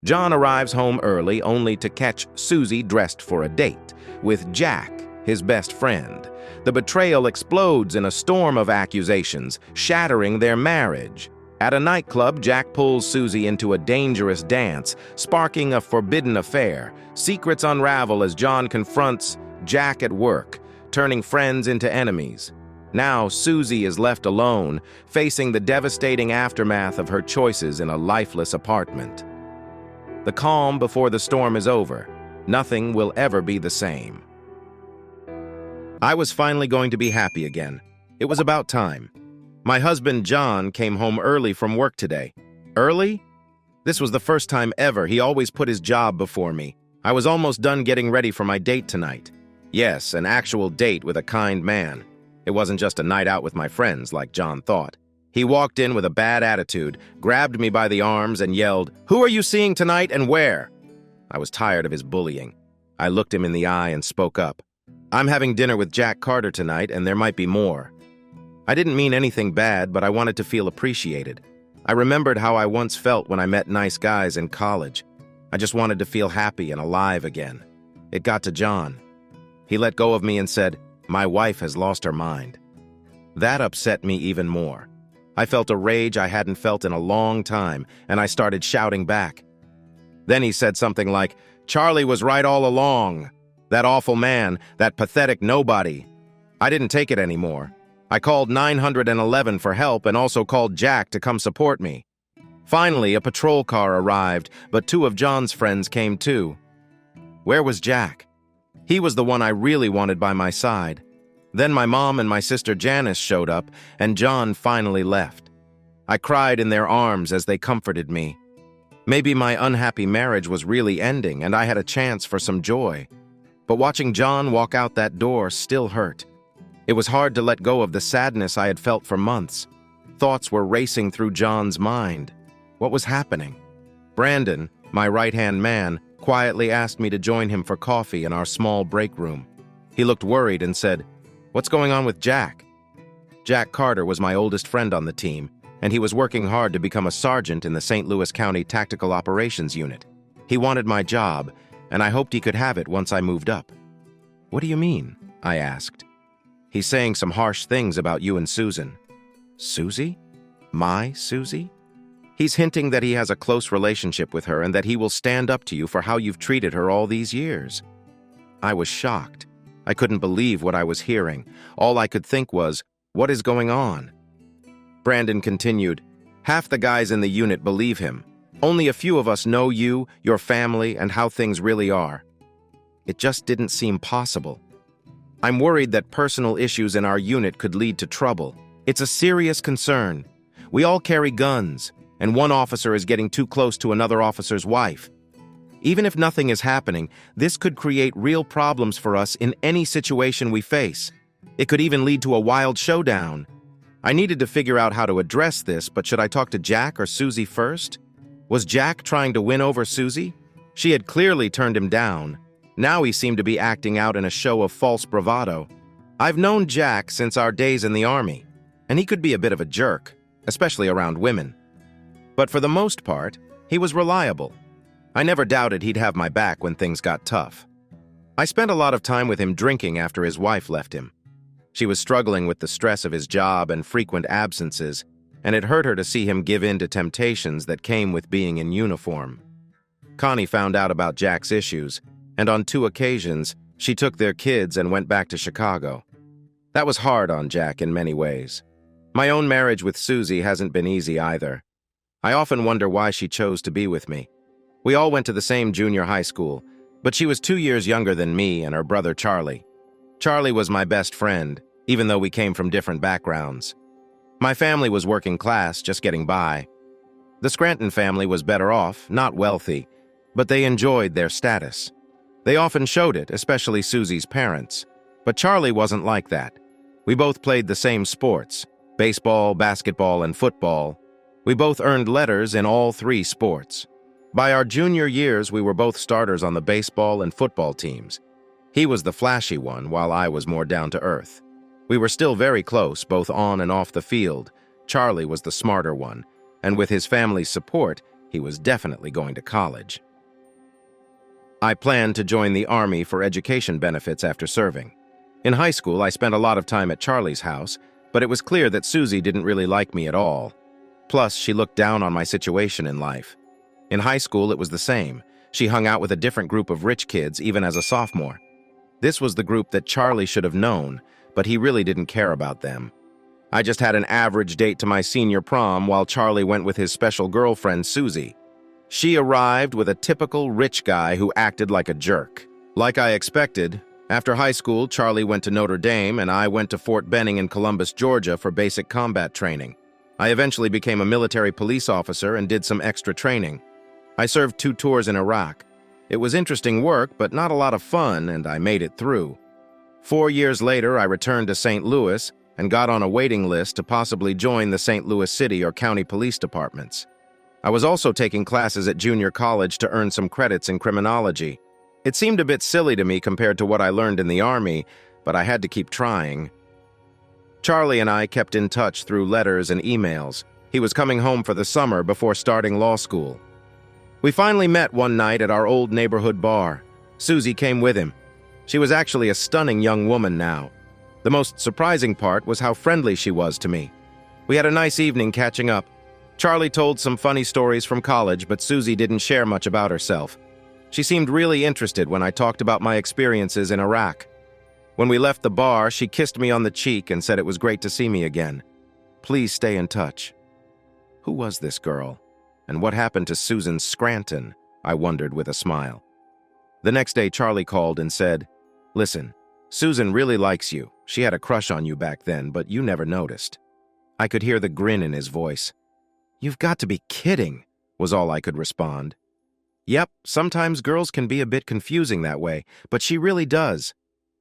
John arrives home early only to catch Susie dressed for a date with Jack, his best friend. The betrayal explodes in a storm of accusations, shattering their marriage. At a nightclub, Jack pulls Susie into a dangerous dance, sparking a forbidden affair. Secrets unravel as John confronts Jack at work, turning friends into enemies. Now, Susie is left alone, facing the devastating aftermath of her choices in a lifeless apartment. The calm before the storm is over. Nothing will ever be the same. I was finally going to be happy again. It was about time. My husband, John, came home early from work today. Early? This was the first time ever. He always put his job before me. I was almost done getting ready for my date tonight. Yes, an actual date with a kind man. It wasn't just a night out with my friends like John thought. He walked in with a bad attitude, grabbed me by the arms, and yelled, "Who are you seeing tonight and where?" I was tired of his bullying. I looked him in the eye and spoke up. "I'm having dinner with Jack Carter tonight, and there might be more." I didn't mean anything bad, but I wanted to feel appreciated. I remembered how I once felt when I met nice guys in college. I just wanted to feel happy and alive again. It got to John. He let go of me and said, "My wife has lost her mind." That upset me even more. I felt a rage I hadn't felt in a long time, and I started shouting back. Then he said something like, "Charlie was right all along. That awful man, that pathetic nobody." I didn't take it anymore. I called 911 for help and also called Jack to come support me. Finally, a patrol car arrived, but 2 of John's friends came too. Where was Jack? He was the one I really wanted by my side. Then my mom and my sister Janice showed up, and John finally left. I cried in their arms as they comforted me. Maybe my unhappy marriage was really ending, and I had a chance for some joy. But watching John walk out that door still hurt. It was hard to let go of the sadness I had felt for months. Thoughts were racing through John's mind. What was happening? Brandon, my right-hand man, quietly asked me to join him for coffee in our small break room. He looked worried and said, "What's going on with Jack?" Jack Carter was my oldest friend on the team, and he was working hard to become a sergeant in the St. Louis County Tactical Operations Unit. He wanted my job, and I hoped he could have it once I moved up. "What do you mean?" I asked. "He's saying some harsh things about you and Susan." "Susie? My Susie?" "He's hinting that he has a close relationship with her and that he will stand up to you for how you've treated her all these years." I was shocked. I couldn't believe what I was hearing. All I could think was, what is going on? Brandon continued, "Half the guys in the unit believe him. Only a few of us know you, your family, and how things really are. It just didn't seem possible. I'm worried that personal issues in our unit could lead to trouble. It's a serious concern. We all carry guns, and one officer is getting too close to another officer's wife. Even if nothing is happening, this could create real problems for us in any situation we face. It could even lead to a wild showdown. I needed to figure out how to address this, but should I talk to Jack or Susie first? Was Jack trying to win over Susie? She had clearly turned him down. Now he seemed to be acting out in a show of false bravado. I've known Jack since our days in the Army, and he could be a bit of a jerk, especially around women. But for the most part, he was reliable. I never doubted he'd have my back when things got tough. I spent a lot of time with him drinking after his wife left him. She was struggling with the stress of his job and frequent absences, and it hurt her to see him give in to temptations that came with being in uniform. Connie found out about Jack's issues, and on 2 occasions, she took their kids and went back to Chicago. That was hard on Jack in many ways. My own marriage with Susie hasn't been easy either. I often wonder why she chose to be with me. We all went to the same junior high school, but she was 2 years younger than me and her brother Charlie. Charlie was my best friend, even though we came from different backgrounds. My family was working class, just getting by. The Scranton family was better off, not wealthy, but they enjoyed their status. They often showed it, especially Susie's parents. But Charlie wasn't like that. We both played the same sports, baseball, basketball, and football. We both earned letters in all 3 sports. By our junior years, we were both starters on the baseball and football teams. He was the flashy one, while I was more down to earth. We were still very close, both on and off the field. Charlie was the smarter one, and with his family's support, He was definitely going to college. I planned to join the Army for education benefits after serving. In high school, I spent a lot of time at Charlie's house, but it was clear that Susie didn't really like me at all. Plus, she looked down on my situation in life. In high school, it was the same. She hung out with a different group of rich kids, even as a sophomore. This was the group that Charlie should have known, but he really didn't care about them. I just had an average date to my senior prom while Charlie went with his special girlfriend, Susie. She arrived with a typical rich guy who acted like a jerk. Like I expected, after high school, Charlie went to Notre Dame and I went to Fort Benning in Columbus, Georgia for basic combat training. I eventually became a military police officer and did some extra training. I served 2 tours in Iraq. It was interesting work, but not a lot of fun, and I made it through. 4 years later, I returned to St. Louis and got on a waiting list to possibly join the St. Louis City or county police departments. I was also taking classes at junior college to earn some credits in criminology. It seemed a bit silly to me compared to what I learned in the Army, but I had to keep trying. Charlie and I kept in touch through letters and emails. He was coming home for the summer before starting law school. We finally met one night at our old neighborhood bar. Susie came with him. She was actually a stunning young woman now. The most surprising part was how friendly she was to me. We had a nice evening catching up. Charlie told some funny stories from college, but Susie didn't share much about herself. She seemed really interested when I talked about my experiences in Iraq. When we left the bar, she kissed me on the cheek and said it was great to see me again. Please stay in touch. Who was this girl? And what happened to Susan Scranton? I wondered with a smile. The next day, Charlie called and said, "Listen, Susan really likes you. She had a crush on you back then, but you never noticed." I could hear the grin in his voice. "You've got to be kidding," was all I could respond. Yep, sometimes girls can be a bit confusing that way, but she really does.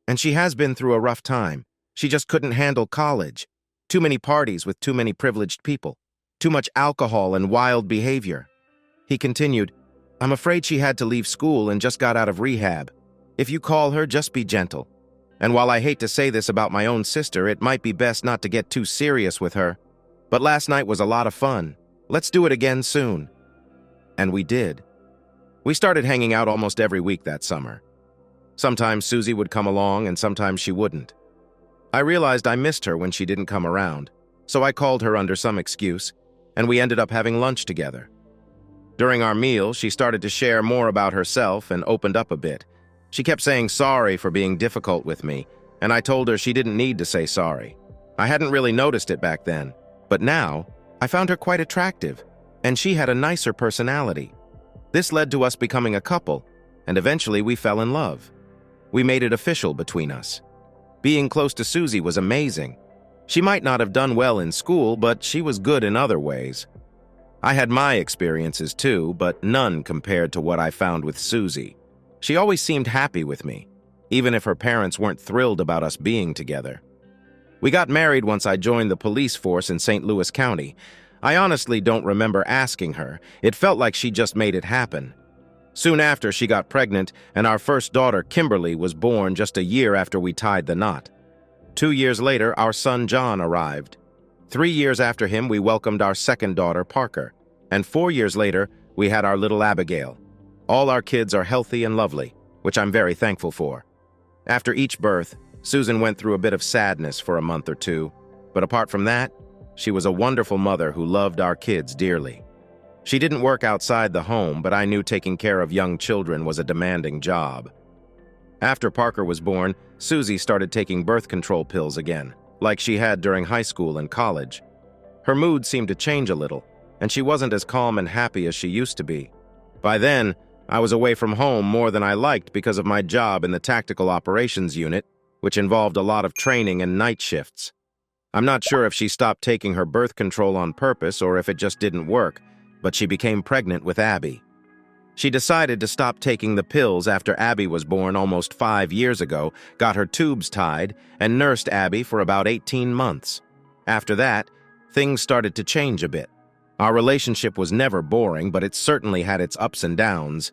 And she has been through a rough time. She just couldn't handle college. Too many parties with too many privileged people. Too much alcohol and wild behavior. He continued, "I'm afraid she had to leave school and just got out of rehab. If you call her, just be gentle. And while I hate to say this about my own sister, it might be best not to get too serious with her. But last night was a lot of fun. Let's do it again soon." And we did. We started hanging out almost every week that summer. Sometimes Susie would come along and sometimes she wouldn't. I realized I missed her when she didn't come around, so I called her under some excuse, and we ended up having lunch together. During our meal, she started to share more about herself and opened up a bit. She kept saying sorry for being difficult with me, and I told her she didn't need to say sorry. I hadn't really noticed it back then, but now I found her quite attractive, and she had a nicer personality. This led to us becoming a couple, and eventually we fell in love. We made it official between us. Being close to Susie was amazing. She might not have done well in school, but she was good in other ways. I had my experiences too, but none compared to what I found with Susie. She always seemed happy with me, even if her parents weren't thrilled about us being together. We got married once I joined the police force in St. Louis County. I honestly don't remember asking her. It felt like she just made it happen. Soon after, she got pregnant, and our first daughter, Kimberly, was born just a year after we tied the knot. 2 years later, our son John arrived. 3 years after him, we welcomed our second daughter, Parker. And 4 years later, we had our little Abigail. All our kids are healthy and lovely, which I'm very thankful for. After each birth, Susan went through a bit of sadness for a month or two, but apart from that, she was a wonderful mother who loved our kids dearly. She didn't work outside the home, but I knew taking care of young children was a demanding job. After Parker was born, Susie started taking birth control pills again, like she had during high school and college. Her mood seemed to change a little, and she wasn't as calm and happy as she used to be. By then, I was away from home more than I liked because of my job in the Tactical Operations Unit, which involved a lot of training and night shifts. I'm not sure if she stopped taking her birth control on purpose or if it just didn't work, but she became pregnant with Abby. She decided to stop taking the pills after Abby was born almost 5 years ago, got her tubes tied, and nursed Abby for about 18 months. After that, things started to change a bit. Our relationship was never boring, but it certainly had its ups and downs.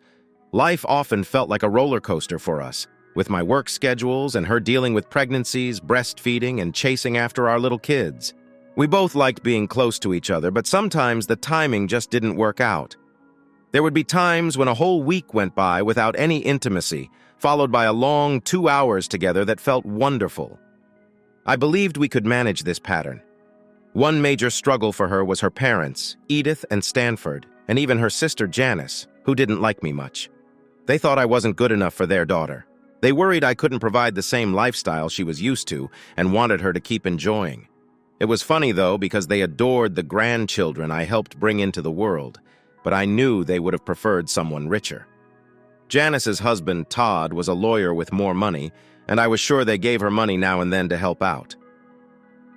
Life often felt like a roller coaster for us, with my work schedules and her dealing with pregnancies, breastfeeding, and chasing after our little kids. We both liked being close to each other, but sometimes the timing just didn't work out. There would be times when a whole week went by without any intimacy, followed by a long 2 hours together that felt wonderful. I believed we could manage this pattern. One major struggle for her was her parents, Edith and Stanford, and even her sister Janice, who didn't like me much. They thought I wasn't good enough for their daughter. They worried I couldn't provide the same lifestyle she was used to and wanted her to keep enjoying. It was funny, though, because they adored the grandchildren I helped bring into the world, but I knew they would have preferred someone richer. Janice's husband, Todd, was a lawyer with more money, and I was sure they gave her money now and then to help out.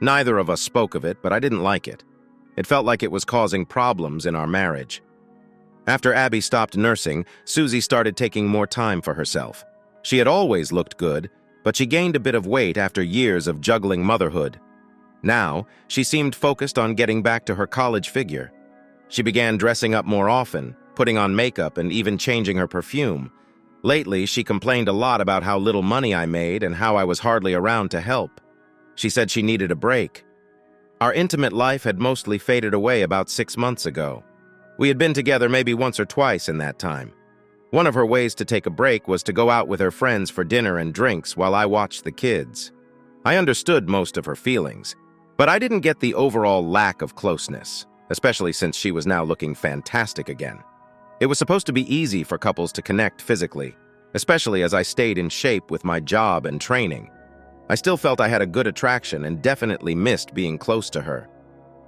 Neither of us spoke of it, but I didn't like it. It felt like it was causing problems in our marriage. After Abby stopped nursing, Susie started taking more time for herself. She had always looked good, but she gained a bit of weight after years of juggling motherhood. Now, she seemed focused on getting back to her college figure. She began dressing up more often, putting on makeup and even changing her perfume. Lately, she complained a lot about how little money I made and how I was hardly around to help. She said she needed a break. Our intimate life had mostly faded away about 6 months ago. We had been together maybe once or twice in that time. One of her ways to take a break was to go out with her friends for dinner and drinks while I watched the kids. I understood most of her feelings, but I didn't get the overall lack of closeness, especially since she was now looking fantastic again. It was supposed to be easy for couples to connect physically, especially as I stayed in shape with my job and training. I still felt I had a good attraction and definitely missed being close to her.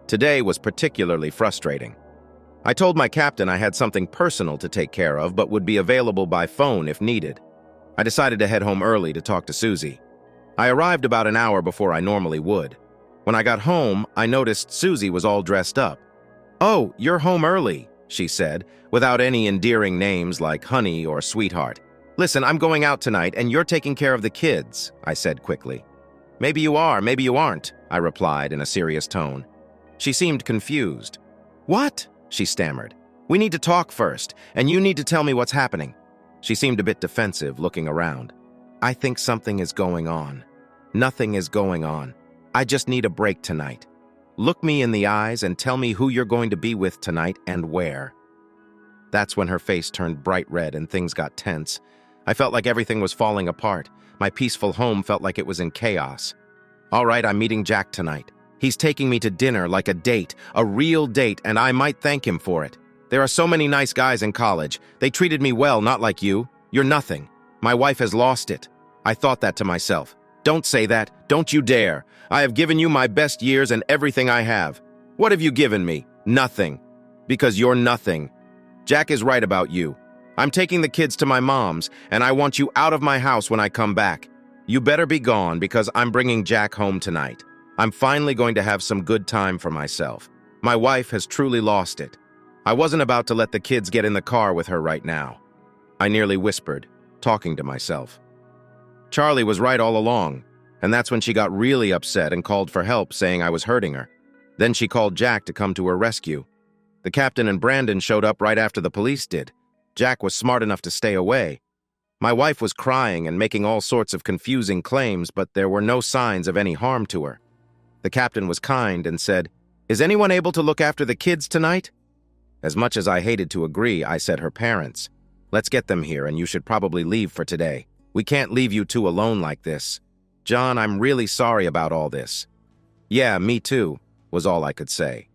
Today was particularly frustrating. I told my captain I had something personal to take care of but would be available by phone if needed. I decided to head home early to talk to Susie. I arrived about an hour before I normally would. When I got home, I noticed Susie was all dressed up. "Oh, you're home early," she said, without any endearing names like honey or sweetheart. "Listen, I'm going out tonight and you're taking care of the kids," I said quickly. "Maybe you are, maybe you aren't," I replied in a serious tone. She seemed confused. "What?" she stammered. "We need to talk first, and you need to tell me what's happening." She seemed a bit defensive, looking around. "I think something is going on." "Nothing is going on. I just need a break tonight. Look me in the eyes and tell me who you're going to be with tonight and where." That's when her face turned bright red and things got tense. I felt like everything was falling apart. My peaceful home felt like it was in chaos. "All right, I'm meeting Jack tonight. He's taking me to dinner like a date, a real date, and I might thank him for it. There are so many nice guys in college. They treated me well, not like you. You're nothing. My wife has lost it." I thought that to myself. "Don't say that. Don't you dare. I have given you my best years and everything I have. What have you given me? Nothing. Because you're nothing. Jack is right about you. I'm taking the kids to my mom's, and I want you out of my house when I come back. You better be gone because I'm bringing Jack home tonight. I'm finally going to have some good time for myself. My wife has truly lost it. I wasn't about to let the kids get in the car with her right now." I nearly whispered, talking to myself. Charlie was right all along, and that's when she got really upset and called for help, saying I was hurting her. Then she called Jack to come to her rescue. The captain and Brandon showed up right after the police did. Jack was smart enough to stay away. My wife was crying and making all sorts of confusing claims, but there were no signs of any harm to her. The captain was kind and said, "Is anyone able to look after the kids tonight?" As much as I hated to agree, I said her parents. "Let's get them here, and you should probably leave for today. We can't leave you two alone like this. John, I'm really sorry about all this." "Yeah, me too," was all I could say.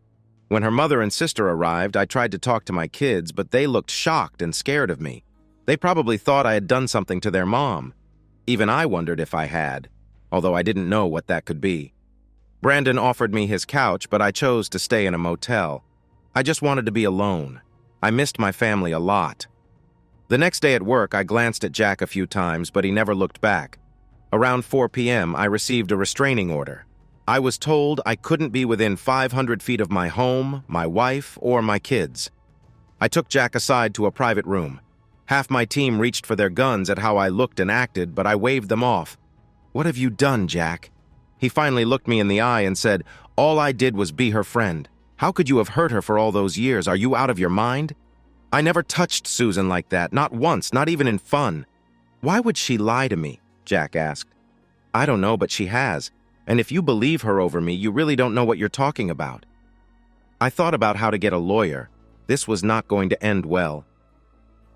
When her mother and sister arrived, I tried to talk to my kids, but they looked shocked and scared of me. They probably thought I had done something to their mom. Even I wondered if I had, although I didn't know what that could be. Brandon offered me his couch, but I chose to stay in a motel. I just wanted to be alone. I missed my family a lot. The next day at work, I glanced at Jack a few times, but he never looked back. Around 4 p.m., I received a restraining order. I was told I couldn't be within 500 feet of my home, my wife, or my kids. I took Jack aside to a private room. Half my team reached for their guns at how I looked and acted, but I waved them off. "What have you done, Jack?" He finally looked me in the eye and said, "All I did was be her friend. How could you have hurt her for all those years? Are you out of your mind?" "I never touched Susan like that, not once, not even in fun." "Why would she lie to me?" Jack asked. "I don't know, but she has. And if you believe her over me, you really don't know what you're talking about." I thought about how to get a lawyer. This was not going to end well.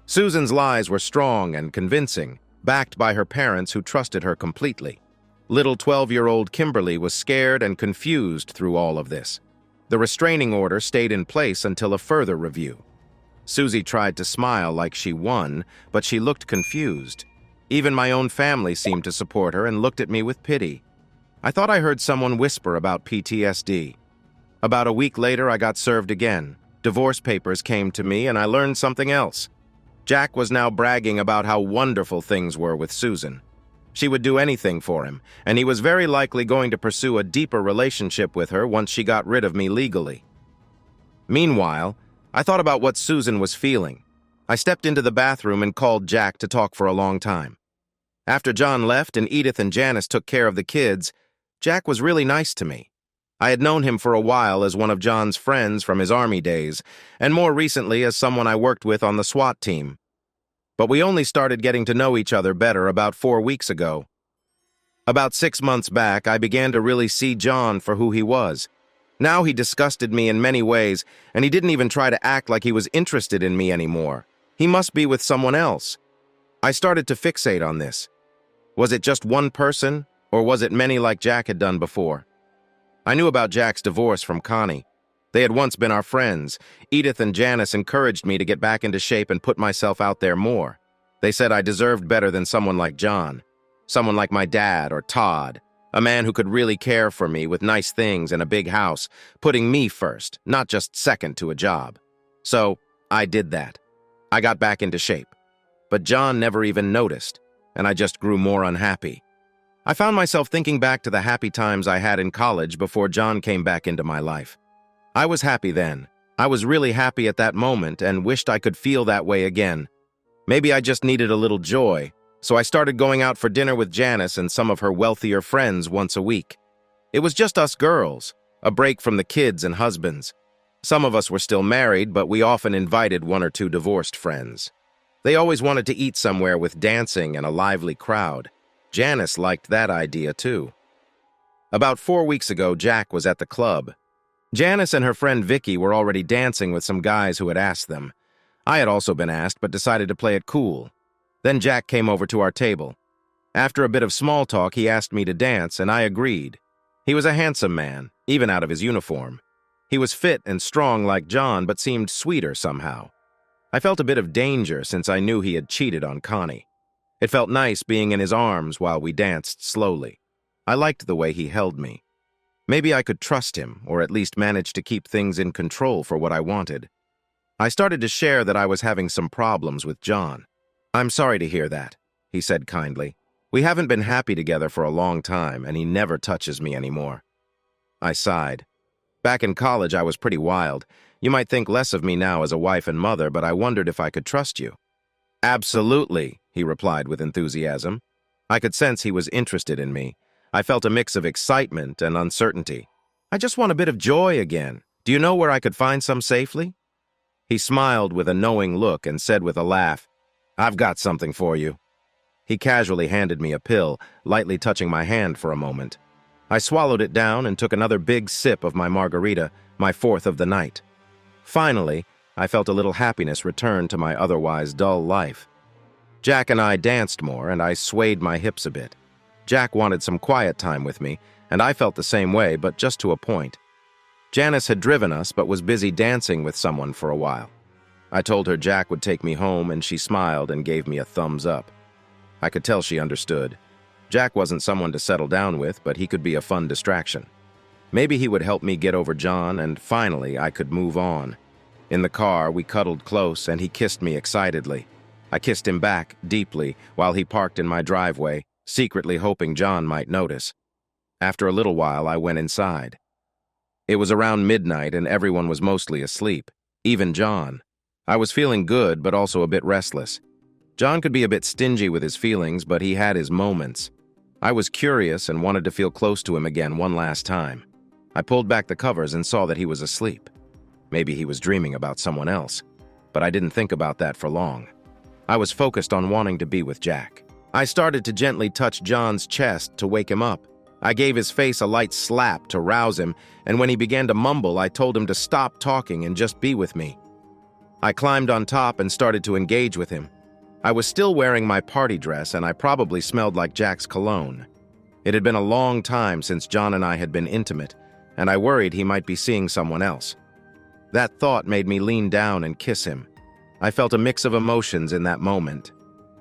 Susan's lies were strong and convincing, backed by her parents who trusted her completely. Little 12-year-old Kimberly was scared and confused through all of this. The restraining order stayed in place until a further review. Susie tried to smile like she won, but she looked confused. Even my own family seemed to support her and looked at me with pity. I thought I heard someone whisper about PTSD. About a week later, I got served again. Divorce papers came to me, and I learned something else. Jack was now bragging about how wonderful things were with Susan. She would do anything for him, and he was very likely going to pursue a deeper relationship with her once she got rid of me legally. Meanwhile, I thought about what Susan was feeling. I stepped into the bathroom and called Jack to talk for a long time. After John left and Edith and Janice took care of the kids, Jack was really nice to me. I had known him for a while as one of John's friends from his Army days, and more recently as someone I worked with on the SWAT team. But we only started getting to know each other better about 4 weeks ago. About 6 months back, I began to really see John for who he was. Now he disgusted me in many ways, and he didn't even try to act like he was interested in me anymore. He must be with someone else. I started to fixate on this. Was it just one person, or was it many like Jack had done before? I knew about Jack's divorce from Connie. They had once been our friends. Edith and Janice encouraged me to get back into shape and put myself out there more. They said I deserved better than someone like John, someone like my dad or Todd, a man who could really care for me with nice things and a big house, putting me first, not just second to a job. So, I did that. I got back into shape. But John never even noticed, and I just grew more unhappy. I found myself thinking back to the happy times I had in college before John came back into my life. I was happy then. I was really happy at that moment and wished I could feel that way again. Maybe I just needed a little joy, so I started going out for dinner with Janice and some of her wealthier friends once a week. It was just us girls, a break from the kids and husbands. Some of us were still married, but we often invited 1 or 2 divorced friends. They always wanted to eat somewhere with dancing and a lively crowd. Janice liked that idea too. About 4 weeks ago, Jack was at the club. Janice and her friend Vicky were already dancing with some guys who had asked them. I had also been asked, but decided to play it cool. Then Jack came over to our table. After a bit of small talk, he asked me to dance, and I agreed. He was a handsome man, even out of his uniform. He was fit and strong like John, but seemed sweeter somehow. I felt a bit of danger since I knew he had cheated on Connie. It felt nice being in his arms while we danced slowly. I liked the way he held me. Maybe I could trust him, or at least manage to keep things in control for what I wanted. I started to share that I was having some problems with John. "I'm sorry to hear that," he said kindly. "We haven't been happy together for a long time, and he never touches me anymore." I sighed. Back in college, I was pretty wild. You might think less of me now as a wife and mother, but I wondered if I could trust you. "Absolutely," he replied with enthusiasm. I could sense he was interested in me. I felt a mix of excitement and uncertainty. "I just want a bit of joy again. Do you know where I could find some safely?" He smiled with a knowing look and said with a laugh, "I've got something for you." He casually handed me a pill, lightly touching my hand for a moment. I swallowed it down and took another big sip of my margarita, my 4th of the night. Finally, I felt a little happiness return to my otherwise dull life. Jack and I danced more, and I swayed my hips a bit. Jack wanted some quiet time with me, and I felt the same way, but just to a point. Janice had driven us, but was busy dancing with someone for a while. I told her Jack would take me home, and she smiled and gave me a thumbs up. I could tell she understood. Jack wasn't someone to settle down with, but he could be a fun distraction. Maybe he would help me get over John, and finally I could move on. In the car, we cuddled close, and he kissed me excitedly. I kissed him back, deeply, while he parked in my driveway, secretly hoping John might notice. After a little while, I went inside. It was around midnight, and everyone was mostly asleep, even John. I was feeling good, but also a bit restless. John could be a bit stingy with his feelings, but he had his moments. I was curious and wanted to feel close to him again one last time. I pulled back the covers and saw that he was asleep. Maybe he was dreaming about someone else, but I didn't think about that for long. I was focused on wanting to be with Jack. I started to gently touch John's chest to wake him up. I gave his face a light slap to rouse him, and when he began to mumble, I told him to stop talking and just be with me. I climbed on top and started to engage with him. I was still wearing my party dress, and I probably smelled like Jack's cologne. It had been a long time since John and I had been intimate, and I worried he might be seeing someone else. That thought made me lean down and kiss him. I felt a mix of emotions in that moment.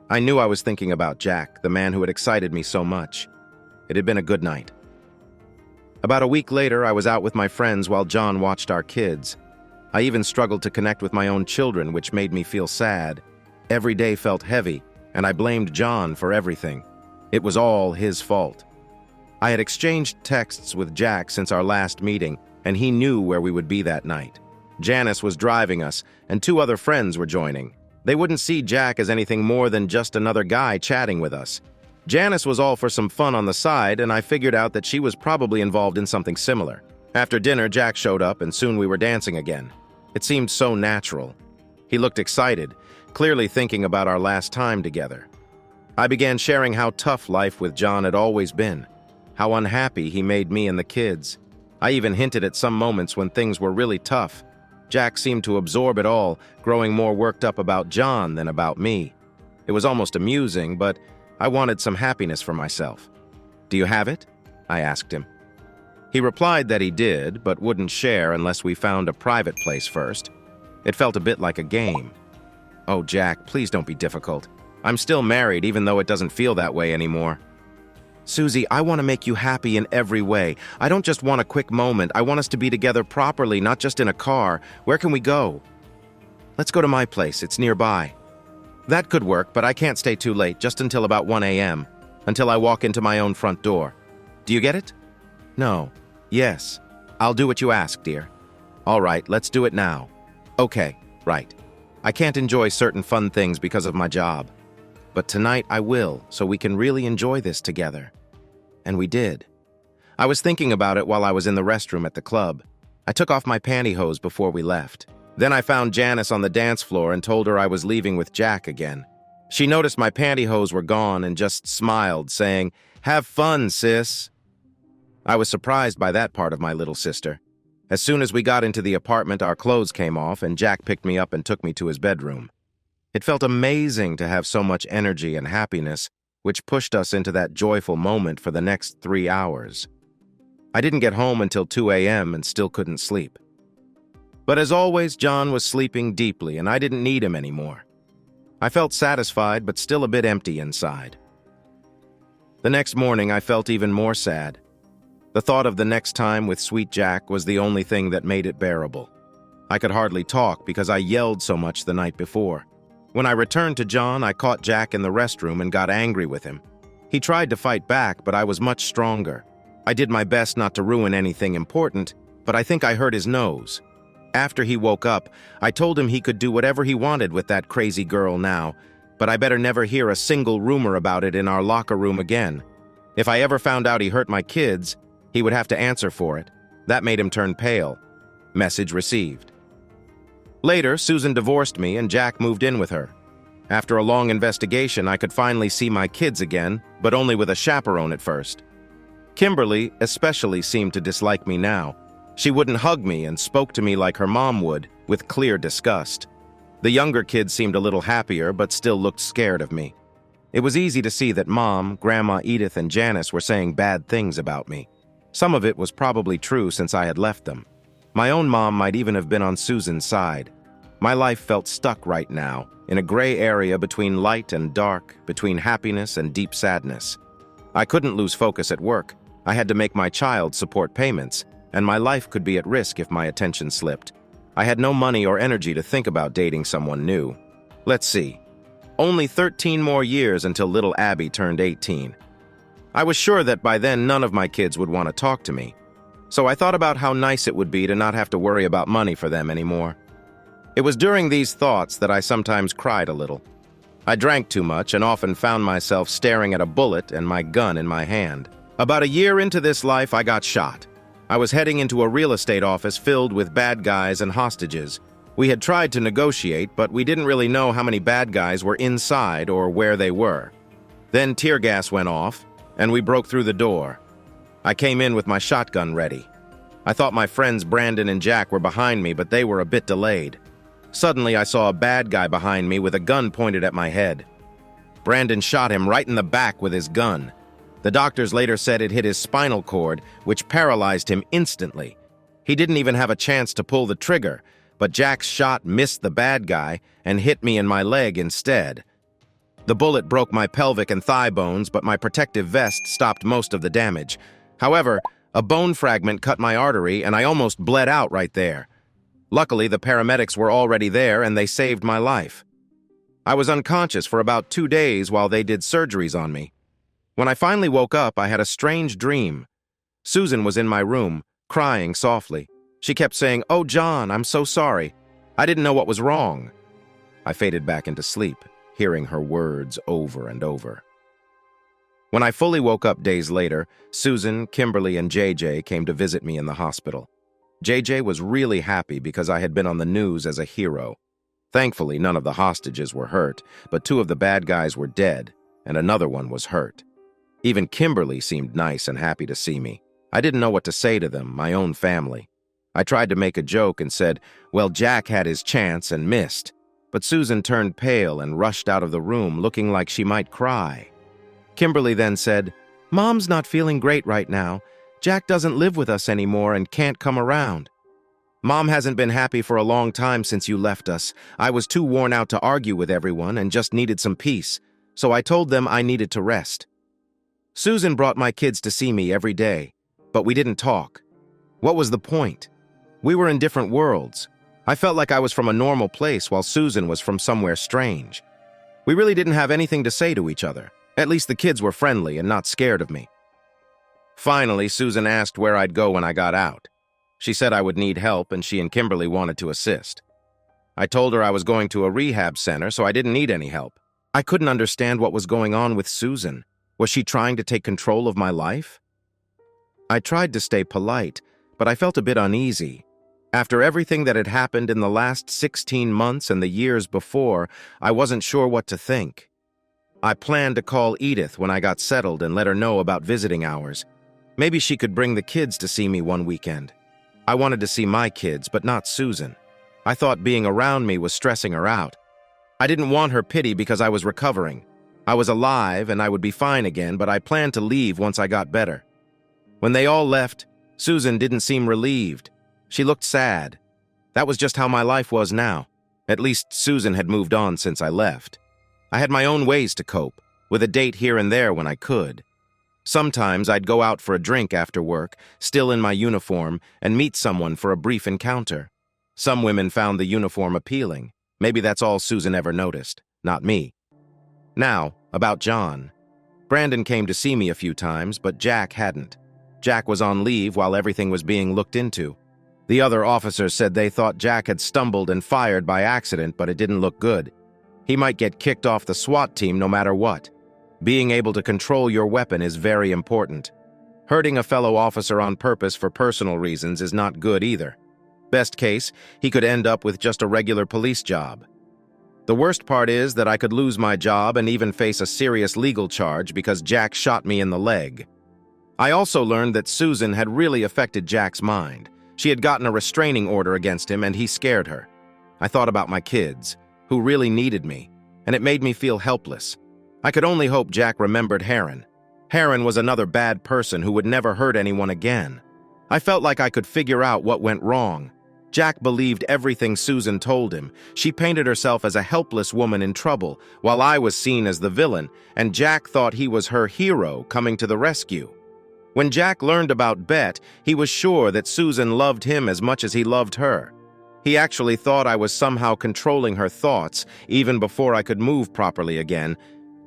I knew I was thinking about Jack, the man who had excited me so much. It had been a good night. About a week later, I was out with my friends while John watched our kids. I even struggled to connect with my own children, which made me feel sad. Every day felt heavy, and I blamed John for everything. It was all his fault. I had exchanged texts with Jack since our last meeting, and he knew where we would be that night. Janice was driving us, and 2 other friends were joining. They wouldn't see Jack as anything more than just another guy chatting with us. Janice was all for some fun on the side, and I figured out that she was probably involved in something similar. After dinner, Jack showed up, and soon we were dancing again. It seemed so natural. He looked excited, clearly thinking about our last time together. I began sharing how tough life with John had always been, how unhappy he made me and the kids. I even hinted at some moments when things were really tough. Jack seemed to absorb it all, growing more worked up about John than about me. It was almost amusing, but I wanted some happiness for myself. "Do you have it?" I asked him. He replied that he did, but wouldn't share unless we found a private place first. It felt a bit like a game. "Oh, Jack, please don't be difficult. I'm still married, even though it doesn't feel that way anymore." "Susie, I want to make you happy in every way. I don't just want a quick moment. I want us to be together properly, not just in a car. Where can we go?" "Let's go to my place. It's nearby." "That could work, but I can't stay too late, just until about 1 a.m., until I walk into my own front door. Do you get it?" "No." "Yes. I'll do what you ask, dear." "All right, let's do it now." "Okay, right. I can't enjoy certain fun things because of my job. But tonight I will, so we can really enjoy this together." And we did. I was thinking about it while I was in the restroom at the club. I took off my pantyhose before we left. Then I found Janice on the dance floor and told her I was leaving with Jack again. She noticed my pantyhose were gone and just smiled, saying, "Have fun, sis." I was surprised by that part of my little sister. As soon as we got into the apartment, our clothes came off, and Jack picked me up and took me to his bedroom. It felt amazing to have so much energy and happiness, which pushed us into that joyful moment for the next 3 hours. I didn't get home until 2 a.m. and still couldn't sleep. But as always, John was sleeping deeply, and I didn't need him anymore. I felt satisfied, but still a bit empty inside. The next morning, I felt even more sad. The thought of the next time with sweet Jack was the only thing that made it bearable. I could hardly talk because I yelled so much the night before. When I returned to John, I caught Jack in the restroom and got angry with him. He tried to fight back, but I was much stronger. I did my best not to ruin anything important, but I think I hurt his nose. After he woke up, I told him he could do whatever he wanted with that crazy girl now, but I better never hear a single rumor about it in our locker room again. If I ever found out he hurt my kids, he would have to answer for it. That made him turn pale. Message received. Later, Susan divorced me and Jack moved in with her. After a long investigation, I could finally see my kids again, but only with a chaperone at first. Kimberly especially seemed to dislike me now. She wouldn't hug me and spoke to me like her mom would, with clear disgust. The younger kids seemed a little happier, but still looked scared of me. It was easy to see that Mom, Grandma Edith, and Janice were saying bad things about me. Some of it was probably true since I had left them. My own mom might even have been on Susan's side. My life felt stuck right now, in a gray area between light and dark, between happiness and deep sadness. I couldn't lose focus at work. I had to make my child support payments, and my life could be at risk if my attention slipped. I had no money or energy to think about dating someone new. Let's see. Only 13 more years until little Abby turned 18. I was sure that by then none of my kids would want to talk to me. So I thought about how nice it would be to not have to worry about money for them anymore. It was during these thoughts that I sometimes cried a little. I drank too much and often found myself staring at a bullet and my gun in my hand. About a year into this life, I got shot. I was heading into a real estate office filled with bad guys and hostages. We had tried to negotiate, but we didn't really know how many bad guys were inside or where they were. Then tear gas went off, and we broke through the door. I came in with my shotgun ready. I thought my friends Brandon and Jack were behind me, but they were a bit delayed. Suddenly, I saw a bad guy behind me with a gun pointed at my head. Brandon shot him right in the back with his gun. The doctors later said it hit his spinal cord, which paralyzed him instantly. He didn't even have a chance to pull the trigger, but Jack's shot missed the bad guy and hit me in my leg instead. The bullet broke my pelvic and thigh bones, but my protective vest stopped most of the damage. However, a bone fragment cut my artery and I almost bled out right there. Luckily, the paramedics were already there and they saved my life. I was unconscious for about 2 days while they did surgeries on me. When I finally woke up, I had a strange dream. Susan was in my room, crying softly. She kept saying, "Oh, John, I'm so sorry. I didn't know what was wrong." I faded back into sleep, hearing her words over and over. When I fully woke up days later, Susan, Kimberly, and JJ came to visit me in the hospital. JJ was really happy because I had been on the news as a hero. Thankfully, none of the hostages were hurt, but 2 of the bad guys were dead, and another one was hurt. Even Kimberly seemed nice and happy to see me. I didn't know what to say to them, my own family. I tried to make a joke and said, well, Jack had his chance and missed. But Susan turned pale and rushed out of the room, looking like she might cry. Kimberly then said, "Mom's not feeling great right now. Jack doesn't live with us anymore and can't come around. Mom hasn't been happy for a long time since you left us. I was too worn out to argue with everyone and just needed some peace, so I told them I needed to rest. Susan brought my kids to see me every day, but we didn't talk. What was the point? We were in different worlds. I felt like I was from a normal place while Susan was from somewhere strange. We really didn't have anything to say to each other. At least the kids were friendly and not scared of me." Finally, Susan asked where I'd go when I got out. She said I would need help and she and Kimberly wanted to assist. I told her I was going to a rehab center, so I didn't need any help. I couldn't understand what was going on with Susan. Was she trying to take control of my life? I tried to stay polite, but I felt a bit uneasy. After everything that had happened in the last 16 months and the years before, I wasn't sure what to think. I planned to call Edith when I got settled and let her know about visiting hours. Maybe she could bring the kids to see me one weekend. I wanted to see my kids, but not Susan. I thought being around me was stressing her out. I didn't want her pity because I was recovering. I was alive and I would be fine again, but I planned to leave once I got better. When they all left, Susan didn't seem relieved. She looked sad. That was just how my life was now. At least Susan had moved on since I left. I had my own ways to cope, with a date here and there when I could. Sometimes I'd go out for a drink after work, still in my uniform, and meet someone for a brief encounter. Some women found the uniform appealing. Maybe that's all Susan ever noticed, not me. Now, about John. Brandon came to see me a few times, but Jack hadn't. Jack was on leave while everything was being looked into. The other officers said they thought Jack had stumbled and fired by accident, but it didn't look good. He might get kicked off the SWAT team no matter what. Being able to control your weapon is very important. Hurting a fellow officer on purpose for personal reasons is not good either. Best case, he could end up with just a regular police job. The worst part is that I could lose my job and even face a serious legal charge because Jack shot me in the leg. I also learned that Susan had really affected Jack's mind. She had gotten a restraining order against him and he scared her. I thought about my kids, who really needed me, and it made me feel helpless. I could only hope Jack remembered Heron. Heron was another bad person who would never hurt anyone again. I felt like I could figure out what went wrong. Jack believed everything Susan told him. She painted herself as a helpless woman in trouble, while I was seen as the villain, and Jack thought he was her hero coming to the rescue. When Jack learned about Bet, he was sure that Susan loved him as much as he loved her. He actually thought I was somehow controlling her thoughts, even before I could move properly again.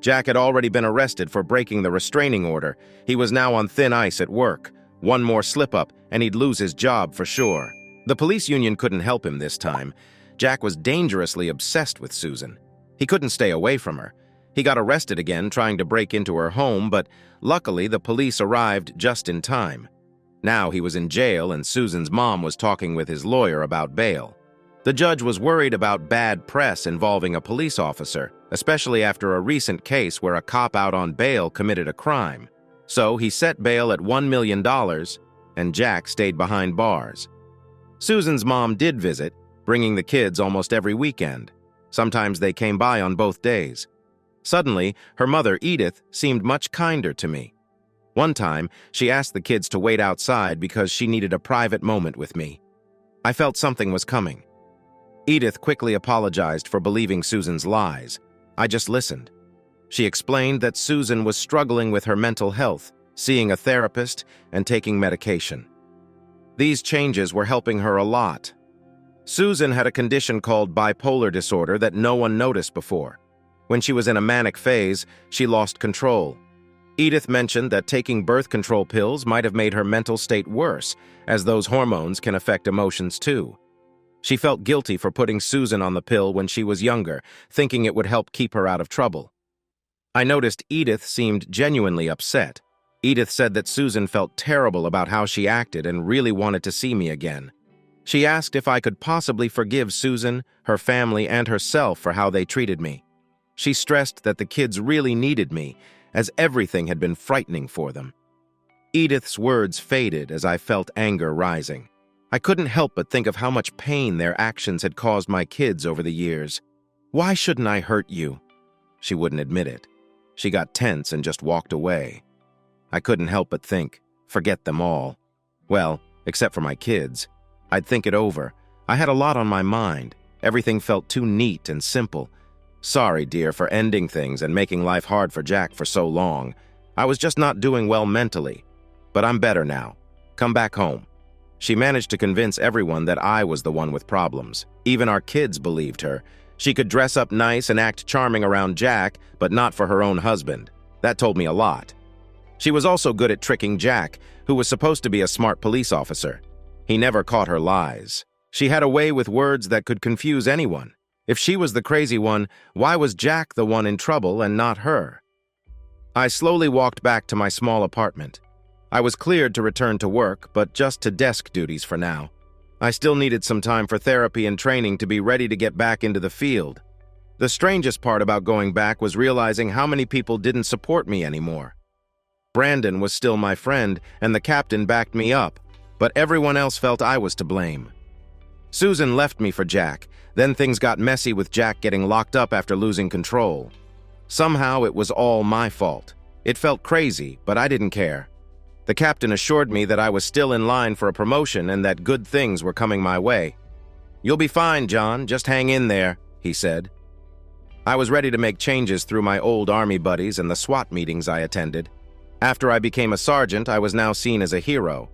Jack had already been arrested for breaking the restraining order. He was now on thin ice at work. One more slip-up, and he'd lose his job for sure. The police union couldn't help him this time. Jack was dangerously obsessed with Susan. He couldn't stay away from her. He got arrested again trying to break into her home, but luckily the police arrived just in time. Now he was in jail and Susan's mom was talking with his lawyer about bail. The judge was worried about bad press involving a police officer, especially after a recent case where a cop out on bail committed a crime. So he set bail at $1 million, and Jack stayed behind bars. Susan's mom did visit, bringing the kids almost every weekend. Sometimes they came by on both days. Suddenly, her mother, Edith, seemed much kinder to me. One time, she asked the kids to wait outside because she needed a private moment with me. I felt something was coming. Edith quickly apologized for believing Susan's lies. I just listened. She explained that Susan was struggling with her mental health, seeing a therapist, and taking medication. These changes were helping her a lot. Susan had a condition called bipolar disorder that no one noticed before. When she was in a manic phase, she lost control. Edith mentioned that taking birth control pills might have made her mental state worse, as those hormones can affect emotions too. She felt guilty for putting Susan on the pill when she was younger, thinking it would help keep her out of trouble. I noticed Edith seemed genuinely upset. Edith said that Susan felt terrible about how she acted and really wanted to see me again. She asked if I could possibly forgive Susan, her family, and herself for how they treated me. She stressed that the kids really needed me, as everything had been frightening for them. Edith's words faded as I felt anger rising. I couldn't help but think of how much pain their actions had caused my kids over the years. "Why shouldn't I hurt you?" She wouldn't admit it. She got tense and just walked away. I couldn't help but think, forget them all. Well, except for my kids. I'd think it over. I had a lot on my mind. Everything felt too neat and simple. Sorry, dear, for ending things and making life hard for Jack for so long. I was just not doing well mentally. But I'm better now. Come back home. She managed to convince everyone that I was the one with problems. Even our kids believed her. She could dress up nice and act charming around Jack, but not for her own husband. That told me a lot. She was also good at tricking Jack, who was supposed to be a smart police officer. He never caught her lies. She had a way with words that could confuse anyone. If she was the crazy one, why was Jack the one in trouble and not her? I slowly walked back to my small apartment. I was cleared to return to work, but just to desk duties for now. I still needed some time for therapy and training to be ready to get back into the field. The strangest part about going back was realizing how many people didn't support me anymore. Brandon was still my friend, and the captain backed me up, but everyone else felt I was to blame. Susan left me for Jack. Then things got messy with Jack getting locked up after losing control. Somehow it was all my fault. It felt crazy, but I didn't care. The captain assured me that I was still in line for a promotion and that good things were coming my way. "You'll be fine, John. Just hang in there," he said. I was ready to make changes through my old Army buddies and the SWAT meetings I attended. After I became a sergeant, I was now seen as a hero.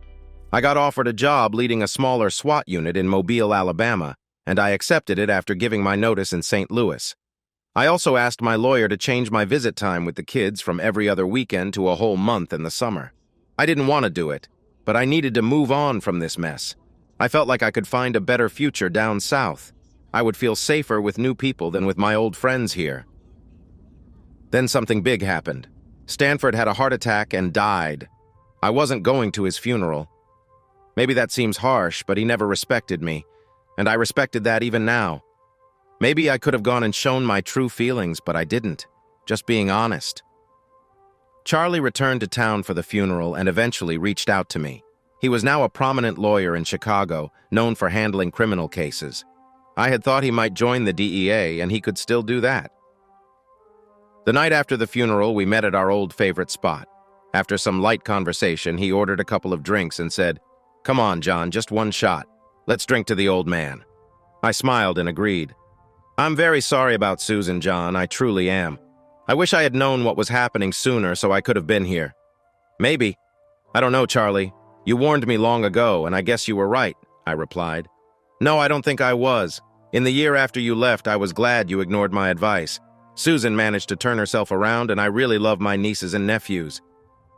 I got offered a job leading a smaller SWAT unit in Mobile, Alabama, and I accepted it after giving my notice in St. Louis. I also asked my lawyer to change my visit time with the kids from every other weekend to a whole month in the summer. I didn't want to do it, but I needed to move on from this mess. I felt like I could find a better future down south. I would feel safer with new people than with my old friends here. Then something big happened. Stanford had a heart attack and died. I wasn't going to his funeral. Maybe that seems harsh, but he never respected me, and I respected that even now. Maybe I could have gone and shown my true feelings, but I didn't. Just being honest. Charlie returned to town for the funeral and eventually reached out to me. He was now a prominent lawyer in Chicago, known for handling criminal cases. I had thought he might join the DEA, and he could still do that. The night after the funeral, we met at our old favorite spot. After some light conversation, he ordered a couple of drinks and said, "Come on, John, just one shot. Let's drink to the old man." I smiled and agreed. "I'm very sorry about Susan, John, I truly am. I wish I had known what was happening sooner so I could have been here." "Maybe. I don't know, Charlie. You warned me long ago, and I guess you were right," I replied. "No, I don't think I was. In the year after you left, I was glad you ignored my advice. Susan managed to turn herself around, and I really love my nieces and nephews.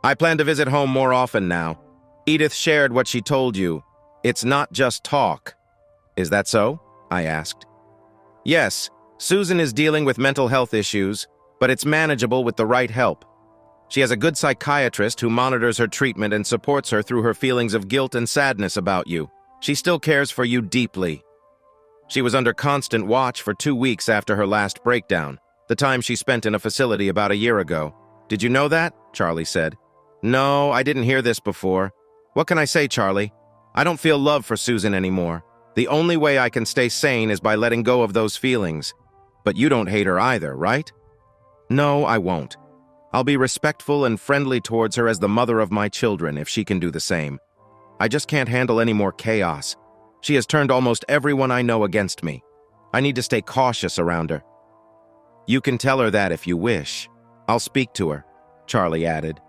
I plan to visit home more often now. Edith shared what she told you. It's not just talk." "Is that so?" I asked. "Yes, Susan is dealing with mental health issues, but it's manageable with the right help. She has a good psychiatrist who monitors her treatment and supports her through her feelings of guilt and sadness about you. She still cares for you deeply. She was under constant watch for 2 weeks after her last breakdown, the time she spent in a facility about a year ago. Did you know that?" Charlie said. "No, I didn't hear this before. What can I say, Charlie? I don't feel love for Susan anymore. The only way I can stay sane is by letting go of those feelings. But you don't hate her either, right? No, I won't. I'll be respectful and friendly towards her as the mother of my children if she can do the same. I just can't handle any more chaos. She has turned almost everyone I know against me. I need to stay cautious around her. You can tell her that if you wish. I'll speak to her, Charlie added.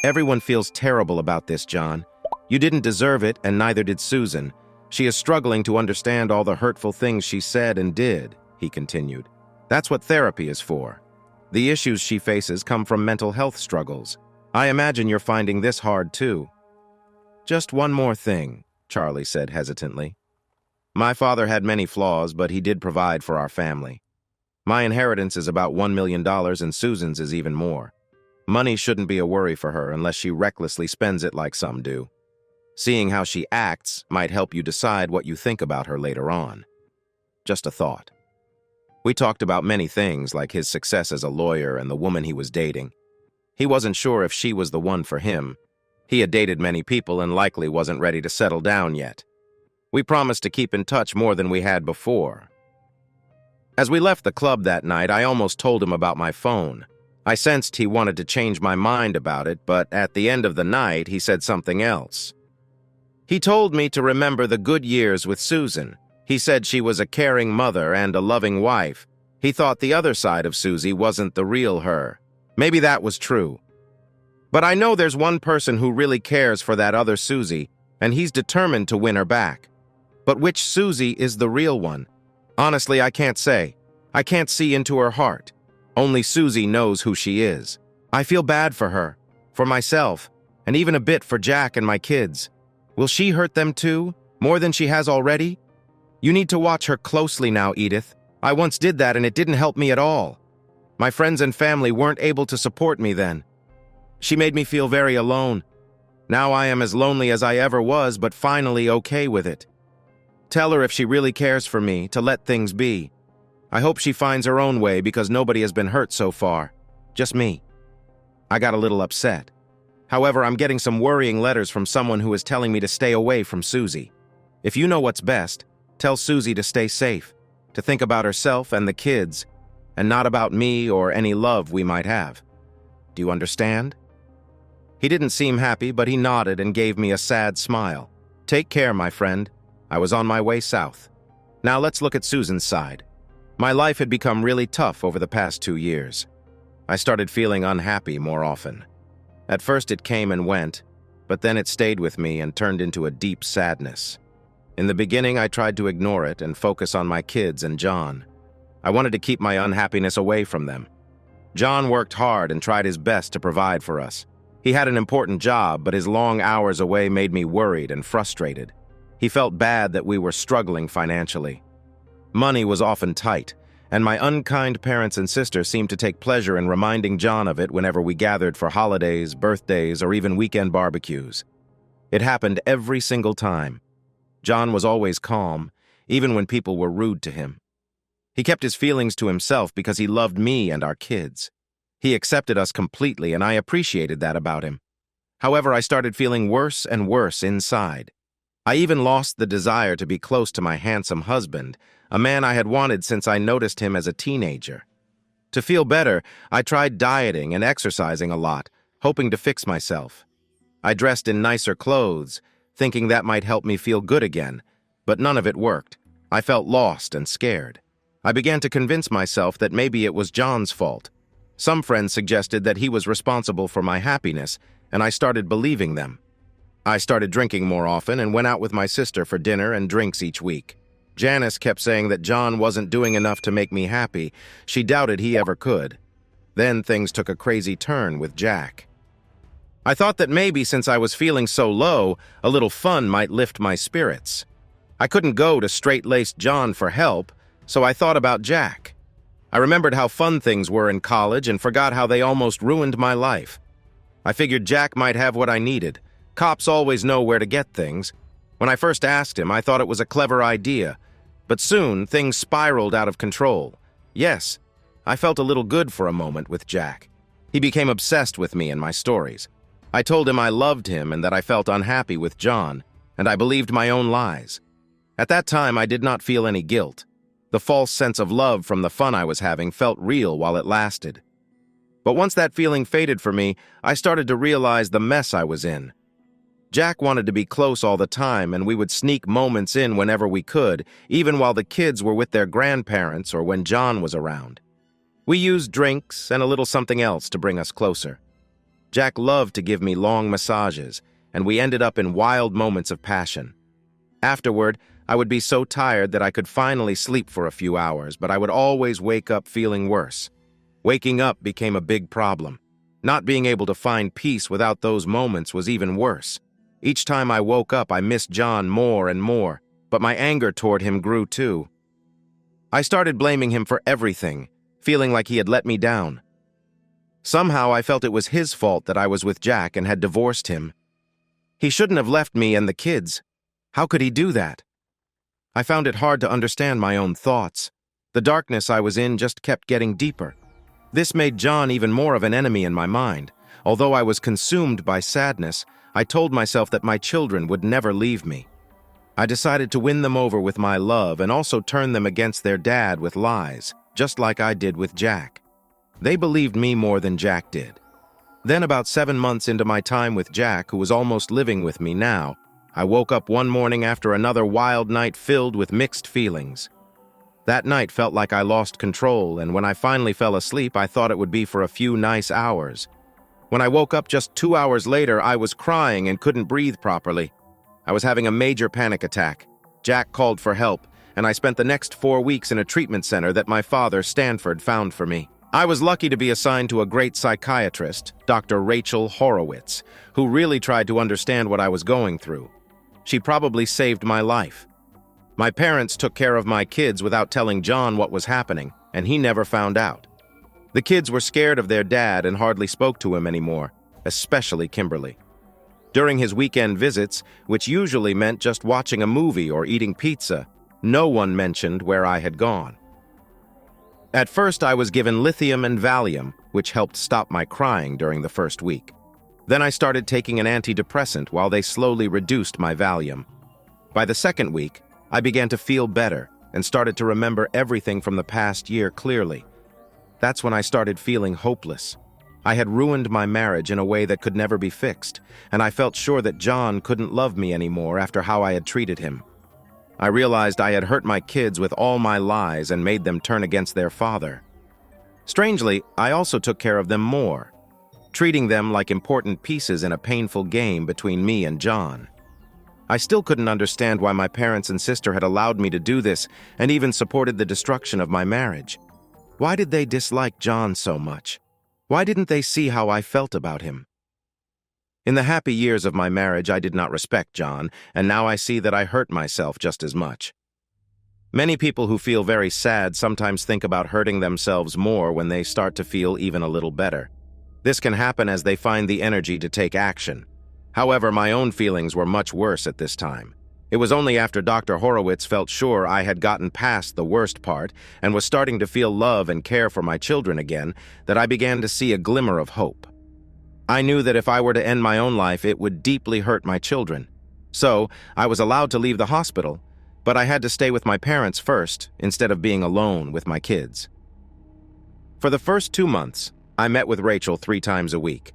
Everyone feels terrible about this, John. You didn't deserve it, and neither did Susan. She is struggling to understand all the hurtful things she said and did, he continued. That's what therapy is for. The issues she faces come from mental health struggles. I imagine you're finding this hard too. Just one more thing, Charlie said hesitantly. My father had many flaws, but he did provide for our family. My inheritance is about $1 million and Susan's is even more. Money shouldn't be a worry for her unless she recklessly spends it like some do. Seeing how she acts might help you decide what you think about her later on. Just a thought. We talked about many things, like his success as a lawyer and the woman he was dating. He wasn't sure if she was the one for him. He had dated many people and likely wasn't ready to settle down yet. We promised to keep in touch more than we had before. As we left the club that night, I almost told him about my phone. I sensed he wanted to change my mind about it, but at the end of the night, he said something else. He told me to remember the good years with Susan. He said she was a caring mother and a loving wife. He thought the other side of Susie wasn't the real her. Maybe that was true. But I know there's one person who really cares for that other Susie, and he's determined to win her back. But which Susie is the real one? Honestly, I can't say. I can't see into her heart. Only Susie knows who she is. I feel bad for her, for myself, and even a bit for Jack and my kids. Will she hurt them too, more than she has already? You need to watch her closely now, Edith. I once did that and it didn't help me at all. My friends and family weren't able to support me then. She made me feel very alone. Now I am as lonely as I ever was, but finally okay with it. Tell her if she really cares for me, to let things be. I hope she finds her own way because nobody has been hurt so far. Just me. I got a little upset. However, I'm getting some worrying letters from someone who is telling me to stay away from Susie. If you know what's best, tell Susie to stay safe, to think about herself and the kids, and not about me or any love we might have. Do you understand? He didn't seem happy, but he nodded and gave me a sad smile. Take care, my friend. I was on my way south. Now let's look at Susan's side. My life had become really tough over the past 2 years. I started feeling unhappy more often. At first it came and went, but then it stayed with me and turned into a deep sadness. In the beginning, I tried to ignore it and focus on my kids and John. I wanted to keep my unhappiness away from them. John worked hard and tried his best to provide for us. He had an important job, but his long hours away made me worried and frustrated. He felt bad that we were struggling financially. Money was often tight, and my unkind parents and sister seemed to take pleasure in reminding John of it whenever we gathered for holidays, birthdays, or even weekend barbecues. It happened every single time. John was always calm, even when people were rude to him. He kept his feelings to himself because he loved me and our kids. He accepted us completely, and I appreciated that about him. However, I started feeling worse and worse inside. I even lost the desire to be close to my handsome husband, a man I had wanted since I noticed him as a teenager. To feel better, I tried dieting and exercising a lot, hoping to fix myself. I dressed in nicer clothes, thinking that might help me feel good again, but none of it worked. I felt lost and scared. I began to convince myself that maybe it was John's fault. Some friends suggested that he was responsible for my happiness, and I started believing them. I started drinking more often and went out with my sister for dinner and drinks each week. Janice kept saying that John wasn't doing enough to make me happy. She doubted he ever could. Then things took a crazy turn with Jack. I thought that maybe since I was feeling so low, a little fun might lift my spirits. I couldn't go to straight-laced John for help, so I thought about Jack. I remembered how fun things were in college and forgot how they almost ruined my life. I figured Jack might have what I needed. Cops always know where to get things. When I first asked him, I thought it was a clever idea. But soon, things spiraled out of control. Yes, I felt a little good for a moment with Jack. He became obsessed with me and my stories. I told him I loved him and that I felt unhappy with John, and I believed my own lies. At that time, I did not feel any guilt. The false sense of love from the fun I was having felt real while it lasted. But once that feeling faded for me, I started to realize the mess I was in. Jack wanted to be close all the time, and we would sneak moments in whenever we could, even while the kids were with their grandparents or when John was around. We used drinks and a little something else to bring us closer. Jack loved to give me long massages, and we ended up in wild moments of passion. Afterward, I would be so tired that I could finally sleep for a few hours, but I would always wake up feeling worse. Waking up became a big problem. Not being able to find peace without those moments was even worse. Each time I woke up, I missed John more and more, but my anger toward him grew too. I started blaming him for everything, feeling like he had let me down. Somehow I felt it was his fault that I was with Jack and had divorced him. He shouldn't have left me and the kids. How could he do that? I found it hard to understand my own thoughts. The darkness I was in just kept getting deeper. This made John even more of an enemy in my mind. Although I was consumed by sadness, I told myself that my children would never leave me. I decided to win them over with my love and also turn them against their dad with lies, just like I did with Jack. They believed me more than Jack did. Then about 7 months into my time with Jack, who was almost living with me now, I woke up one morning after another wild night filled with mixed feelings. That night felt like I lost control, and when I finally fell asleep, I thought it would be for a few nice hours. When I woke up just 2 hours later, I was crying and couldn't breathe properly. I was having a major panic attack. Jack called for help, and I spent the next 4 weeks in a treatment center that my father, Stanford, found for me. I was lucky to be assigned to a great psychiatrist, Dr. Rachel Horowitz, who really tried to understand what I was going through. She probably saved my life. My parents took care of my kids without telling John what was happening, and he never found out. The kids were scared of their dad and hardly spoke to him anymore, especially Kimberly. During his weekend visits, which usually meant just watching a movie or eating pizza, no one mentioned where I had gone. At first, I was given lithium and Valium, which helped stop my crying during the first week. Then I started taking an antidepressant while they slowly reduced my Valium. By the second week, I began to feel better and started to remember everything from the past year clearly. That's when I started feeling hopeless. I had ruined my marriage in a way that could never be fixed, and I felt sure that John couldn't love me anymore after how I had treated him. I realized I had hurt my kids with all my lies and made them turn against their father. Strangely, I also took care of them more, treating them like important pieces in a painful game between me and John. I still couldn't understand why my parents and sister had allowed me to do this and even supported the destruction of my marriage. Why did they dislike John so much? Why didn't they see how I felt about him? In the happy years of my marriage, I did not respect John, and now I see that I hurt myself just as much. Many people who feel very sad sometimes think about hurting themselves more when they start to feel even a little better. This can happen as they find the energy to take action. However, my own feelings were much worse at this time. It was only after Dr. Horowitz felt sure I had gotten past the worst part and was starting to feel love and care for my children again that I began to see a glimmer of hope. I knew that if I were to end my own life, it would deeply hurt my children. So, I was allowed to leave the hospital, but I had to stay with my parents first instead of being alone with my kids. For the first 2 months, I met with Rachel 3 times a week.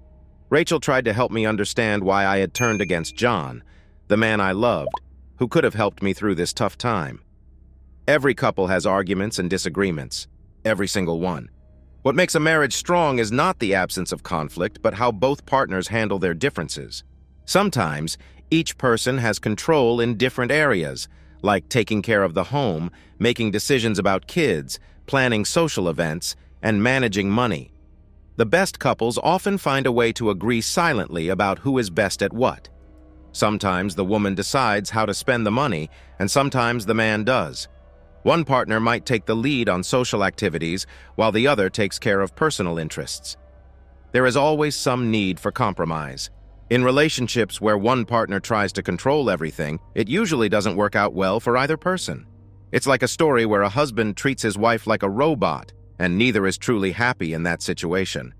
Rachel tried to help me understand why I had turned against John, the man I loved, who could have helped me through this tough time. Every couple has arguments and disagreements, every single one. What makes a marriage strong is not the absence of conflict, but how both partners handle their differences. Sometimes, each person has control in different areas, like taking care of the home, making decisions about kids, planning social events, and managing money. The best couples often find a way to agree silently about who is best at what. Sometimes the woman decides how to spend the money, and sometimes the man does. One partner might take the lead on social activities, while the other takes care of personal interests. There is always some need for compromise. In relationships where one partner tries to control everything, it usually doesn't work out well for either person. It's like a story where a husband treats his wife like a robot, and neither is truly happy in that situation.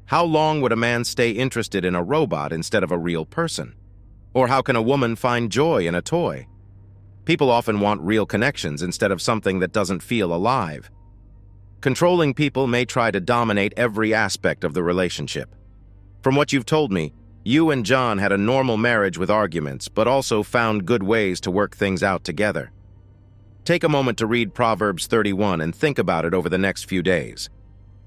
How long would a man stay interested in a robot instead of a real person? Or how can a woman find joy in a toy? People often want real connections instead of something that doesn't feel alive. Controlling people may try to dominate every aspect of the relationship. From what you've told me, you and John had a normal marriage with arguments, but also found good ways to work things out together. Take a moment to read Proverbs 31 and think about it over the next few days.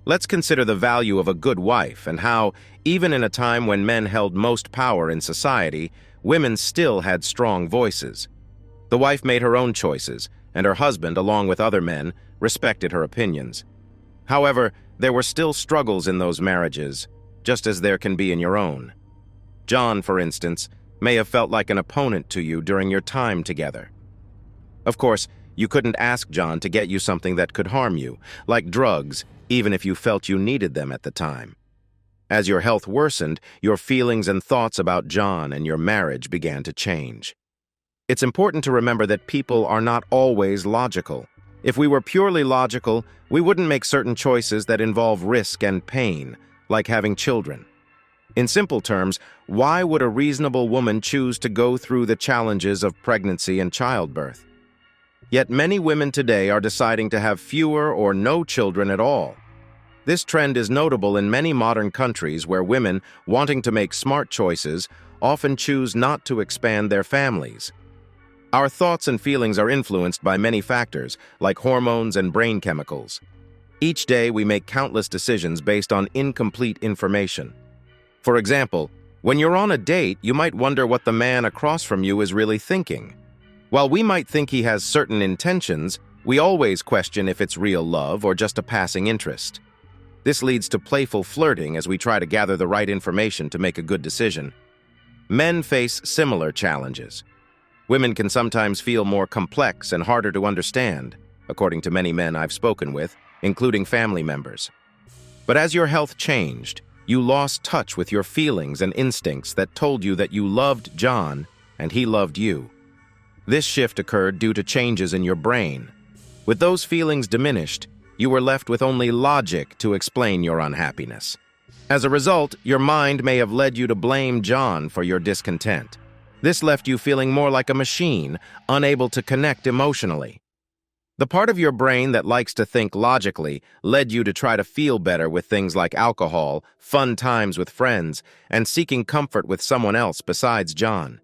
Let's consider the value of a good wife and how, even in a time when men held most power in society, women still had strong voices. The wife made her own choices, and her husband, along with other men, respected her opinions. However, there were still struggles in those marriages, just as there can be in your own. John, for instance, may have felt like an opponent to you during your time together. Of course, you couldn't ask John to get you something that could harm you, like drugs, even if you felt you needed them at the time. As your health worsened, your feelings and thoughts about John and your marriage began to change. It's important to remember that people are not always logical. If we were purely logical, we wouldn't make certain choices that involve risk and pain, like having children. In simple terms, why would a reasonable woman choose to go through the challenges of pregnancy and childbirth? Yet many women today are deciding to have fewer or no children at all. This trend is notable in many modern countries where women, wanting to make smart choices, often choose not to expand their families. Our thoughts and feelings are influenced by many factors, like hormones and brain chemicals. Each day we make countless decisions based on incomplete information. For example, when you're on a date, you might wonder what the man across from you is really thinking. While we might think he has certain intentions, we always question if it's real love or just a passing interest. This leads to playful flirting as we try to gather the right information to make a good decision. Men face similar challenges. Women can sometimes feel more complex and harder to understand, according to many men I've spoken with, including family members. But as your health changed, you lost touch with your feelings and instincts that told you that you loved John and he loved you. This shift occurred due to changes in your brain. With those feelings diminished, you were left with only logic to explain your unhappiness. As a result, your mind may have led you to blame John for your discontent. This left you feeling more like a machine, unable to connect emotionally. The part of your brain that likes to think logically led you to try to feel better with things like alcohol, fun times with friends, and seeking comfort with someone else besides John.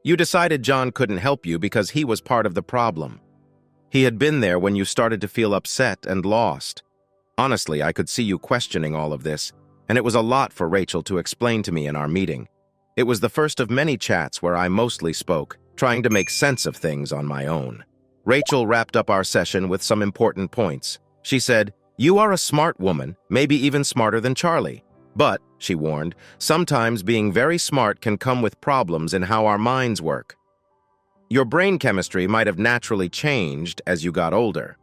You decided John couldn't help you because he was part of the problem. He had been there when you started to feel upset and lost. Honestly, I could see you questioning all of this, and it was a lot for Rachel to explain to me in our meeting. It was the first of many chats where I mostly spoke, trying to make sense of things on my own. Rachel wrapped up our session with some important points. She said, "You are a smart woman, maybe even smarter than Charlie. But," she warned, "sometimes being very smart can come with problems in how our minds work. Your brain chemistry might have naturally changed as you got older.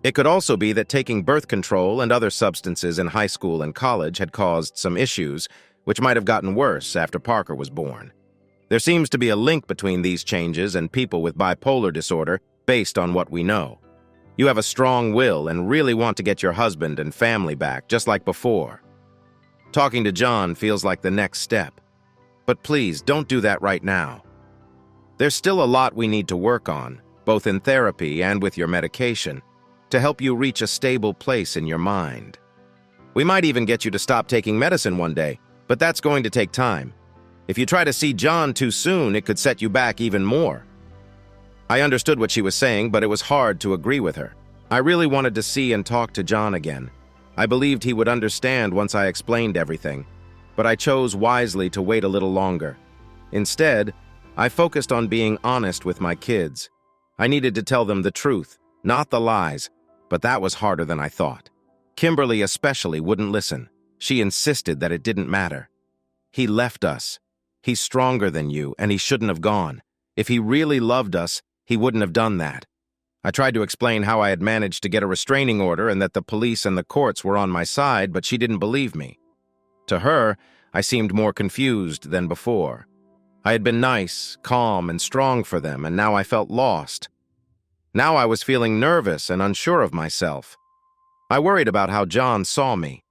It could also be that taking birth control and other substances in high school and college had caused some issues, which might have gotten worse after Parker was born. There seems to be a link between these changes and people with bipolar disorder based on what we know. You have a strong will and really want to get your husband and family back, just like before. Talking to John feels like the next step. But please, don't do that right now. There's still a lot we need to work on, both in therapy and with your medication, to help you reach a stable place in your mind. We might even get you to stop taking medicine one day, but that's going to take time. If you try to see John too soon, it could set you back even more." I understood what she was saying, but it was hard to agree with her. I really wanted to see and talk to John again. I believed he would understand once I explained everything, but I chose wisely to wait a little longer. Instead, I focused on being honest with my kids. I needed to tell them the truth, not the lies, but that was harder than I thought. Kimberly especially wouldn't listen. She insisted that it didn't matter. "He left us. He's stronger than you, and he shouldn't have gone. If he really loved us, he wouldn't have done that." I tried to explain how I had managed to get a restraining order and that the police and the courts were on my side, but she didn't believe me. To her, I seemed more confused than before. I had been nice, calm, and strong for them, and now I felt lost. Now I was feeling nervous and unsure of myself. I worried about how John saw me.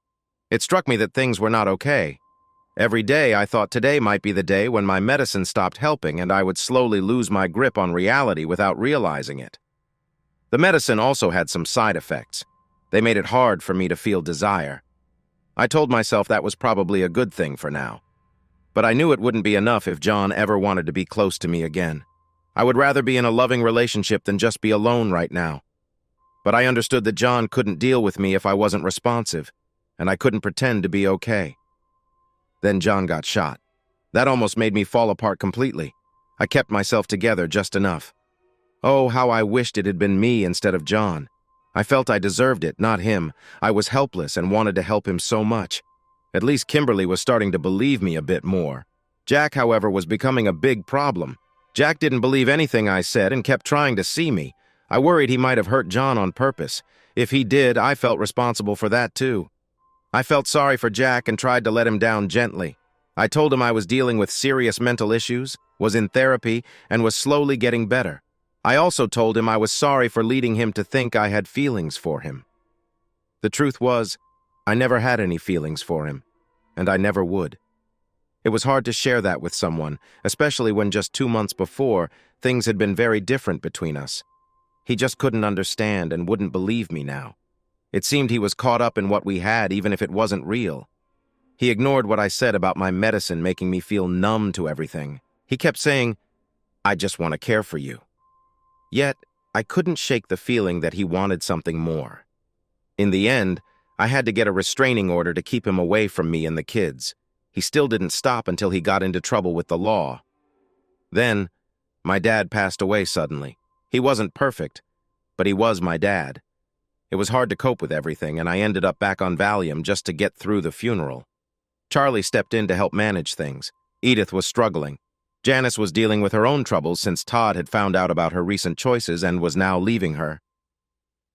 It struck me that things were not okay. Every day I thought today might be the day when my medicine stopped helping and I would slowly lose my grip on reality without realizing it. The medicine also had some side effects. They made it hard for me to feel desire. I told myself that was probably a good thing for now. But I knew it wouldn't be enough if John ever wanted to be close to me again. I would rather be in a loving relationship than just be alone right now. But I understood that John couldn't deal with me if I wasn't responsive, and I couldn't pretend to be okay. Then John got shot. That almost made me fall apart completely. I kept myself together just enough. Oh, how I wished it had been me instead of John. I felt I deserved it, not him. I was helpless and wanted to help him so much. At least Kimberly was starting to believe me a bit more. Jack, however, was becoming a big problem. Jack didn't believe anything I said and kept trying to see me. I worried he might have hurt John on purpose. If he did, I felt responsible for that too. I felt sorry for Jack and tried to let him down gently. I told him I was dealing with serious mental issues, was in therapy, and was slowly getting better. I also told him I was sorry for leading him to think I had feelings for him. The truth was, I never had any feelings for him, and I never would. It was hard to share that with someone, especially when just 2 months before, things had been very different between us. He just couldn't understand and wouldn't believe me now. It seemed he was caught up in what we had even if it wasn't real. He ignored what I said about my medicine making me feel numb to everything. He kept saying, "I just want to care for you." Yet, I couldn't shake the feeling that he wanted something more. In the end, I had to get a restraining order to keep him away from me and the kids. He still didn't stop until he got into trouble with the law. Then, my dad passed away suddenly. He wasn't perfect, but he was my dad. It was hard to cope with everything, and I ended up back on Valium just to get through the funeral. Charlie stepped in to help manage things. Edith was struggling. Janice was dealing with her own troubles since Todd had found out about her recent choices and was now leaving her.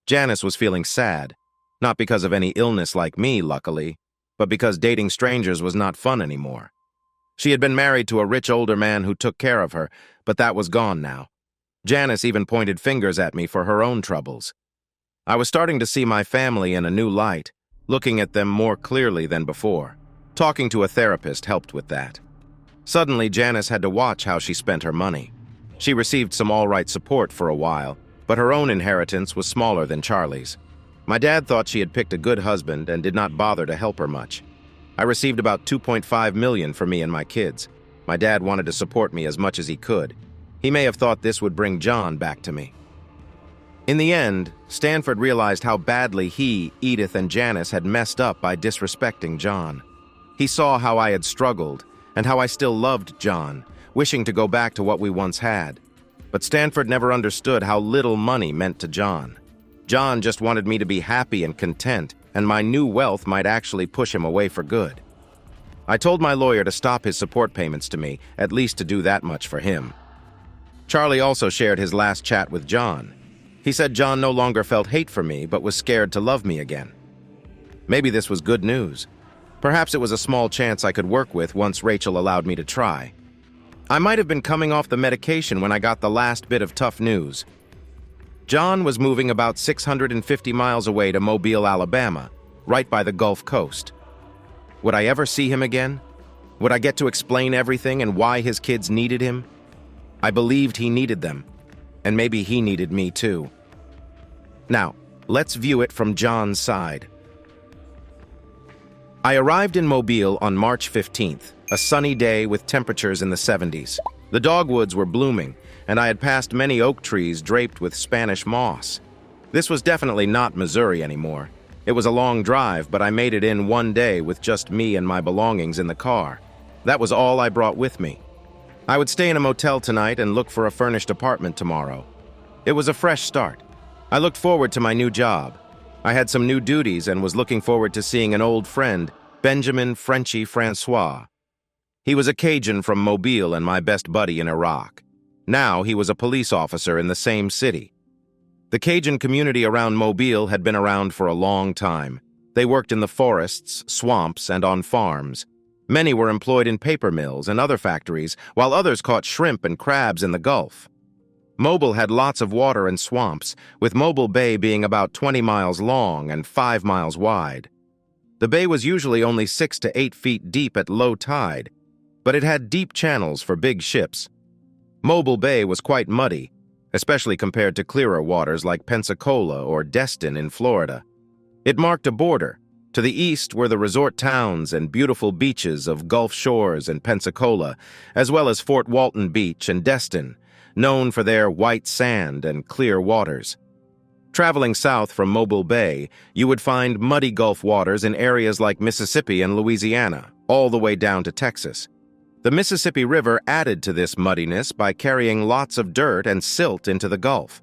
Janice was feeling sad, not because of any illness like me, luckily, but because dating strangers was not fun anymore. She had been married to a rich older man who took care of her, but that was gone now. Janice even pointed fingers at me for her own troubles. I was starting to see my family in a new light, looking at them more clearly than before. Talking to a therapist helped with that. Suddenly, Janice had to watch how she spent her money. She received some all-right support for a while, but her own inheritance was smaller than Charlie's. My dad thought she had picked a good husband and did not bother to help her much. I received about $2.5 million for me and my kids. My dad wanted to support me as much as he could. He may have thought this would bring John back to me. In the end, Stanford realized how badly he, Edith, and Janice had messed up by disrespecting John. He saw how I had struggled, and how I still loved John, wishing to go back to what we once had. But Stanford never understood how little money meant to John. John just wanted me to be happy and content, and my new wealth might actually push him away for good. I told my lawyer to stop his support payments to me, at least to do that much for him. Charlie also shared his last chat with John. He said John no longer felt hate for me, but was scared to love me again. Maybe this was good news. Perhaps it was a small chance I could work with once Rachel allowed me to try. I might have been coming off the medication when I got the last bit of tough news. John was moving about 650 miles away to Mobile, Alabama, right by the Gulf Coast. Would I ever see him again? Would I get to explain everything and why his kids needed him? I believed he needed them, and maybe he needed me too. Now, let's view it from John's side. I arrived in Mobile on March 15th, a sunny day with temperatures in the 70s. The dogwoods were blooming, and I had passed many oak trees draped with Spanish moss. This was definitely not Missouri anymore. It was a long drive, but I made it in one day with just me and my belongings in the car. That was all I brought with me. I would stay in a motel tonight and look for a furnished apartment tomorrow. It was a fresh start. I looked forward to my new job. I had some new duties and was looking forward to seeing an old friend, Benjamin "Frenchie" Francois. He was a Cajun from Mobile and my best buddy in Iraq. Now he was a police officer in the same city. The Cajun community around Mobile had been around for a long time. They worked in the forests, swamps, and on farms. Many were employed in paper mills and other factories, while others caught shrimp and crabs in the Gulf. Mobile had lots of water and swamps, with Mobile Bay being about 20 miles long and 5 miles wide. The bay was usually only 6 to 8 feet deep at low tide, but it had deep channels for big ships. Mobile Bay was quite muddy, especially compared to clearer waters like Pensacola or Destin in Florida. It marked a border. To the east were the resort towns and beautiful beaches of Gulf Shores and Pensacola, as well as Fort Walton Beach and Destin, known for their white sand and clear waters. Traveling south from Mobile Bay, you would find muddy Gulf waters in areas like Mississippi and Louisiana, all the way down to Texas. The Mississippi River added to this muddiness by carrying lots of dirt and silt into the Gulf.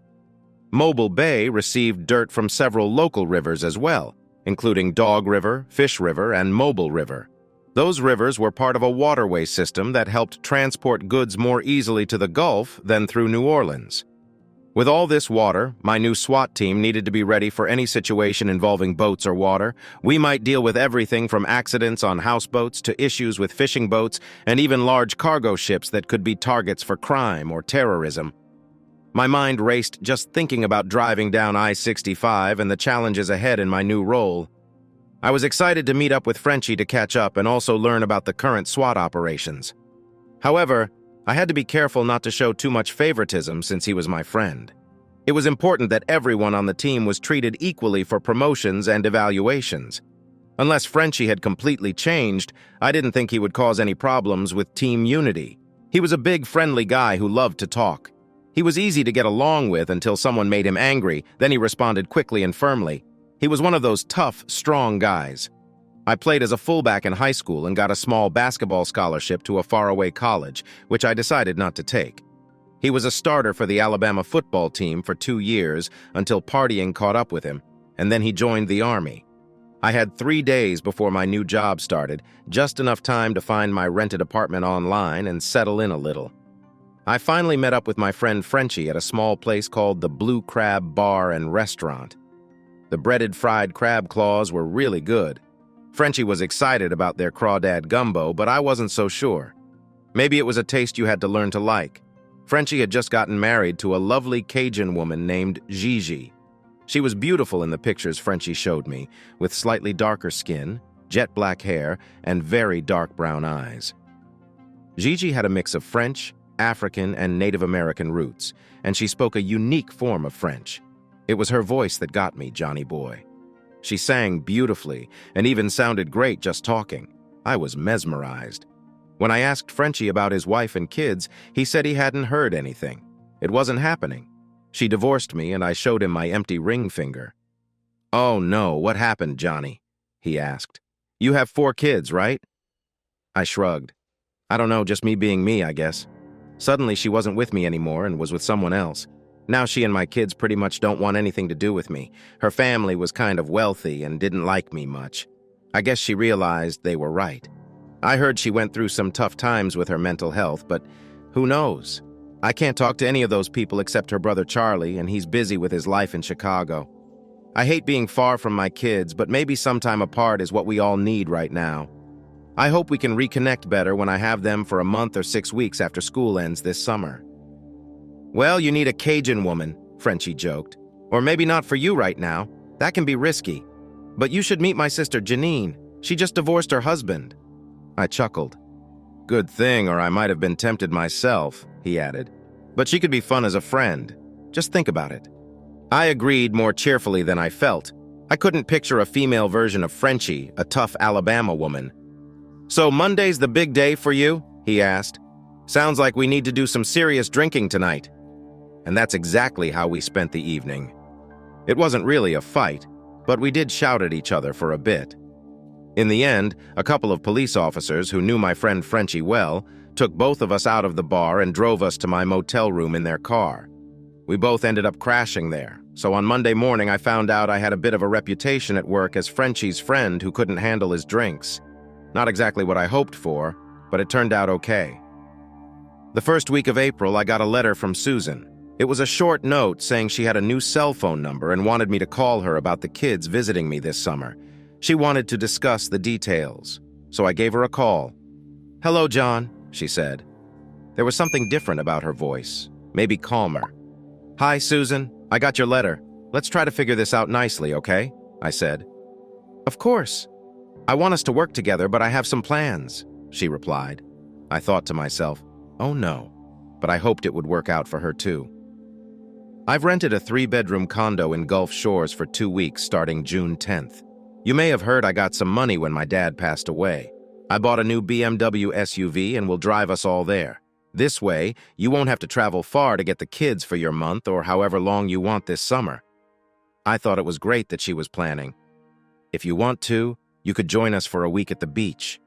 Mobile Bay received dirt from several local rivers as well, including Dog River, Fish River, and Mobile River. Those rivers were part of a waterway system that helped transport goods more easily to the Gulf than through New Orleans. With all this water, my new SWAT team needed to be ready for any situation involving boats or water. We might deal with everything from accidents on houseboats to issues with fishing boats and even large cargo ships that could be targets for crime or terrorism. My mind raced just thinking about driving down I-65 and the challenges ahead in my new role. I was excited to meet up with Frenchie to catch up and also learn about the current SWAT operations. However, I had to be careful not to show too much favoritism since he was my friend. It was important that everyone on the team was treated equally for promotions and evaluations. Unless Frenchie had completely changed, I didn't think he would cause any problems with team unity. He was a big, friendly guy who loved to talk. He was easy to get along with until someone made him angry, then he responded quickly and firmly. He was one of those tough, strong guys. I played as a fullback in high school and got a small basketball scholarship to a faraway college, which I decided not to take. He was a starter for the Alabama football team for 2 years until partying caught up with him, and then he joined the Army. I had 3 days before my new job started, just enough time to find my rented apartment online and settle in a little. I finally met up with my friend Frenchie at a small place called the Blue Crab Bar and Restaurant. The breaded fried crab claws were really good. Frenchie was excited about their crawdad gumbo, but I wasn't so sure. Maybe it was a taste you had to learn to like. Frenchie had just gotten married to a lovely Cajun woman named Gigi. She was beautiful in the pictures Frenchie showed me, with slightly darker skin, jet black hair, and very dark brown eyes. Gigi had a mix of French, African, and Native American roots, and she spoke a unique form of French. It was her voice that got me, Johnny boy. She sang beautifully and even sounded great just talking. I was mesmerized. When I asked Frenchie about his wife and kids, he said he hadn't heard anything. It wasn't happening. She divorced me and I showed him my empty ring finger. "Oh no, what happened, Johnny?" he asked. "You have 4 kids, right?" I shrugged. I don't know, just me being me, I guess. Suddenly she wasn't with me anymore and was with someone else. Now she and my kids pretty much don't want anything to do with me. Her family was kind of wealthy and didn't like me much. I guess she realized they were right. I heard she went through some tough times with her mental health, but who knows? I can't talk to any of those people except her brother Charlie, and he's busy with his life in Chicago. I hate being far from my kids, but maybe sometime apart is what we all need right now. I hope we can reconnect better when I have them for a month or 6 weeks after school ends this summer. "Well, you need a Cajun woman," Frenchie joked. "Or maybe not for you right now. That can be risky. But you should meet my sister Janine. She just divorced her husband." I chuckled. "Good thing, or I might have been tempted myself," he added. "But she could be fun as a friend. Just think about it." I agreed more cheerfully than I felt. I couldn't picture a female version of Frenchie, a tough Alabama woman. "So Monday's the big day for you?" he asked. "Sounds like we need to do some serious drinking tonight." And that's exactly how we spent the evening. It wasn't really a fight, but we did shout at each other for a bit. In the end, a couple of police officers who knew my friend Frenchie well took both of us out of the bar and drove us to my motel room in their car. We both ended up crashing there, so on Monday morning I found out I had a bit of a reputation at work as Frenchie's friend who couldn't handle his drinks. Not exactly what I hoped for, but it turned out okay. The first week of April, I got a letter from Susan. It was a short note saying she had a new cell phone number and wanted me to call her about the kids visiting me this summer. She wanted to discuss the details, so I gave her a call. "Hello, John," she said. There was something different about her voice, maybe calmer. "Hi, Susan. I got your letter. Let's try to figure this out nicely, okay?" I said. "Of course." "I want us to work together, but I have some plans," she replied. I thought to myself, oh no, but I hoped it would work out for her too. I've rented a 3-bedroom condo in Gulf Shores for 2 weeks starting June 10th. You may have heard I got some money when my dad passed away. I bought a new BMW SUV and will drive us all there. This way, you won't have to travel far to get the kids for your month or however long you want this summer. I thought it was great that she was planning. If you want to, you could join us for a week at the beach.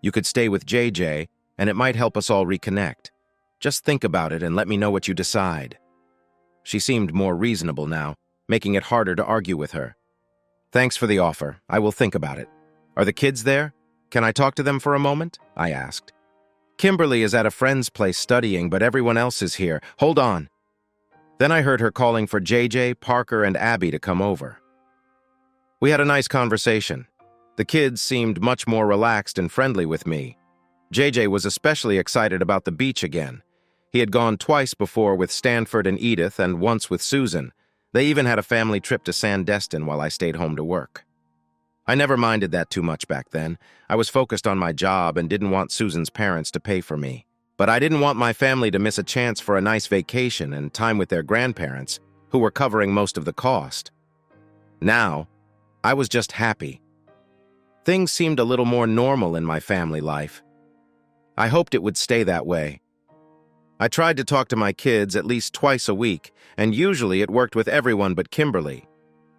You could stay with JJ, and it might help us all reconnect. Just think about it and let me know what you decide. She seemed more reasonable now, making it harder to argue with her. Thanks for the offer. I will think about it. Are the kids there? Can I talk to them for a moment? I asked. Kimberly is at a friend's place studying, but everyone else is here. Hold on. Then I heard her calling for JJ, Parker, and Abby to come over. We had a nice conversation. The kids seemed much more relaxed and friendly with me. JJ was especially excited about the beach again. He had gone twice before with Stanford and Edith and once with Susan. They even had a family trip to Sandestin while I stayed home to work. I never minded that too much back then. I was focused on my job and didn't want Susan's parents to pay for me. But I didn't want my family to miss a chance for a nice vacation and time with their grandparents, who were covering most of the cost. Now, I was just happy. Things seemed a little more normal in my family life. I hoped it would stay that way. I tried to talk to my kids at least twice a week, and usually it worked with everyone but Kimberly.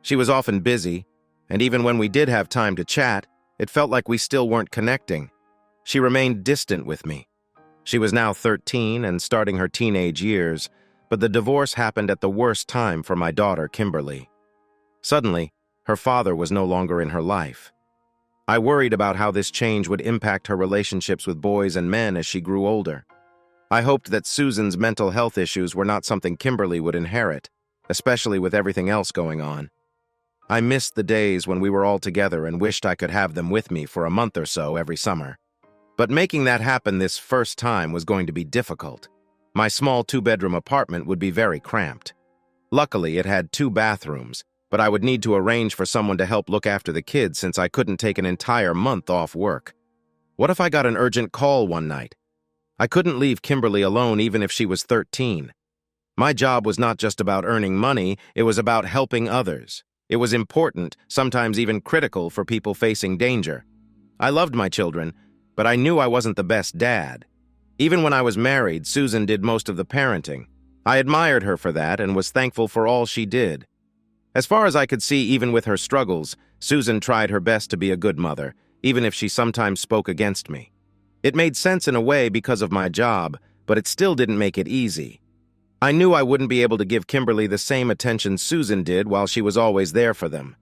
She was often busy, and even when we did have time to chat, it felt like we still weren't connecting. She remained distant with me. She was now 13 and starting her teenage years, but the divorce happened at the worst time for my daughter, Kimberly. Suddenly, her father was no longer in her life. I worried about how this change would impact her relationships with boys and men as she grew older. I hoped that Susan's mental health issues were not something Kimberly would inherit, especially with everything else going on. I missed the days when we were all together and wished I could have them with me for a month or so every summer. But making that happen this first time was going to be difficult. My small 2-bedroom apartment would be very cramped. Luckily, it had 2 bathrooms, but I would need to arrange for someone to help look after the kids since I couldn't take an entire month off work. What if I got an urgent call one night? I couldn't leave Kimberly alone even if she was 13. My job was not just about earning money, it was about helping others. It was important, sometimes even critical, for people facing danger. I loved my children, but I knew I wasn't the best dad. Even when I was married, Susan did most of the parenting. I admired her for that and was thankful for all she did. As far as I could see, even with her struggles, Susan tried her best to be a good mother, even if she sometimes spoke against me. It made sense in a way because of my job, but it still didn't make it easy. I knew I wouldn't be able to give Kimberly the same attention Susan did while she was always there for them.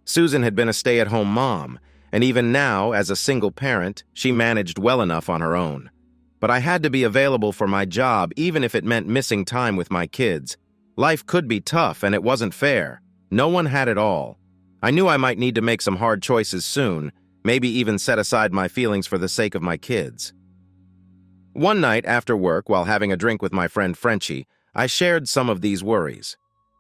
Susan had been a stay-at-home mom, and even now, as a single parent, she managed well enough on her own. But I had to be available for my job even if it meant missing time with my kids. Life could be tough, and it wasn't fair. No one had it all. I knew I might need to make some hard choices soon, maybe even set aside my feelings for the sake of my kids. One night after work, while having a drink with my friend Frenchie, I shared some of these worries.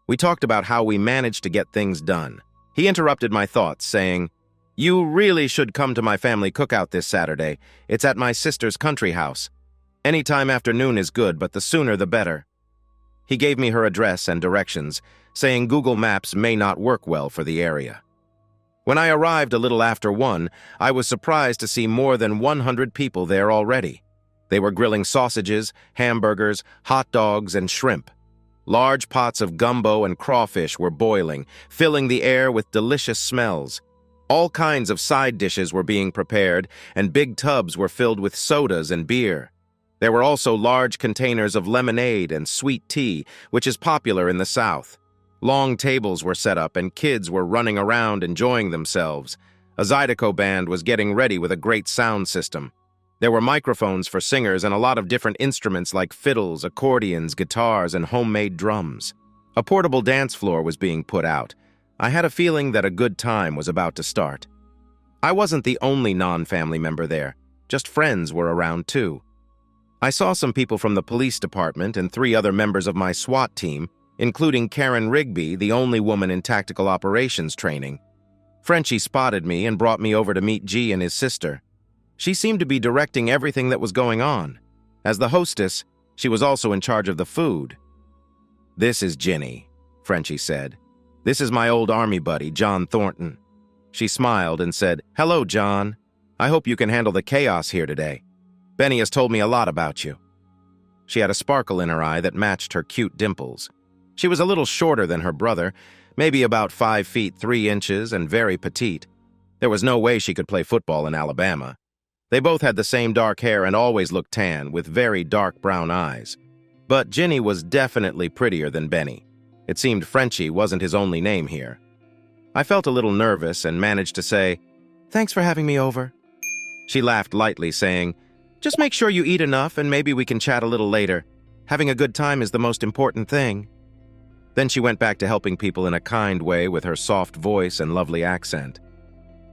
We talked about how we managed to get things done. He interrupted my thoughts, saying, "You really should come to my family cookout this Saturday. It's at my sister's country house. Any time after noon is good, but the sooner the better." He gave me her address and directions, saying Google Maps may not work well for the area. When I arrived a little after 1, I was surprised to see more than 100 people there already. They were grilling sausages, hamburgers, hot dogs, and shrimp. Large pots of gumbo and crawfish were boiling, filling the air with delicious smells. All kinds of side dishes were being prepared, and big tubs were filled with sodas and beer. There were also large containers of lemonade and sweet tea, which is popular in the South. Long tables were set up, and kids were running around enjoying themselves. A Zydeco band was getting ready with a great sound system. There were microphones for singers and a lot of different instruments like fiddles, accordions, guitars, and homemade drums. A portable dance floor was being put out. I had a feeling that a good time was about to start. I wasn't the only non-family member there. Just friends were around too. I saw some people from the police department and 3 other members of my SWAT team, including Karen Rigby, the only woman in tactical operations training. Frenchie spotted me and brought me over to meet G and his sister. She seemed to be directing everything that was going on. As the hostess, she was also in charge of the food. "This is Ginny," Frenchie said. "This is my old army buddy, John Thornton." She smiled and said, "Hello, John. I hope you can handle the chaos here today. Benny has told me a lot about you." She had a sparkle in her eye that matched her cute dimples. She was a little shorter than her brother, maybe about 5 feet 3 inches and very petite. There was no way she could play football in Alabama. They both had the same dark hair and always looked tan, with very dark brown eyes. But Ginny was definitely prettier than Benny. It seemed Frenchie wasn't his only name here. I felt a little nervous and managed to say, "Thanks for having me over." She laughed lightly, saying, "Just make sure you eat enough and maybe we can chat a little later. Having a good time is the most important thing." Then she went back to helping people in a kind way with her soft voice and lovely accent.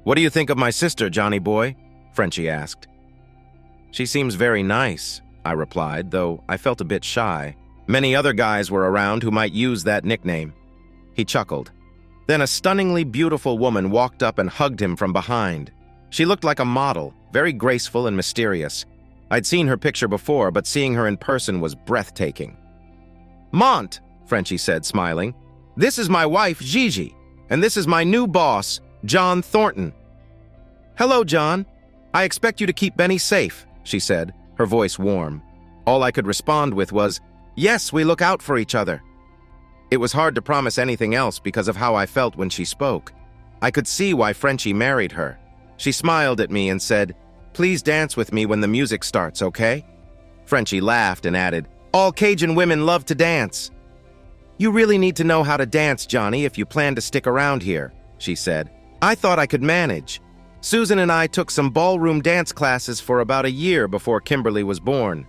"What do you think of my sister, Johnny boy?" Frenchie asked. "She seems very nice," I replied, though I felt a bit shy. Many other guys were around who might use that nickname. He chuckled. Then a stunningly beautiful woman walked up and hugged him from behind. She looked like a model, very graceful and mysterious. I'd seen her picture before, but seeing her in person was breathtaking. "Mont," Frenchie said, smiling. "This is my wife, Gigi, and this is my new boss, John Thornton." "Hello, John. I expect you to keep Benny safe," she said, her voice warm. All I could respond with was, "Yes, we look out for each other." It was hard to promise anything else because of how I felt when she spoke. I could see why Frenchie married her. She smiled at me and said, "Please dance with me when the music starts, okay?" Frenchie laughed and added, "All Cajun women love to dance." "You really need to know how to dance, Johnny, if you plan to stick around here," she said. "I thought I could manage. Susan and I took some ballroom dance classes for about a year before Kimberly was born.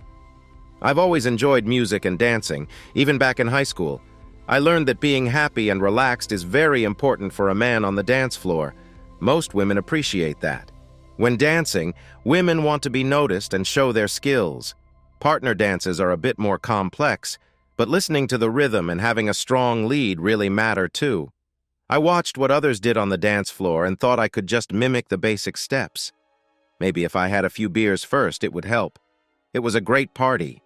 I've always enjoyed music and dancing, even back in high school. I learned that being happy and relaxed is very important for a man on the dance floor. Most women appreciate that. When dancing, women want to be noticed and show their skills. Partner dances are a bit more complex, but listening to the rhythm and having a strong lead really matter too. I watched what others did on the dance floor and thought I could just mimic the basic steps. Maybe if I had a few beers first, it would help. It was a great party.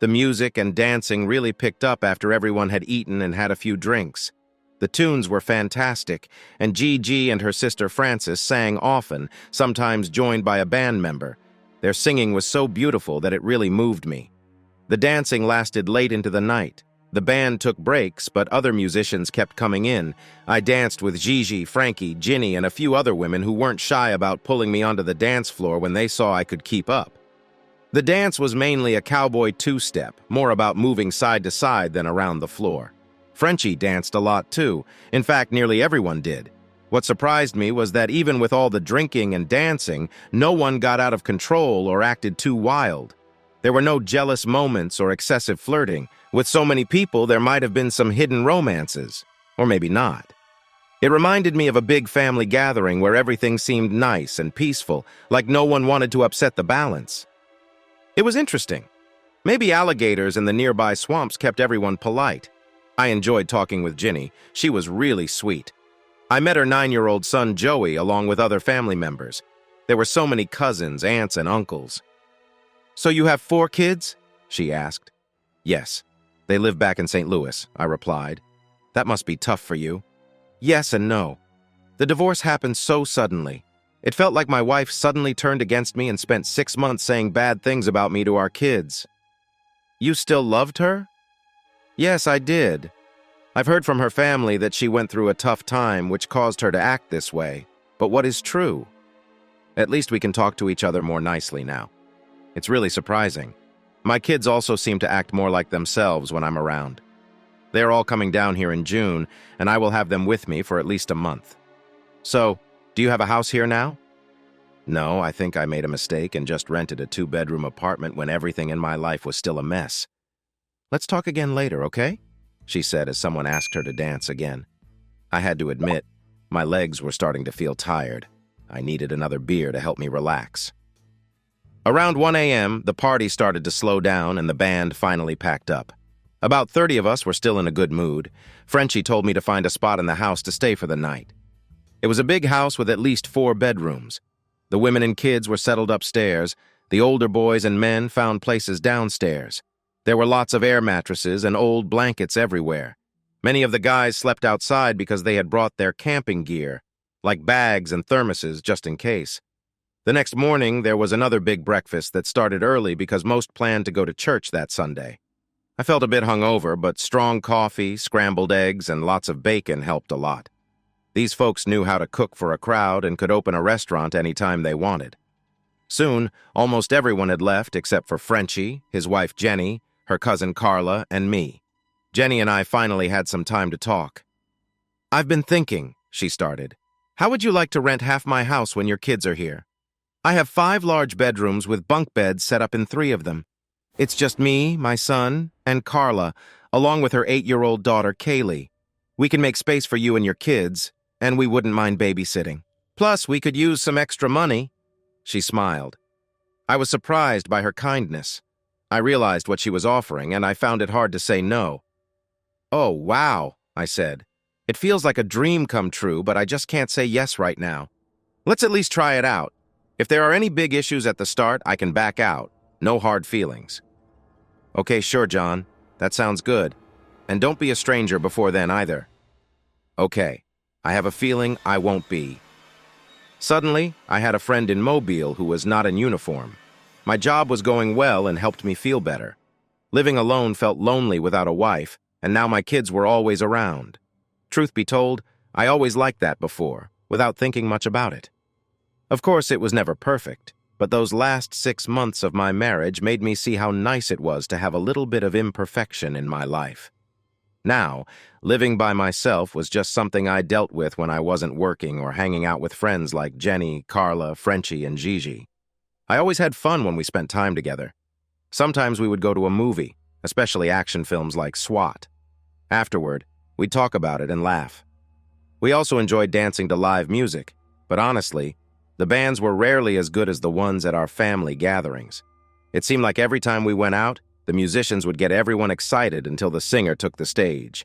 The music and dancing really picked up after everyone had eaten and had a few drinks. The tunes were fantastic, and Gigi and her sister Frances sang often, sometimes joined by a band member. Their singing was so beautiful that it really moved me. The dancing lasted late into the night. The band took breaks, but other musicians kept coming in. I danced with Gigi, Frankie, Ginny, and a few other women who weren't shy about pulling me onto the dance floor when they saw I could keep up. The dance was mainly a cowboy two-step, more about moving side to side than around the floor. Frenchie danced a lot too. In fact, nearly everyone did. What surprised me was that even with all the drinking and dancing, no one got out of control or acted too wild. There were no jealous moments or excessive flirting. With so many people, there might have been some hidden romances. Or maybe not. It reminded me of a big family gathering where everything seemed nice and peaceful, like no one wanted to upset the balance. It was interesting. Maybe alligators in the nearby swamps kept everyone polite. I enjoyed talking with Ginny. She was really sweet. I met her 9-year-old son Joey along with other family members. There were so many cousins, aunts, and uncles. "So you have 4 kids?" she asked. "Yes. They live back in St. Louis," I replied. "That must be tough for you." "Yes and no. The divorce happened so suddenly. It felt like my wife suddenly turned against me and spent 6 months saying bad things about me to our kids." "You still loved her?" "Yes, I did. I've heard from her family that she went through a tough time which caused her to act this way. But what is true? At least we can talk to each other more nicely now. It's really surprising. My kids also seem to act more like themselves when I'm around. They're all coming down here in June, and I will have them with me for at least a month. So, do you have a house here now?" "No, I think I made a mistake and just rented a 2-bedroom apartment when everything in my life was still a mess. Let's talk again later, okay?" she said as someone asked her to dance again. I had to admit, my legs were starting to feel tired. I needed another beer to help me relax. Around 1 a.m., the party started to slow down and the band finally packed up. About 30 of us were still in a good mood. Frenchie told me to find a spot in the house to stay for the night. It was a big house with at least 4 bedrooms. The women and kids were settled upstairs. The older boys and men found places downstairs. There were lots of air mattresses and old blankets everywhere. Many of the guys slept outside because they had brought their camping gear, like bags and thermoses just in case. The next morning, there was another big breakfast that started early because most planned to go to church that Sunday. I felt a bit hungover, but strong coffee, scrambled eggs, and lots of bacon helped a lot. These folks knew how to cook for a crowd and could open a restaurant anytime they wanted. Soon, almost everyone had left except for Frenchie, his wife Jenny, her cousin Carla, and me. Jenny and I finally had some time to talk. "I've been thinking," she started. "How would you like to rent half my house when your kids are here? I have 5 large bedrooms with bunk beds set up in 3 of them. It's just me, my son, and Carla, along with her 8-year-old daughter, Kaylee. We can make space for you and your kids, and we wouldn't mind babysitting. Plus, we could use some extra money." She smiled. I was surprised by her kindness. I realized what she was offering, and I found it hard to say no. "Oh, wow," I said. "It feels like a dream come true, but I just can't say yes right now. Let's at least try it out. If there are any big issues at the start, I can back out. No hard feelings." "Okay, sure, John. That sounds good. And don't be a stranger before then either." "Okay. I have a feeling I won't be." Suddenly, I had a friend in Mobile who was not in uniform. My job was going well and helped me feel better. Living alone felt lonely without a wife, and now my kids were always around. Truth be told, I always liked that before, without thinking much about it. Of course, it was never perfect, but those last 6 months of my marriage made me see how nice it was to have a little bit of imperfection in my life. Now, living by myself was just something I dealt with when I wasn't working or hanging out with friends like Jenny, Carla, Frenchie, and Gigi. I always had fun when we spent time together. Sometimes we would go to a movie, especially action films like SWAT. Afterward, we'd talk about it and laugh. We also enjoyed dancing to live music, but honestly, the bands were rarely as good as the ones at our family gatherings. It seemed like every time we went out, the musicians would get everyone excited until the singer took the stage.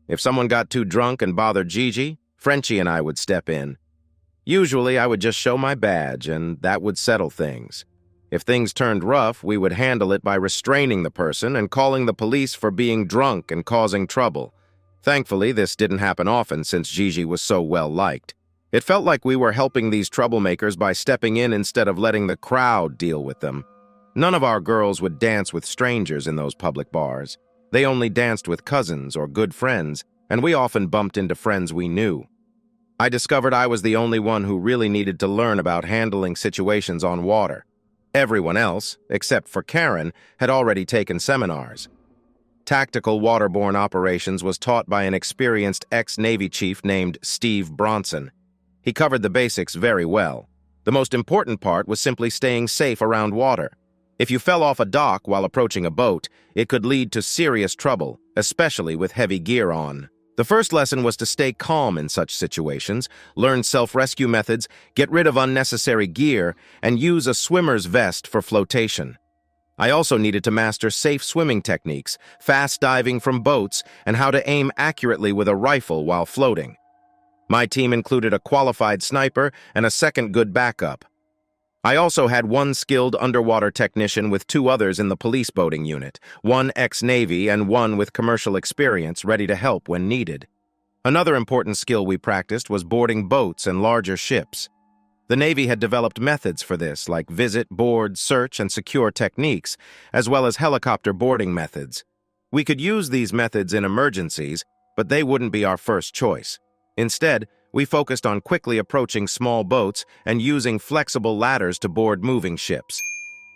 If someone got too drunk and bothered Gigi, Frenchie and I would step in. Usually, I would just show my badge, and that would settle things. If things turned rough, we would handle it by restraining the person and calling the police for being drunk and causing trouble. Thankfully, this didn't happen often since Gigi was so well-liked. It felt like we were helping these troublemakers by stepping in instead of letting the crowd deal with them. None of our girls would dance with strangers in those public bars. They only danced with cousins or good friends, and we often bumped into friends we knew. I discovered I was the only one who really needed to learn about handling situations on water. Everyone else, except for Karen, had already taken seminars. Tactical waterborne operations was taught by an experienced ex-Navy chief named Steve Bronson. He covered the basics very well. The most important part was simply staying safe around water. If you fell off a dock while approaching a boat, it could lead to serious trouble, especially with heavy gear on. The first lesson was to stay calm in such situations, learn self-rescue methods, get rid of unnecessary gear, and use a swimmer's vest for flotation. I also needed to master safe swimming techniques, fast diving from boats, and how to aim accurately with a rifle while floating. My team included a qualified sniper and a second good backup. I also had one skilled underwater technician with 2 others in the police boating unit, one ex-Navy and one with commercial experience ready to help when needed. Another important skill we practiced was boarding boats and larger ships. The Navy had developed methods for this, like visit, board, search, and secure techniques, as well as helicopter boarding methods. We could use these methods in emergencies, but they wouldn't be our first choice. Instead, we focused on quickly approaching small boats and using flexible ladders to board moving ships.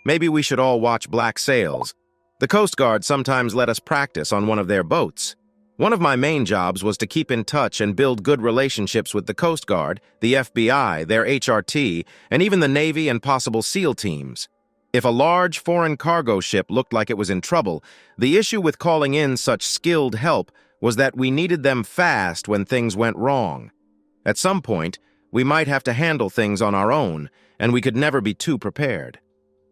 Maybe we should all watch Black Sails. The Coast Guard sometimes let us practice on one of their boats. One of my main jobs was to keep in touch and build good relationships with the Coast Guard, the FBI, their HRT, and even the Navy and possible SEAL teams. If a large foreign cargo ship looked like it was in trouble, the issue with calling in such skilled help was that we needed them fast when things went wrong. At some point, we might have to handle things on our own, and we could never be too prepared.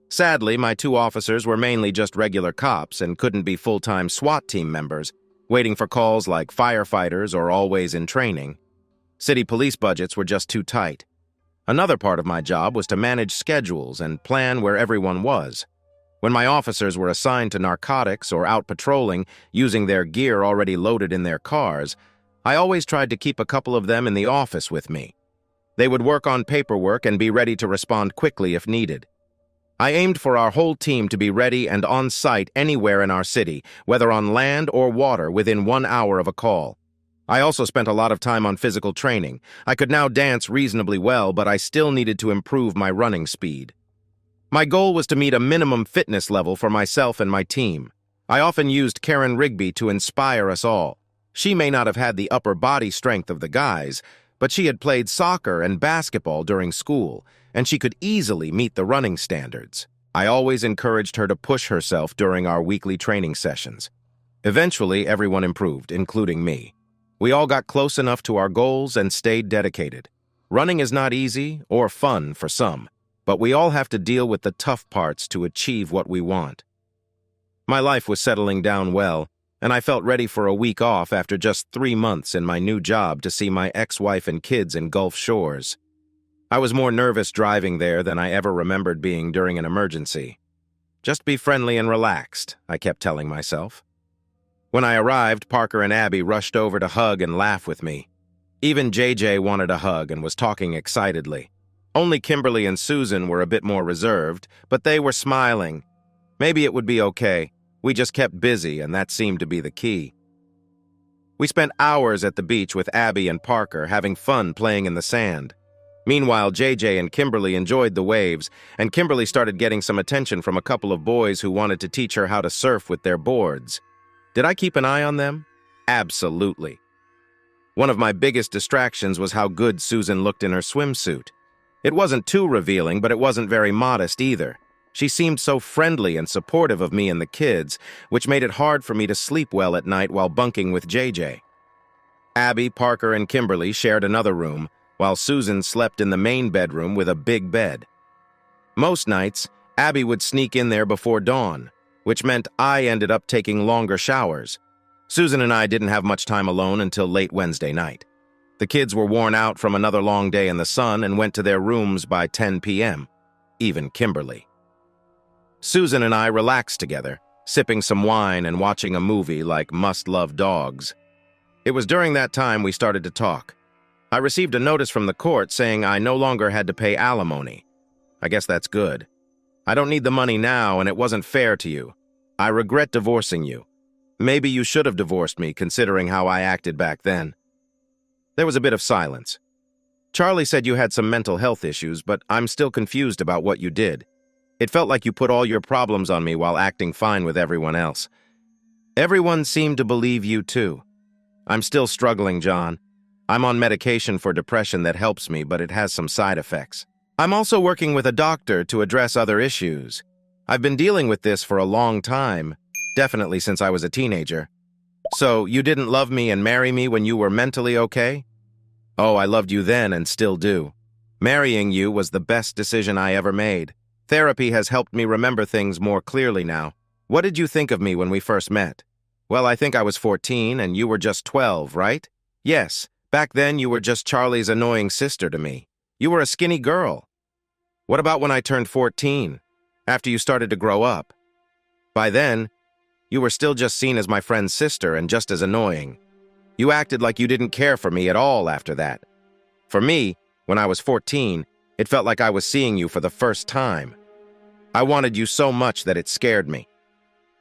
Sadly, my 2 officers were mainly just regular cops and couldn't be full-time SWAT team members, waiting for calls like firefighters or always in training. City police budgets were just too tight. Another part of my job was to manage schedules and plan where everyone was. When my officers were assigned to narcotics or out patrolling, using their gear already loaded in their cars, I always tried to keep a couple of them in the office with me. They would work on paperwork and be ready to respond quickly if needed. I aimed for our whole team to be ready and on site anywhere in our city, whether on land or water, within 1 hour of a call. I also spent a lot of time on physical training. I could now dance reasonably well, but I still needed to improve my running speed. My goal was to meet a minimum fitness level for myself and my team. I often used Karen Rigby to inspire us all. She may not have had the upper body strength of the guys, but she had played soccer and basketball during school, and she could easily meet the running standards. I always encouraged her to push herself during our weekly training sessions. Eventually, everyone improved, including me. We all got close enough to our goals and stayed dedicated. Running is not easy or fun for some, but we all have to deal with the tough parts to achieve what we want. My life was settling down well, and I felt ready for a week off after just 3 months in my new job to see my ex-wife and kids in Gulf Shores. I was more nervous driving there than I ever remembered being during an emergency. Just be friendly and relaxed, I kept telling myself. When I arrived, Parker and Abby rushed over to hug and laugh with me. Even JJ wanted a hug and was talking excitedly. Only Kimberly and Susan were a bit more reserved, but they were smiling. Maybe it would be okay. We just kept busy, and that seemed to be the key. We spent hours at the beach with Abby and Parker, having fun playing in the sand. Meanwhile, JJ and Kimberly enjoyed the waves, and Kimberly started getting some attention from a couple of boys who wanted to teach her how to surf with their boards. Did I keep an eye on them? Absolutely. One of my biggest distractions was how good Susan looked in her swimsuit. It wasn't too revealing, but it wasn't very modest either. She seemed so friendly and supportive of me and the kids, which made it hard for me to sleep well at night while bunking with JJ. Abby, Parker, and Kimberly shared another room, while Susan slept in the main bedroom with a big bed. Most nights, Abby would sneak in there before dawn, which meant I ended up taking longer showers. Susan and I didn't have much time alone until late Wednesday night. The kids were worn out from another long day in the sun and went to their rooms by 10 p.m., even Kimberly. Susan and I relaxed together, sipping some wine and watching a movie like Must Love Dogs. It was during that time we started to talk. I received a notice from the court saying I no longer had to pay alimony. I guess that's good. I don't need the money now, and it wasn't fair to you. I regret divorcing you. Maybe you should have divorced me, considering how I acted back then. There was a bit of silence. Charlie said you had some mental health issues, but I'm still confused about what you did. It felt like you put all your problems on me while acting fine with everyone else. Everyone seemed to believe you too. I'm still struggling, John. I'm on medication for depression that helps me, but it has some side effects. I'm also working with a doctor to address other issues. I've been dealing with this for a long time, definitely since I was a teenager. So, you didn't love me and marry me when you were mentally okay? Oh, I loved you then and still do. Marrying you was the best decision I ever made. Therapy has helped me remember things more clearly now. What did you think of me when we first met? Well, I think I was 14 and you were just 12, right? Yes, back then you were just Charlie's annoying sister to me. You were a skinny girl. What about when I turned 14, after you started to grow up? By then, you were still just seen as my friend's sister and just as annoying. You acted like you didn't care for me at all after that. For me, when I was 14, it felt like I was seeing you for the first time. I wanted you so much that it scared me.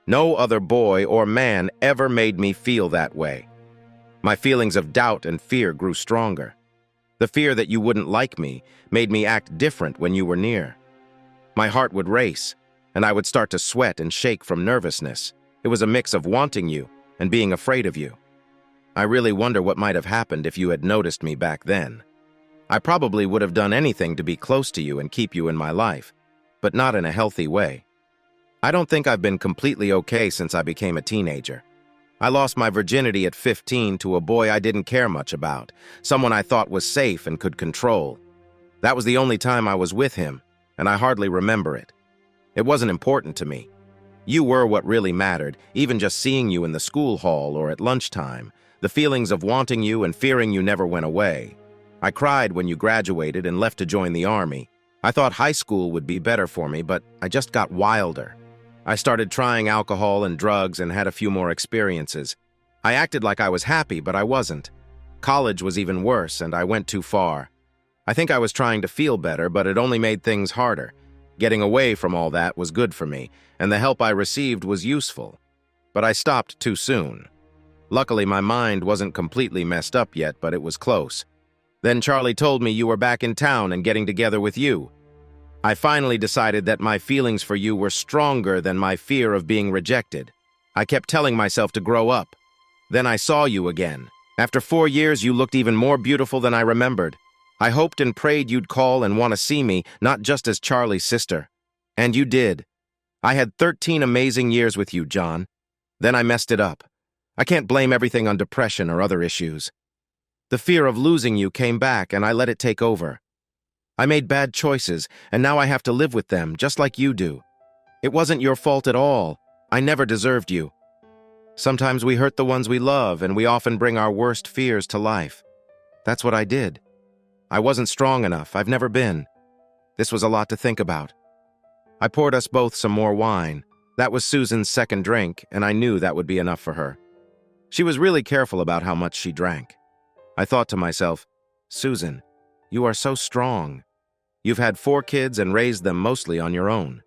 No other boy or man ever made me feel that way. My feelings of doubt and fear grew stronger. The fear that you wouldn't like me made me act different when you were near. My heart would race, and I would start to sweat and shake from nervousness. It was a mix of wanting you and being afraid of you. I really wonder what might have happened if you had noticed me back then. I probably would have done anything to be close to you and keep you in my life, but not in a healthy way. I don't think I've been completely okay since I became a teenager. I lost my virginity at 15 to a boy I didn't care much about, someone I thought was safe and could control. That was the only time I was with him, and I hardly remember it. It wasn't important to me. You were what really mattered, even just seeing you in the school hall or at lunchtime. The feelings of wanting you and fearing you never went away. I cried when you graduated and left to join the army. I thought high school would be better for me, but I just got wilder. I started trying alcohol and drugs and had a few more experiences. I acted like I was happy, but I wasn't. College was even worse, and I went too far. I think I was trying to feel better, but it only made things harder. Getting away from all that was good for me, and the help I received was useful. But I stopped too soon. Luckily, my mind wasn't completely messed up yet, but it was close. Then Charlie told me you were back in town and getting together with you. I finally decided that my feelings for you were stronger than my fear of being rejected. I kept telling myself to grow up. Then I saw you again. After 4 years, you looked even more beautiful than I remembered. I hoped and prayed you'd call and want to see me, not just as Charlie's sister. And you did. I had 13 amazing years with you, John. Then I messed it up. I can't blame everything on depression or other issues. The fear of losing you came back, and I let it take over. I made bad choices, and now I have to live with them, just like you do. It wasn't your fault at all. I never deserved you. Sometimes we hurt the ones we love, and we often bring our worst fears to life. That's what I did. I wasn't strong enough. I've never been. This was a lot to think about. I poured us both some more wine. That was Susan's second drink, and I knew that would be enough for her. She was really careful about how much she drank. I thought to myself, Susan, you are so strong. You've had 4 kids and raised them mostly on your own.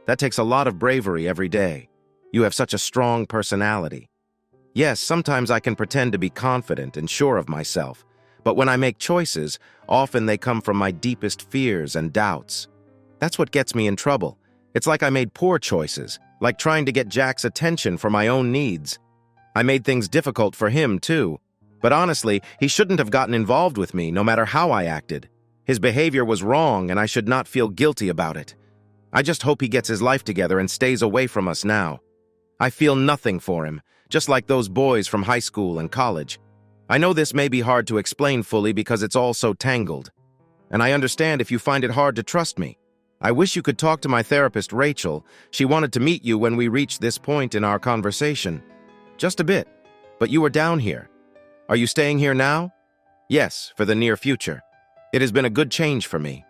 That takes a lot of bravery every day. You have such a strong personality. Yes, sometimes I can pretend to be confident and sure of myself, but when I make choices, often they come from my deepest fears and doubts. That's what gets me in trouble. It's like I made poor choices, like trying to get Jack's attention for my own needs. I made things difficult for him, too. But honestly, he shouldn't have gotten involved with me, no matter how I acted. His behavior was wrong, and I should not feel guilty about it. I just hope he gets his life together and stays away from us now. I feel nothing for him, just like those boys from high school and college. I know this may be hard to explain fully because it's all so tangled. And I understand if you find it hard to trust me. I wish you could talk to my therapist, Rachel. She wanted to meet you when we reached this point in our conversation. Just a bit. But you were down here. Are you staying here now? Yes, for the near future. It has been a good change for me.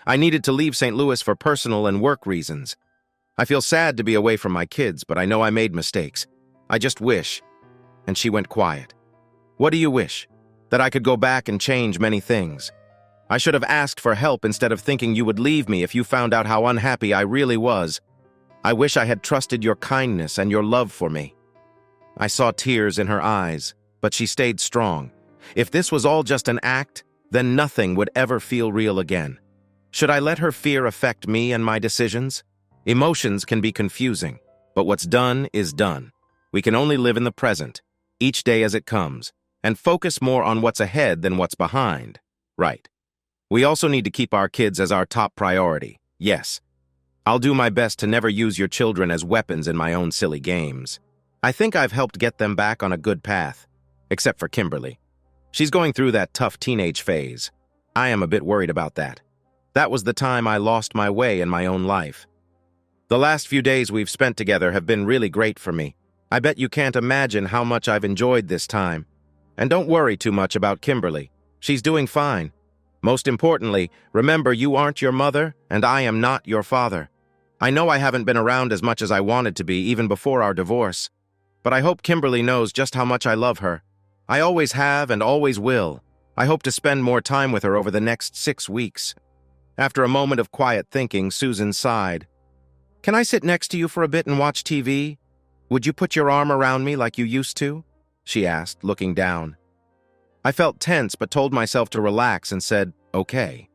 I needed to leave St. Louis for personal and work reasons. I feel sad to be away from my kids, but I know I made mistakes. I just wish. And she went quiet. What do you wish? That I could go back and change many things. I should have asked for help instead of thinking you would leave me if you found out how unhappy I really was. I wish I had trusted your kindness and your love for me. I saw tears in her eyes, but she stayed strong. If this was all just an act, then nothing would ever feel real again. Should I let her fear affect me and my decisions? Emotions can be confusing, but what's done is done. We can only live in the present, each day as it comes, and focus more on what's ahead than what's behind. Right. We also need to keep our kids as our top priority. Yes. I'll do my best to never use your children as weapons in my own silly games. I think I've helped get them back on a good path, except for Kimberly. She's going through that tough teenage phase. I am a bit worried about that. That was the time I lost my way in my own life. The last few days we've spent together have been really great for me. I bet you can't imagine how much I've enjoyed this time. And don't worry too much about Kimberly. She's doing fine. Most importantly, remember you aren't your mother, and I am not your father. I know I haven't been around as much as I wanted to be, even before our divorce. But I hope Kimberly knows just how much I love her. I always have and always will. I hope to spend more time with her over the next 6 weeks. After a moment of quiet thinking, Susan sighed. Can I sit next to you for a bit and watch TV? Would you put your arm around me like you used to? She asked, looking down. I felt tense but told myself to relax and said, okay.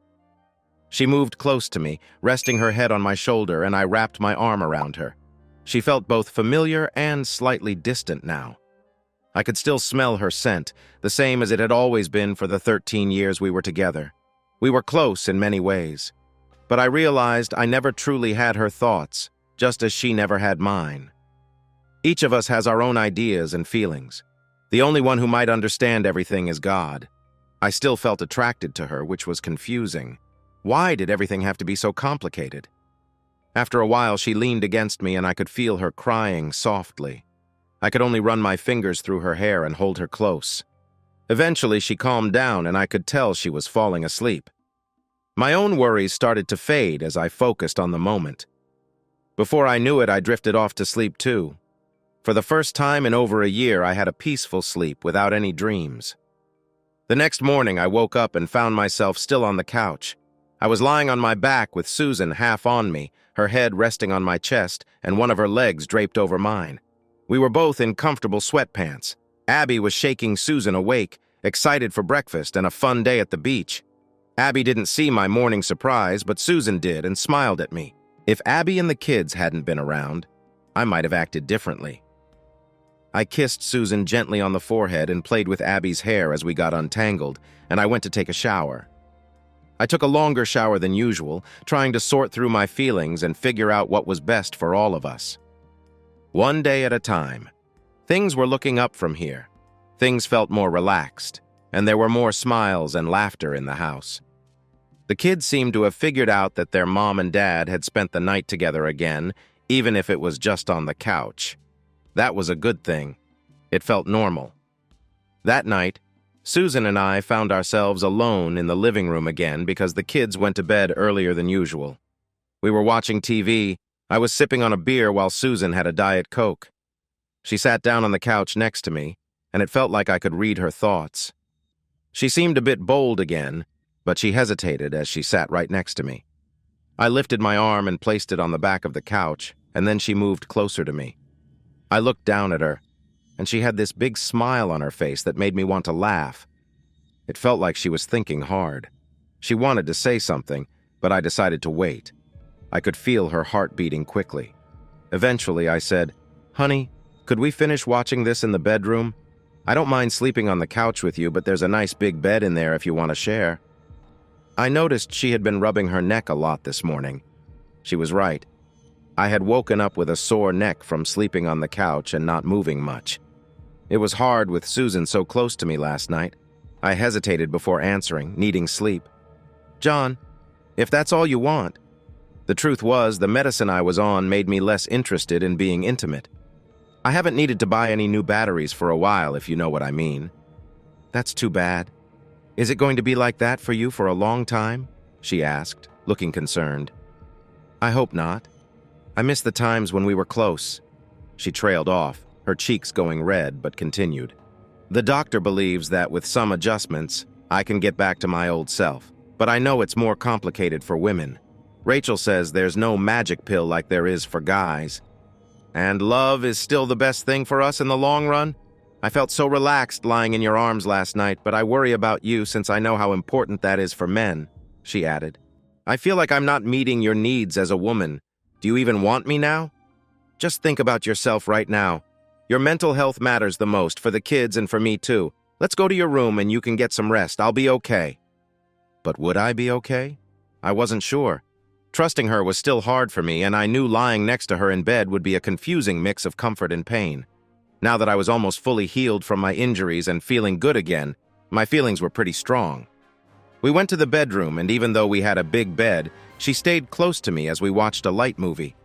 She moved close to me, resting her head on my shoulder, and I wrapped my arm around her. She felt both familiar and slightly distant now. I could still smell her scent, the same as it had always been for the 13 years we were together. We were close in many ways, but I realized I never truly had her thoughts, just as she never had mine. Each of us has our own ideas and feelings. The only one who might understand everything is God. I still felt attracted to her, which was confusing. Why did everything have to be so complicated? After a while, she leaned against me and I could feel her crying softly. I could only run my fingers through her hair and hold her close. Eventually, she calmed down and I could tell she was falling asleep. My own worries started to fade as I focused on the moment. Before I knew it, I drifted off to sleep too. For the first time in over a year, I had a peaceful sleep without any dreams. The next morning, I woke up and found myself still on the couch. I was lying on my back with Susan half on me, her head resting on my chest and one of her legs draped over mine. We were both in comfortable sweatpants. Abby was shaking Susan awake, excited for breakfast and a fun day at the beach. Abby didn't see my morning surprise, but Susan did and smiled at me. If Abby and the kids hadn't been around, I might have acted differently. I kissed Susan gently on the forehead and played with Abby's hair as we got untangled, and I went to take a shower. I took a longer shower than usual, trying to sort through my feelings and figure out what was best for all of us. One day at a time. Things were looking up from here. Things felt more relaxed, and there were more smiles and laughter in the house. The kids seemed to have figured out that their mom and dad had spent the night together again, even if it was just on the couch. That was a good thing. It felt normal. That night, Susan and I found ourselves alone in the living room again because the kids went to bed earlier than usual. We were watching TV. I was sipping on a beer while Susan had a Diet Coke. She sat down on the couch next to me, and it felt like I could read her thoughts. She seemed a bit bold again, but she hesitated as she sat right next to me. I lifted my arm and placed it on the back of the couch, and then she moved closer to me. I looked down at her, and she had this big smile on her face that made me want to laugh. It felt like she was thinking hard. She wanted to say something, but I decided to wait. I could feel her heart beating quickly. Eventually, I said, "Honey, could we finish watching this in the bedroom? I don't mind sleeping on the couch with you, but there's a nice big bed in there if you want to share." I noticed she had been rubbing her neck a lot this morning. She was right. I had woken up with a sore neck from sleeping on the couch and not moving much. It was hard with Susan so close to me last night. I hesitated before answering, needing sleep. "John, if that's all you want." The truth was, the medicine I was on made me less interested in being intimate. I haven't needed to buy any new batteries for a while, if you know what I mean. "That's too bad. Is it going to be like that for you for a long time?" she asked, looking concerned. "I hope not. I miss the times when we were close." She trailed off, her cheeks going red, but continued. "The doctor believes that with some adjustments, I can get back to my old self, but I know it's more complicated for women. Rachel says there's no magic pill like there is for guys. And love is still the best thing for us in the long run? I felt so relaxed lying in your arms last night, but I worry about you since I know how important that is for men," she added. "I feel like I'm not meeting your needs as a woman. Do you even want me now? Just think about yourself right now. Your mental health matters the most for the kids and for me too. Let's go to your room and you can get some rest. I'll be okay." But would I be okay? I wasn't sure. Trusting her was still hard for me, and I knew lying next to her in bed would be a confusing mix of comfort and pain. Now that I was almost fully healed from my injuries and feeling good again, my feelings were pretty strong. We went to the bedroom, and even though we had a big bed, she stayed close to me as we watched a light movie.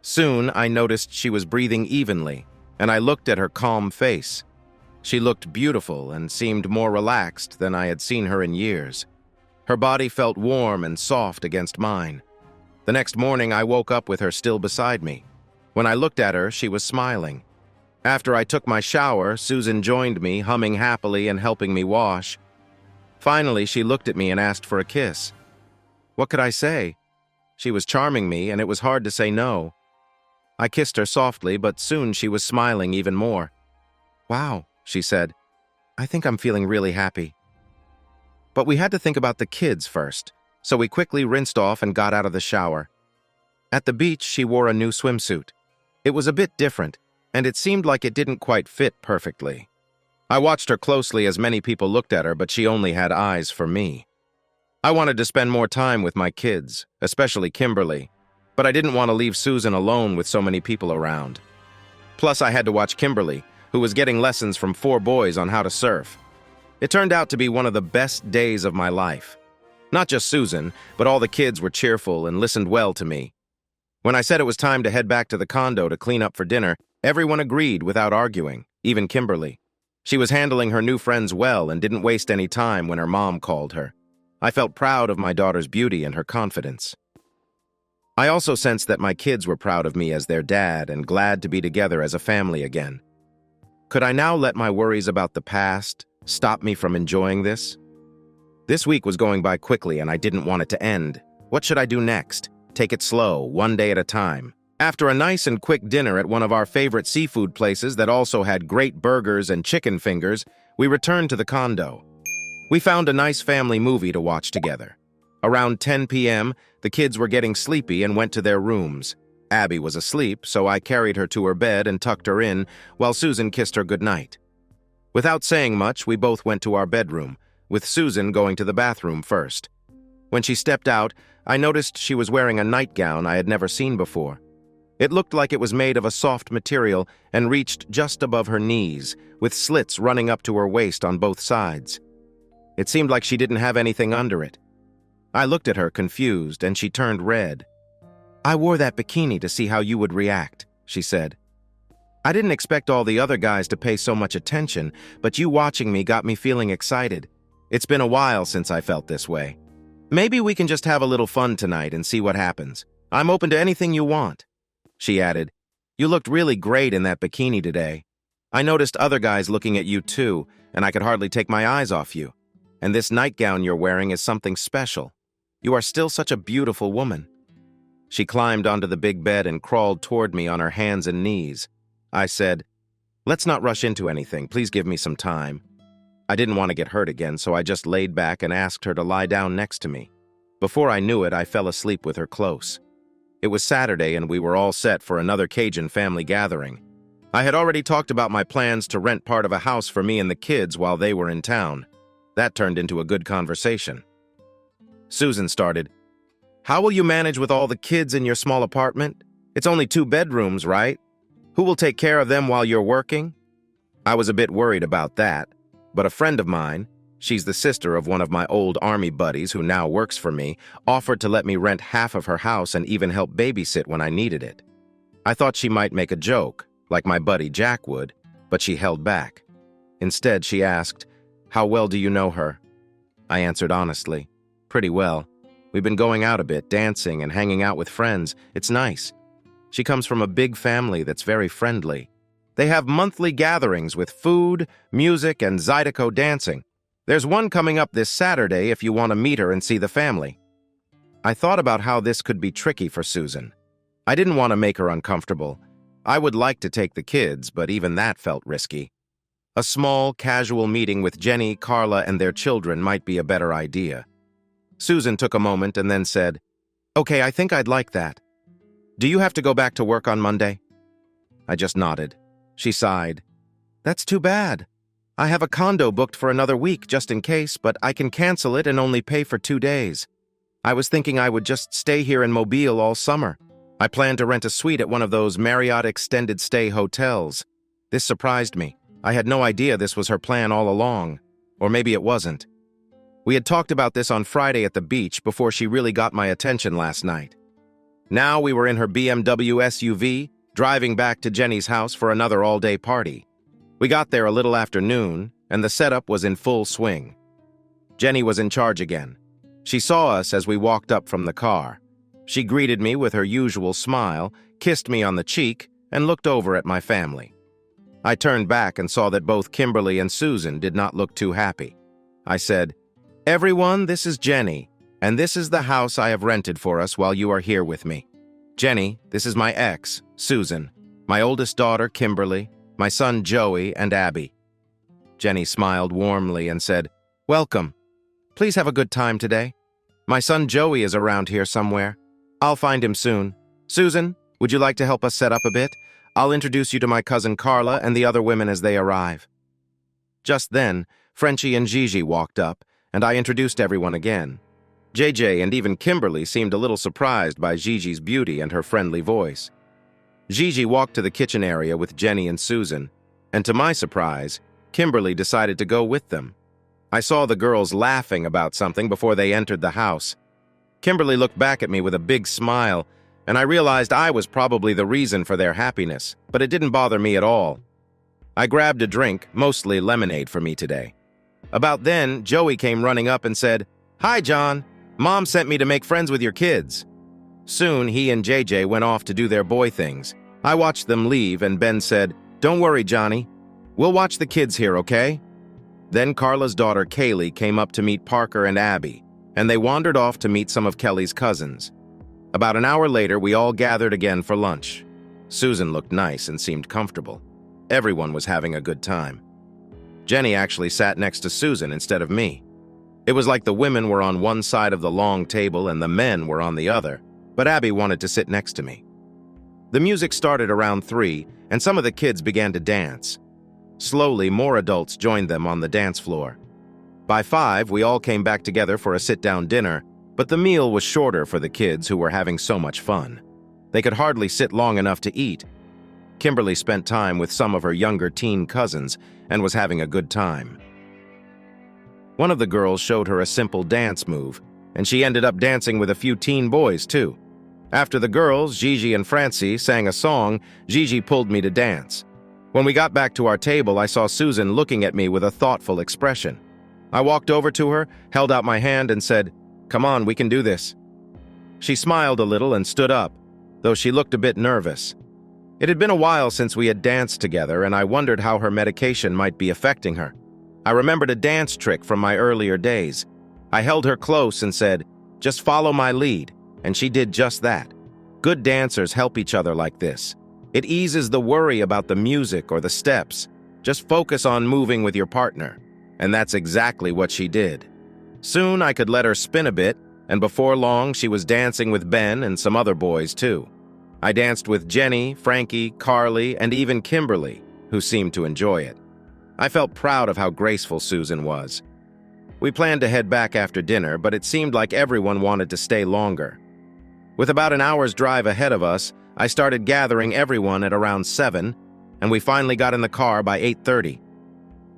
Soon, I noticed she was breathing evenly, and I looked at her calm face. She looked beautiful and seemed more relaxed than I had seen her in years. Her body felt warm and soft against mine. The next morning, I woke up with her still beside me. When I looked at her, she was smiling. After I took my shower, Susan joined me, humming happily and helping me wash. Finally, she looked at me and asked for a kiss. What could I say? She was charming me, and it was hard to say no. I kissed her softly, but soon she was smiling even more. "Wow," she said. "I think I'm feeling really happy." But we had to think about the kids first, so we quickly rinsed off and got out of the shower. At the beach, she wore a new swimsuit. It was a bit different, and it seemed like it didn't quite fit perfectly. I watched her closely as many people looked at her, but she only had eyes for me. I wanted to spend more time with my kids, especially Kimberly, but I didn't want to leave Susan alone with so many people around. Plus, I had to watch Kimberly, who was getting lessons from 4 boys on how to surf. It turned out to be one of the best days of my life. Not just Susan, but all the kids were cheerful and listened well to me. When I said it was time to head back to the condo to clean up for dinner, everyone agreed without arguing, even Kimberly. She was handling her new friends well and didn't waste any time when her mom called her. I felt proud of my daughter's beauty and her confidence. I also sensed that my kids were proud of me as their dad and glad to be together as a family again. Could I now let my worries about the past stop me from enjoying this? This week was going by quickly and I didn't want it to end. What should I do next? Take it slow, one day at a time. After a nice and quick dinner at one of our favorite seafood places that also had great burgers and chicken fingers, we returned to the condo. We found a nice family movie to watch together. Around 10 p.m., the kids were getting sleepy and went to their rooms. Abby was asleep, so I carried her to her bed and tucked her in, while Susan kissed her goodnight. Without saying much, we both went to our bedroom, with Susan going to the bathroom first. When she stepped out, I noticed she was wearing a nightgown I had never seen before. It looked like it was made of a soft material and reached just above her knees, with slits running up to her waist on both sides. It seemed like she didn't have anything under it. I looked at her, confused, and she turned red. "I wore that bikini to see how you would react," she said. "I didn't expect all the other guys to pay so much attention, but you watching me got me feeling excited. It's been a while since I felt this way. Maybe we can just have a little fun tonight and see what happens. I'm open to anything you want." She added, "You looked really great in that bikini today. I noticed other guys looking at you too, and I could hardly take my eyes off you. And this nightgown you're wearing is something special. You are still such a beautiful woman." She climbed onto the big bed and crawled toward me on her hands and knees. I said, "Let's not rush into anything. Please give me some time." I didn't want to get hurt again, so I just laid back and asked her to lie down next to me. Before I knew it, I fell asleep with her close. It was Saturday, and we were all set for another Cajun family gathering. I had already talked about my plans to rent part of a house for me and the kids while they were in town. That turned into a good conversation. Susan started, "How will you manage with all the kids in your small apartment? It's only 2 bedrooms, right? Who will take care of them while you're working?" I was a bit worried about that, but a friend of mine, she's the sister of one of my old army buddies who now works for me, offered to let me rent half of her house and even help babysit when I needed it. I thought she might make a joke, like my buddy Jack would, but she held back. Instead, she asked, "How well do you know her?" I answered honestly, "Pretty well. We've been going out a bit, dancing and hanging out with friends. It's nice. She comes from a big family that's very friendly. They have monthly gatherings with food, music, and Zydeco dancing. There's one coming up this Saturday if you want to meet her and see the family." I thought about how this could be tricky for Susan. I didn't want to make her uncomfortable. I would like to take the kids, but even that felt risky. A small, casual meeting with Jenny, Carla, and their children might be a better idea. Susan took a moment and then said, "Okay, I think I'd like that. Do you have to go back to work on Monday?" I just nodded. She sighed. "That's too bad. I have a condo booked for another week just in case, but I can cancel it and only pay for 2 days. I was thinking I would just stay here in Mobile all summer. I plan to rent a suite at one of those Marriott extended stay hotels." This surprised me. I had no idea this was her plan all along. Or maybe it wasn't. We had talked about this on Friday at the beach before she really got my attention last night. Now we were in her BMW SUV, driving back to Jenny's house for another all-day party. We got there a little after noon, and the setup was in full swing. Jenny was in charge again. She saw us as we walked up from the car. She greeted me with her usual smile, kissed me on the cheek, and looked over at my family. I turned back and saw that both Kimberly and Susan did not look too happy. I said, "Everyone, this is Jenny, and this is the house I have rented for us while you are here with me. Jenny, this is my ex, Susan, my oldest daughter, Kimberly, my son, Joey, and Abby." Jenny smiled warmly and said, "Welcome. Please have a good time today. My son Joey is around here somewhere. I'll find him soon. Susan, would you like to help us set up a bit? I'll introduce you to my cousin Carla and the other women as they arrive." Just then, Frenchie and Gigi walked up, and I introduced everyone again. JJ and even Kimberly seemed a little surprised by Gigi's beauty and her friendly voice. Gigi walked to the kitchen area with Jenny and Susan, and to my surprise, Kimberly decided to go with them. I saw the girls laughing about something before they entered the house. Kimberly looked back at me with a big smile, and I realized I was probably the reason for their happiness, but it didn't bother me at all. I grabbed a drink, mostly lemonade for me today. About then, Joey came running up and said, "Hi, John. Mom sent me to make friends with your kids." Soon, he and JJ went off to do their boy things. I watched them leave, and Ben said, "Don't worry, Johnny. We'll watch the kids here, okay?" Then Carla's daughter, Kaylee, came up to meet Parker and Abby, and they wandered off to meet some of Kelly's cousins. About an hour later, we all gathered again for lunch. Susan looked nice and seemed comfortable. Everyone was having a good time. Jenny actually sat next to Susan instead of me. It was like the women were on one side of the long table and the men were on the other, but Abby wanted to sit next to me. The music started around 3, and some of the kids began to dance. Slowly, more adults joined them on the dance floor. By 5, we all came back together for a sit-down dinner, but the meal was shorter for the kids who were having so much fun. They could hardly sit long enough to eat. Kimberly spent time with some of her younger teen cousins and was having a good time. One of the girls showed her a simple dance move, and she ended up dancing with a few teen boys, too. After the girls, Gigi and Francie, sang a song, Gigi pulled me to dance. When we got back to our table, I saw Susan looking at me with a thoughtful expression. I walked over to her, held out my hand, and said, "Come on, we can do this." She smiled a little and stood up, though she looked a bit nervous. It had been a while since we had danced together, and I wondered how her medication might be affecting her. I remembered a dance trick from my earlier days. I held her close and said, "Just follow my lead," and she did just that. Good dancers help each other like this. It eases the worry about the music or the steps. Just focus on moving with your partner. And that's exactly what she did. Soon I could let her spin a bit, and before long she was dancing with Ben and some other boys too. I danced with Jenny, Frankie, Carly, and even Kimberly, who seemed to enjoy it. I felt proud of how graceful Susan was. We planned to head back after dinner, but it seemed like everyone wanted to stay longer. With about an hour's drive ahead of us, I started gathering everyone at around 7, and we finally got in the car by 8:30.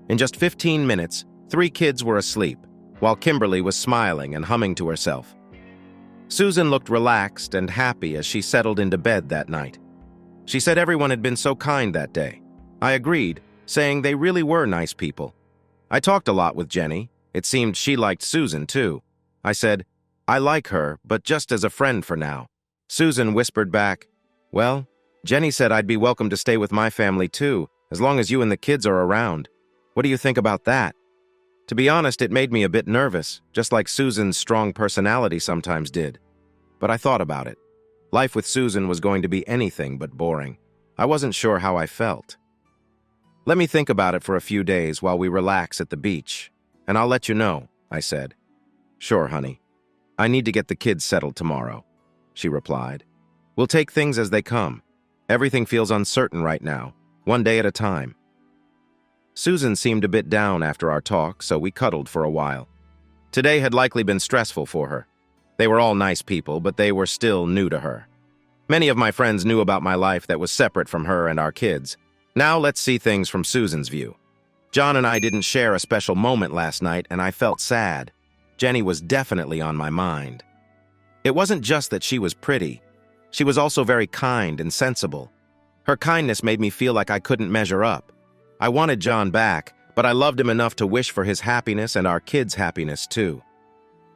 In just 15 minutes, 3 kids were asleep, while Kimberly was smiling and humming to herself. Susan looked relaxed and happy as she settled into bed that night. She said everyone had been so kind that day. I agreed, saying they really were nice people. I talked a lot with Jenny. It seemed she liked Susan, too. I said, "I like her, but just as a friend for now." Susan whispered back, "Well, Jenny said I'd be welcome to stay with my family, too, as long as you and the kids are around. What do you think about that?" To be honest, it made me a bit nervous, just like Susan's strong personality sometimes did. But I thought about it. Life with Susan was going to be anything but boring. I wasn't sure how I felt. "Let me think about it for a few days while we relax at the beach, and I'll let you know," I said. "Sure, honey. I need to get the kids settled tomorrow," she replied. "We'll take things as they come. Everything feels uncertain right now, one day at a time." Susan seemed a bit down after our talk, so we cuddled for a while. Today had likely been stressful for her. They were all nice people, but they were still new to her. Many of my friends knew about my life that was separate from her and our kids. Now let's see things from Susan's view. John and I didn't share a special moment last night, and I felt sad. Jenny was definitely on my mind. It wasn't just that she was pretty. She was also very kind and sensible. Her kindness made me feel like I couldn't measure up. I wanted John back, but I loved him enough to wish for his happiness and our kids' happiness too.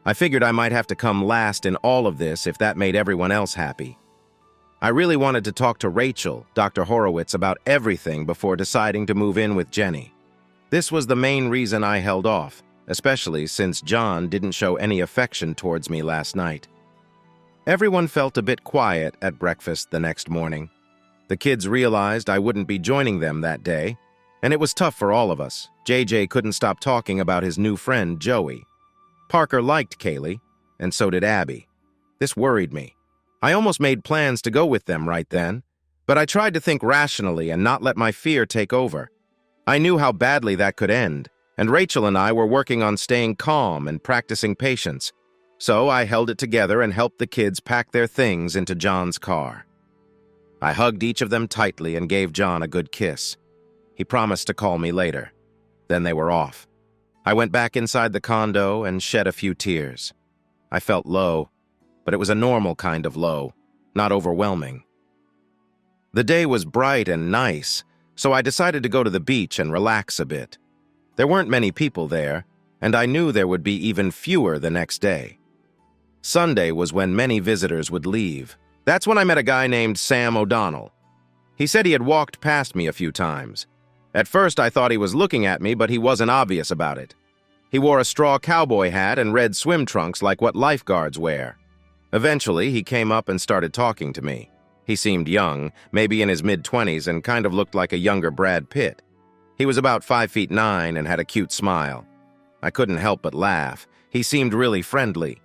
I figured I might have to come last in all of this if that made everyone else happy. I really wanted to talk to Rachel, Dr. Horowitz, about everything before deciding to move in with Jenny. This was the main reason I held off, especially since John didn't show any affection towards me last night. Everyone felt a bit quiet at breakfast the next morning. The kids realized I wouldn't be joining them that day, and it was tough for all of us. JJ couldn't stop talking about his new friend, Joey. Parker liked Kaylee, and so did Abby. This worried me. I almost made plans to go with them right then, but I tried to think rationally and not let my fear take over. I knew how badly that could end, and Rachel and I were working on staying calm and practicing patience. So I held it together and helped the kids pack their things into John's car. I hugged each of them tightly and gave John a good kiss. He promised to call me later. Then they were off. I went back inside the condo and shed a few tears. I felt low, but it was a normal kind of low, not overwhelming. The day was bright and nice, so I decided to go to the beach and relax a bit. There weren't many people there, and I knew there would be even fewer the next day. Sunday was when many visitors would leave. That's when I met a guy named Sam O'Donnell. He said he had walked past me a few times. At first, I thought he was looking at me, but he wasn't obvious about it. He wore a straw cowboy hat and red swim trunks like what lifeguards wear. Eventually, he came up and started talking to me. He seemed young, maybe in his mid-20s, and kind of looked like a younger Brad Pitt. He was about 5'9" and had a cute smile. I couldn't help but laugh. He seemed really friendly.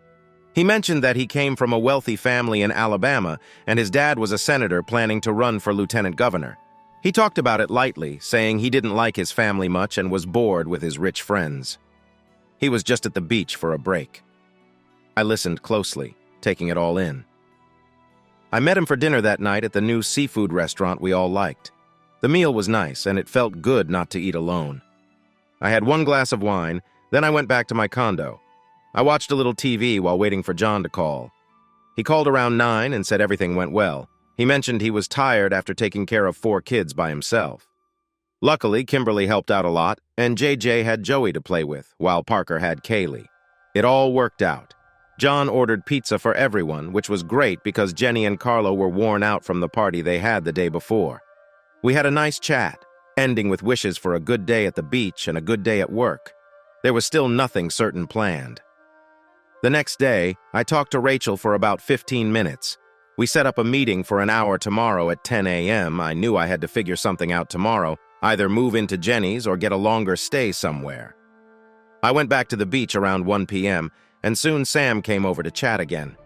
He mentioned that he came from a wealthy family in Alabama, and his dad was a senator planning to run for lieutenant governor. He talked about it lightly, saying he didn't like his family much and was bored with his rich friends. He was just at the beach for a break. I listened closely, taking it all in. I met him for dinner that night at the new seafood restaurant we all liked. The meal was nice, and it felt good not to eat alone. I had one glass of wine, then I went back to my condo. I watched a little TV while waiting for John to call. He called around 9 and said everything went well. He mentioned he was tired after taking care of 4 kids by himself. Luckily, Kimberly helped out a lot, and JJ had Joey to play with, while Parker had Kaylee. It all worked out. John ordered pizza for everyone, which was great because Jenny and Carlo were worn out from the party they had the day before. We had a nice chat, ending with wishes for a good day at the beach and a good day at work. There was still nothing certain planned. The next day, I talked to Rachel for about 15 minutes. We set up a meeting for an hour tomorrow at 10 a.m. I knew I had to figure something out tomorrow, either move into Jenny's or get a longer stay somewhere. I went back to the beach around 1 p.m., and soon Sam came over to chat again.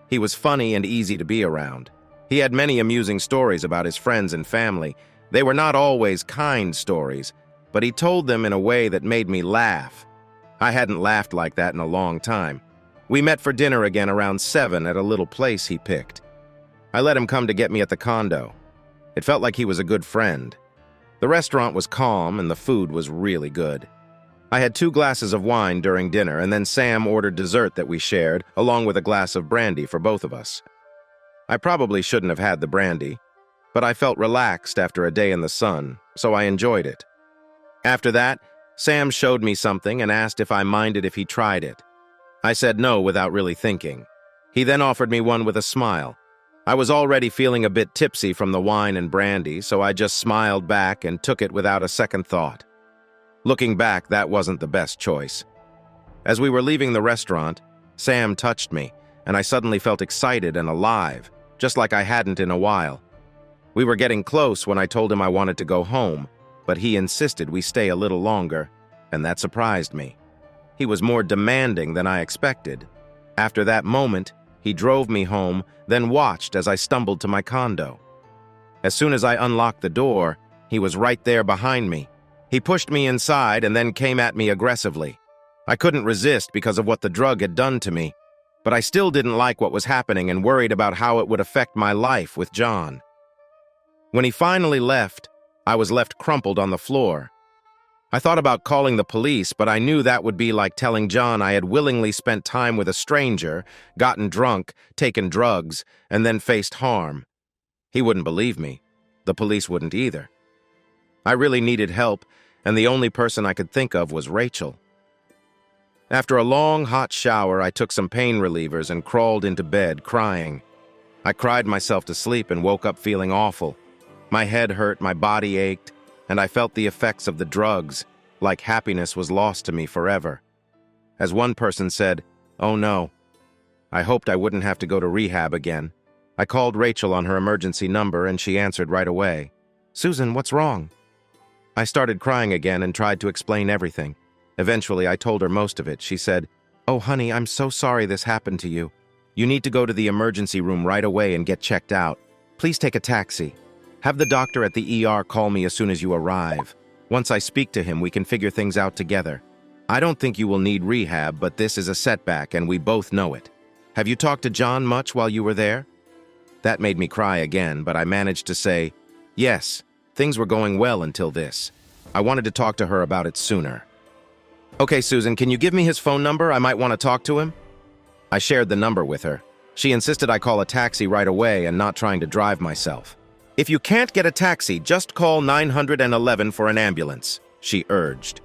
He was funny and easy to be around. He had many amusing stories about his friends and family. They were not always kind stories, but he told them in a way that made me laugh. I hadn't laughed like that in a long time. We met for dinner again around 7 at a little place he picked. I let him come to get me at the condo. It felt like he was a good friend. The restaurant was calm and the food was really good. I had 2 glasses of wine during dinner, and then Sam ordered dessert that we shared, along with a glass of brandy for both of us. I probably shouldn't have had the brandy, but I felt relaxed after a day in the sun, so I enjoyed it. After that, Sam showed me something and asked if I minded if he tried it. I said no without really thinking. He then offered me one with a smile. I was already feeling a bit tipsy from the wine and brandy, so I just smiled back and took it without a second thought. Looking back, that wasn't the best choice. As we were leaving the restaurant, Sam touched me, and I suddenly felt excited and alive, just like I hadn't in a while. We were getting close when I told him I wanted to go home, but he insisted we stay a little longer, and that surprised me. He was more demanding than I expected. After that moment, he drove me home, then watched as I stumbled to my condo. As soon as I unlocked the door, he was right there behind me. He pushed me inside and then came at me aggressively. I couldn't resist because of what the drug had done to me, but I still didn't like what was happening and worried about how it would affect my life with John. When he finally left, I was left crumpled on the floor. I thought about calling the police, but I knew that would be like telling John I had willingly spent time with a stranger, gotten drunk, taken drugs, and then faced harm. He wouldn't believe me. The police wouldn't either. I really needed help, and the only person I could think of was Rachel. After a long, hot shower, I took some pain relievers and crawled into bed, crying. I cried myself to sleep and woke up feeling awful. My head hurt, my body ached, and I felt the effects of the drugs, like happiness was lost to me forever. As one person said, "Oh no." I hoped I wouldn't have to go to rehab again. I called Rachel on her emergency number, and she answered right away. "Susan, what's wrong?" I started crying again and tried to explain everything. Eventually, I told her most of it. She said, "Oh, honey, I'm so sorry this happened to you. You need to go to the emergency room right away and get checked out. Please take a taxi. Have the doctor at the ER call me as soon as you arrive. Once I speak to him, we can figure things out together. I don't think you will need rehab, but this is a setback and we both know it. Have you talked to John much while you were there?" That made me cry again, but I managed to say, "Yes, things were going well until this. I wanted to talk to her about it sooner." "Okay, Susan, can you give me his phone number? I might want to talk to him." I shared the number with her. She insisted I call a taxi right away and not trying to drive myself. "If you can't get a taxi, just call 911 for an ambulance," she urged.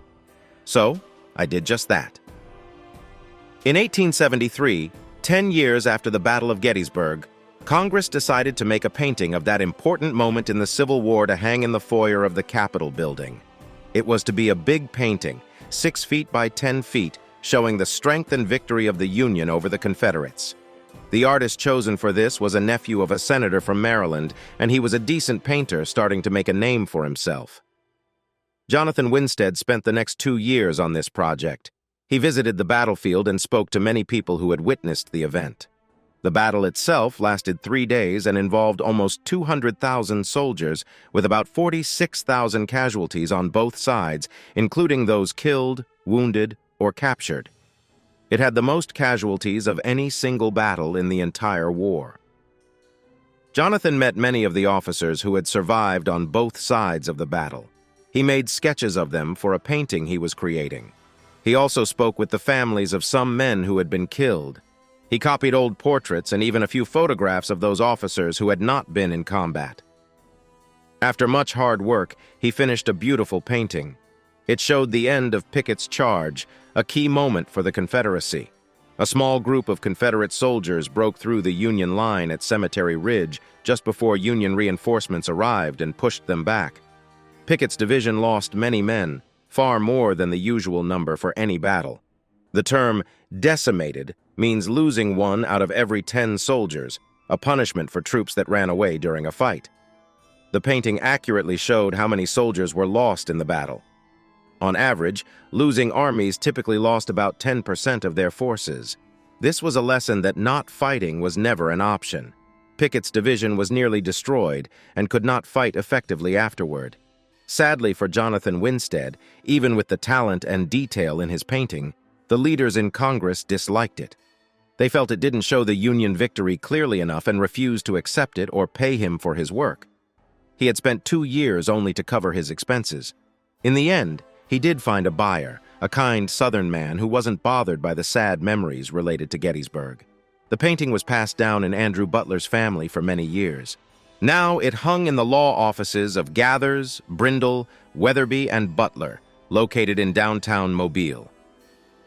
So, I did just that. In 1873, 10 years after the Battle of Gettysburg, Congress decided to make a painting of that important moment in the Civil War to hang in the foyer of the Capitol building. It was to be a big painting, 6 feet by 10 feet, showing the strength and victory of the Union over the Confederates. The artist chosen for this was a nephew of a senator from Maryland, and he was a decent painter starting to make a name for himself. Jonathan Winstead spent the next 2 years on this project. He visited the battlefield and spoke to many people who had witnessed the event. The battle itself lasted 3 days and involved almost 200,000 soldiers, with about 46,000 casualties on both sides, including those killed, wounded, or captured. It had the most casualties of any single battle in the entire war. Jonathan met many of the officers who had survived on both sides of the battle. He made sketches of them for a painting he was creating. He also spoke with the families of some men who had been killed. He copied old portraits and even a few photographs of those officers who had not been in combat. After much hard work, he finished a beautiful painting. It showed the end of Pickett's charge, a key moment for the Confederacy. A small group of Confederate soldiers broke through the Union line at Cemetery Ridge just before Union reinforcements arrived and pushed them back. Pickett's division lost many men, far more than the usual number for any battle. The term decimated means losing 1 out of every 10 soldiers, a punishment for troops that ran away during a fight. The painting accurately showed how many soldiers were lost in the battle. On average, losing armies typically lost about 10% of their forces. This was a lesson that not fighting was never an option. Pickett's division was nearly destroyed and could not fight effectively afterward. Sadly for Jonathan Winstead, even with the talent and detail in his painting, the leaders in Congress disliked it. They felt it didn't show the Union victory clearly enough and refused to accept it or pay him for his work. He had spent 2 years only to cover his expenses. In the end, he did find a buyer, a kind Southern man who wasn't bothered by the sad memories related to Gettysburg. The painting was passed down in Andrew Butler's family for many years. Now it hung in the law offices of Gathers, Brindle, Weatherby, and Butler, located in downtown Mobile.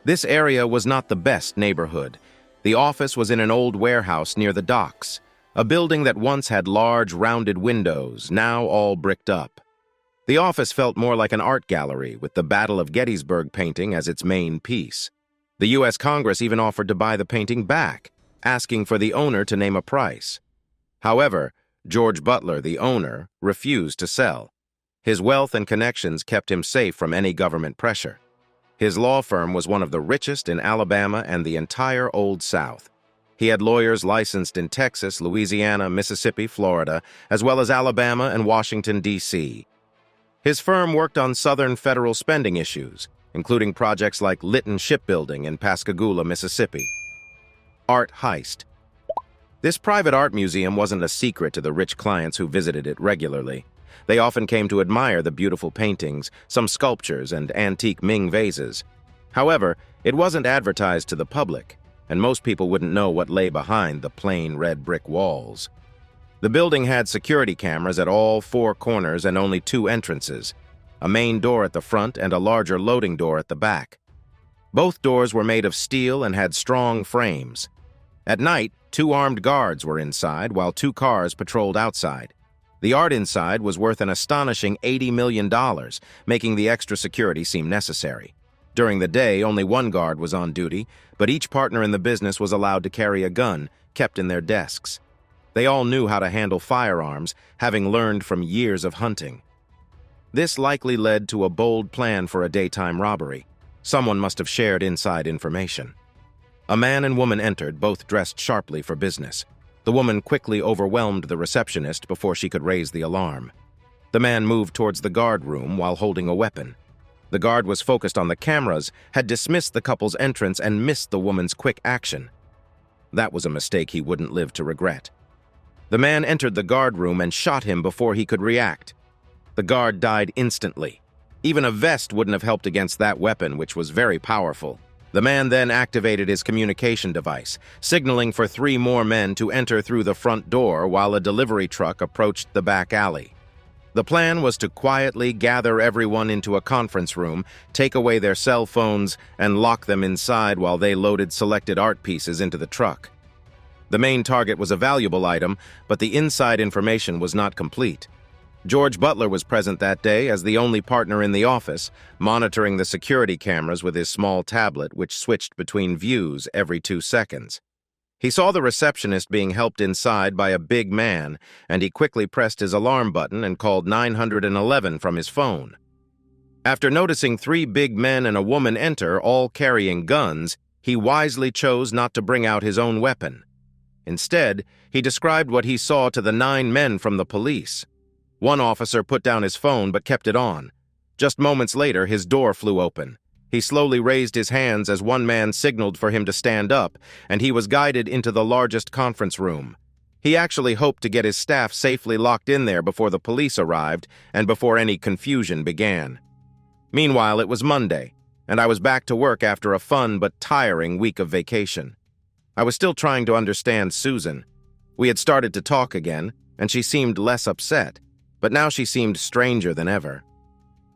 This area was not the best neighborhood. The office was in an old warehouse near the docks, a building that once had large, rounded windows, now all bricked up. The office felt more like an art gallery, with the Battle of Gettysburg painting as its main piece. The U.S. Congress even offered to buy the painting back, asking for the owner to name a price. However, George Butler, the owner, refused to sell. His wealth and connections kept him safe from any government pressure. His law firm was one of the richest in Alabama and the entire Old South. He had lawyers licensed in Texas, Louisiana, Mississippi, Florida, as well as Alabama and Washington, D.C. His firm worked on Southern federal spending issues, including projects like Lytton Shipbuilding in Pascagoula, Mississippi. Art Heist. This private art museum wasn't a secret to the rich clients who visited it regularly. They often came to admire the beautiful paintings, some sculptures, and antique Ming vases. However, it wasn't advertised to the public, and most people wouldn't know what lay behind the plain red brick walls. The building had security cameras at all 4 corners and only 2 entrances, a main door at the front and a larger loading door at the back. Both doors were made of steel and had strong frames. At night, 2 armed guards were inside, while 2 cars patrolled outside. The art inside was worth an astonishing $80 million, making the extra security seem necessary. During the day, only 1 guard was on duty, but each partner in the business was allowed to carry a gun, kept in their desks. They all knew how to handle firearms, having learned from years of hunting. This likely led to a bold plan for a daytime robbery. Someone must have shared inside information. A man and woman entered, both dressed sharply for business. The woman quickly overwhelmed the receptionist before she could raise the alarm. The man moved towards the guard room while holding a weapon. The guard was focused on the cameras, had dismissed the couple's entrance, and missed the woman's quick action. That was a mistake he wouldn't live to regret. The man entered the guard room and shot him before he could react. The guard died instantly. Even a vest wouldn't have helped against that weapon, which was very powerful. The man then activated his communication device, signaling for 3 more men to enter through the front door while a delivery truck approached the back alley. The plan was to quietly gather everyone into a conference room, take away their cell phones, and lock them inside while they loaded selected art pieces into the truck. The main target was a valuable item, but the inside information was not complete. George Butler was present that day as the only partner in the office, monitoring the security cameras with his small tablet, which switched between views every 2 seconds. He saw the receptionist being helped inside by a big man, and he quickly pressed his alarm button and called 911 from his phone. After noticing 3 big men and a woman enter, all carrying guns, he wisely chose not to bring out his own weapon. Instead, he described what he saw to the 9 men from the police. One officer put down his phone but kept it on. Just moments later, his door flew open. He slowly raised his hands as one man signaled for him to stand up, and he was guided into the largest conference room. He actually hoped to get his staff safely locked in there before the police arrived and before any confusion began. Meanwhile, it was Monday, and I was back to work after a fun but tiring week of vacation. I was still trying to understand Susan. We had started to talk again, and she seemed less upset, but now she seemed stranger than ever.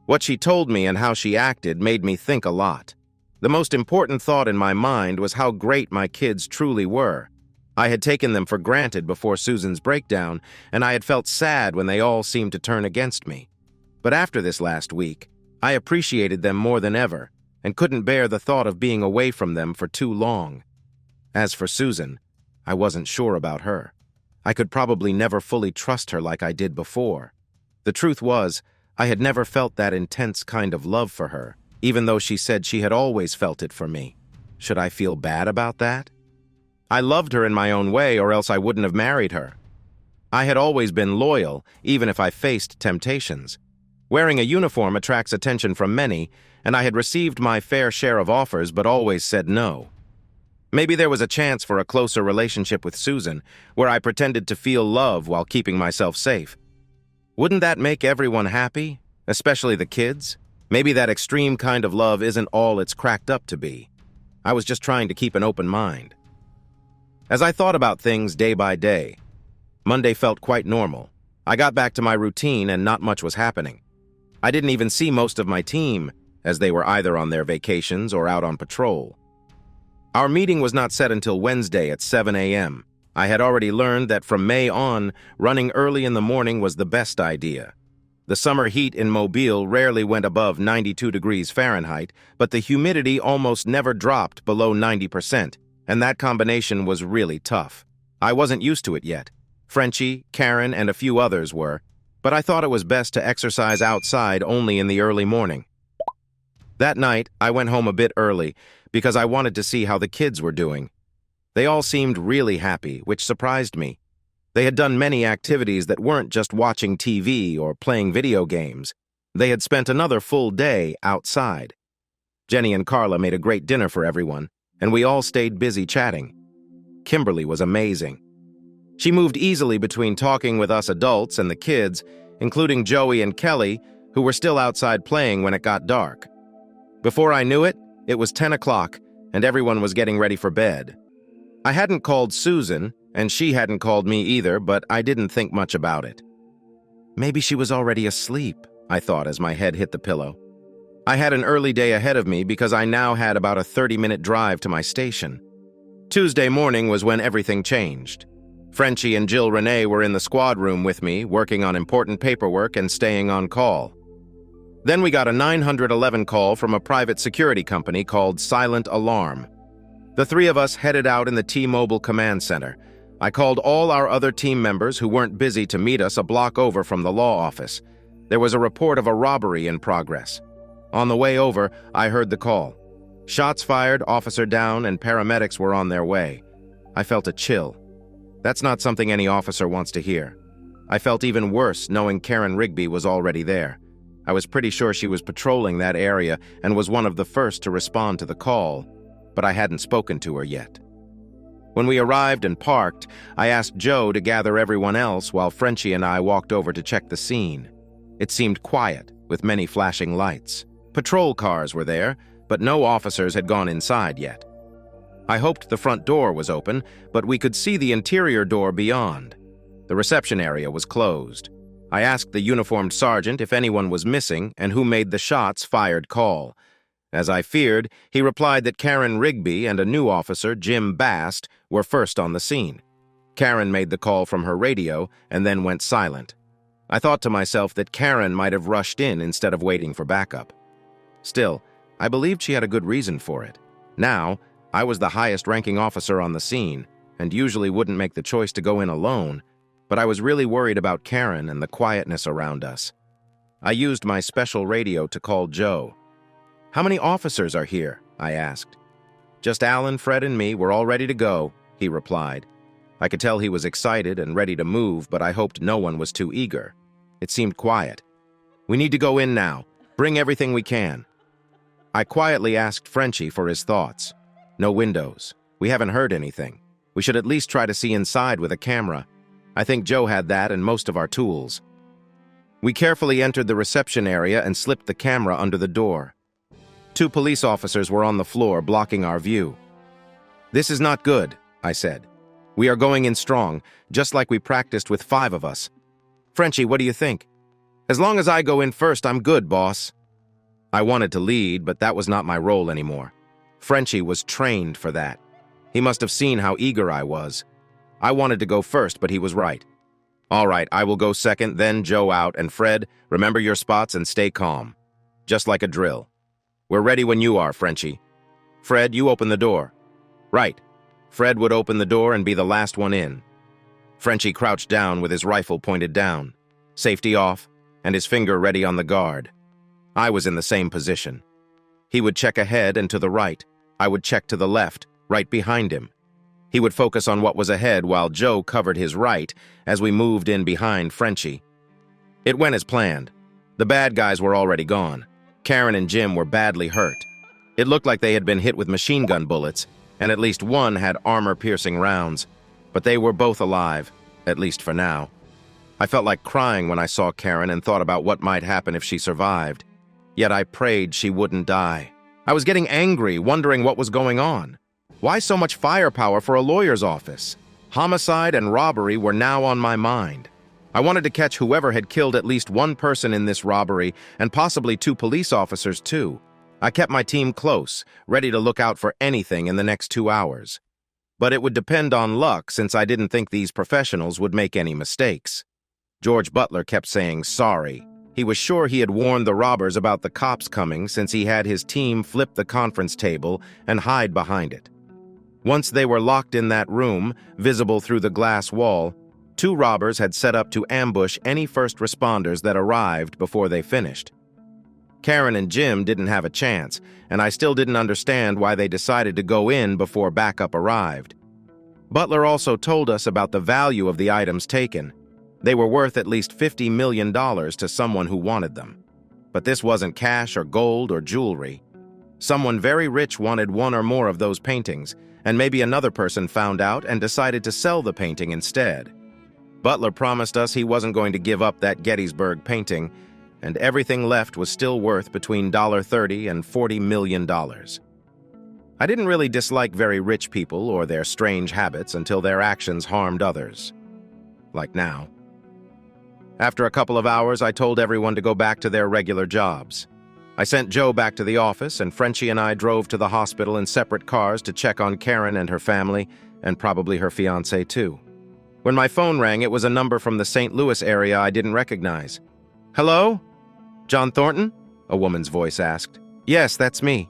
What she told me and how she acted made me think a lot. The most important thought in my mind was how great my kids truly were. I had taken them for granted before Susan's breakdown, and I had felt sad when they all seemed to turn against me. But after this last week, I appreciated them more than ever, and couldn't bear the thought of being away from them for too long. As for Susan, I wasn't sure about her. I could probably never fully trust her like I did before. The truth was, I had never felt that intense kind of love for her, even though she said she had always felt it for me. Should I feel bad about that? I loved her in my own way, or else I wouldn't have married her. I had always been loyal, even if I faced temptations. Wearing a uniform attracts attention from many, and I had received my fair share of offers but always said no. Maybe there was a chance for a closer relationship with Susan, where I pretended to feel love while keeping myself safe. Wouldn't that make everyone happy, especially the kids? Maybe that extreme kind of love isn't all it's cracked up to be. I was just trying to keep an open mind. As I thought about things day by day, Monday felt quite normal. I got back to my routine and not much was happening. I didn't even see most of my team, as they were either on their vacations or out on patrol. Our meeting was not set until Wednesday at 7 a.m. I had already learned that from May on, running early in the morning was the best idea. The summer heat in Mobile rarely went above 92 degrees Fahrenheit, but the humidity almost never dropped below 90%, and that combination was really tough. I wasn't used to it yet. Frenchie, Karen, and a few others were, but I thought it was best to exercise outside only in the early morning. That night, I went home a bit early because I wanted to see how the kids were doing. They all seemed really happy, which surprised me. They had done many activities that weren't just watching TV or playing video games. They had spent another full day outside. Jenny and Carla made a great dinner for everyone, and we all stayed busy chatting. Kimberly was amazing. She moved easily between talking with us adults and the kids, including Joey and Kelly, who were still outside playing when it got dark. Before I knew it, it was 10 o'clock, and everyone was getting ready for bed. I hadn't called Susan, and she hadn't called me either, but I didn't think much about it. Maybe she was already asleep, I thought as my head hit the pillow. I had an early day ahead of me because I now had about a 30-minute drive to my station. Tuesday morning was when everything changed. Frenchie and Jill Renee were in the squad room with me, working on important paperwork and staying on call. Then we got a 911 call from a private security company called Silent Alarm. The 3 of us headed out in the T-Mobile command center. I called all our other team members who weren't busy to meet us a block over from the law office. There was a report of a robbery in progress. On the way over, I heard the call. Shots fired, officer down, and paramedics were on their way. I felt a chill. That's not something any officer wants to hear. I felt even worse knowing Karen Rigby was already there. I was pretty sure she was patrolling that area and was one of the first to respond to the call, but I hadn't spoken to her yet. When we arrived and parked, I asked Joe to gather everyone else while Frenchie and I walked over to check the scene. It seemed quiet, with many flashing lights. Patrol cars were there, but no officers had gone inside yet. I hoped the front door was open, but we could see the interior door beyond. The reception area was closed. I asked the uniformed sergeant if anyone was missing and who made the shots fired call. As I feared, he replied that Karen Rigby and a new officer, Jim Bast, were first on the scene. Karen made the call from her radio and then went silent. I thought to myself that Karen might have rushed in instead of waiting for backup. Still, I believed she had a good reason for it. Now, I was the highest-ranking officer on the scene and usually wouldn't make the choice to go in alone, but I was really worried about Karen and the quietness around us. I used my special radio to call Joe. "How many officers are here?" I asked. "Just Alan, Fred, and me. We're all ready to go," he replied. I could tell he was excited and ready to move, but I hoped no one was too eager. It seemed quiet. "We need to go in now. Bring everything we can." I quietly asked Frenchie for his thoughts. "No windows. We haven't heard anything. We should at least try to see inside with a camera. I think Joe had that and most of our tools." We carefully entered the reception area and slipped the camera under the door. 2 police officers were on the floor, blocking our view. "This is not good," I said. "We are going in strong, just like we practiced with 5 of us. Frenchie, what do you think?" "As long as I go in first, I'm good, boss." I wanted to lead, but that was not my role anymore. Frenchie was trained for that. He must have seen how eager I was. I wanted to go first, but he was right. "All right, I will go second, then Joe out, and Fred, remember your spots and stay calm. Just like a drill. We're ready when you are, Frenchie. Fred, you open the door." "Right." Fred would open the door and be the last one in. Frenchie crouched down with his rifle pointed down, safety off, and his finger ready on the guard. I was in the same position. He would check ahead and to the right. I would check to the left, right behind him. He would focus on what was ahead while Joe covered his right as we moved in behind Frenchie. It went as planned. The bad guys were already gone. Karen and Jim were badly hurt. It looked like they had been hit with machine gun bullets, and at least one had armor-piercing rounds, but they were both alive, at least for now. I felt like crying when I saw Karen and thought about what might happen if she survived. Yet I prayed she wouldn't die. I was getting angry, wondering what was going on. Why so much firepower for a lawyer's office? Homicide and robbery were now on my mind. I wanted to catch whoever had killed at least one person in this robbery, and possibly 2 police officers too. I kept my team close, ready to look out for anything in the next 2 hours. But it would depend on luck, since I didn't think these professionals would make any mistakes. George Butler kept saying sorry. He was sure he had warned the robbers about the cops coming, since he had his team flip the conference table and hide behind it. Once they were locked in that room, visible through the glass wall, 2 robbers had set up to ambush any first responders that arrived before they finished. Karen and Jim didn't have a chance, and I still didn't understand why they decided to go in before backup arrived. Butler also told us about the value of the items taken. They were worth at least $50 million to someone who wanted them. But this wasn't cash or gold or jewelry. Someone very rich wanted one or more of those paintings, and maybe another person found out and decided to sell the painting instead. Butler promised us he wasn't going to give up that Gettysburg painting, and everything left was still worth between $30 and $40 million. I didn't really dislike very rich people or their strange habits until their actions harmed others. Like now. After a couple of hours, I told everyone to go back to their regular jobs. I sent Joe back to the office, and Frenchie and I drove to the hospital in separate cars to check on Karen and her family, and probably her fiancé too. When my phone rang, it was a number from the St. Louis area I didn't recognize. "Hello? John Thornton?" a woman's voice asked. "Yes, that's me.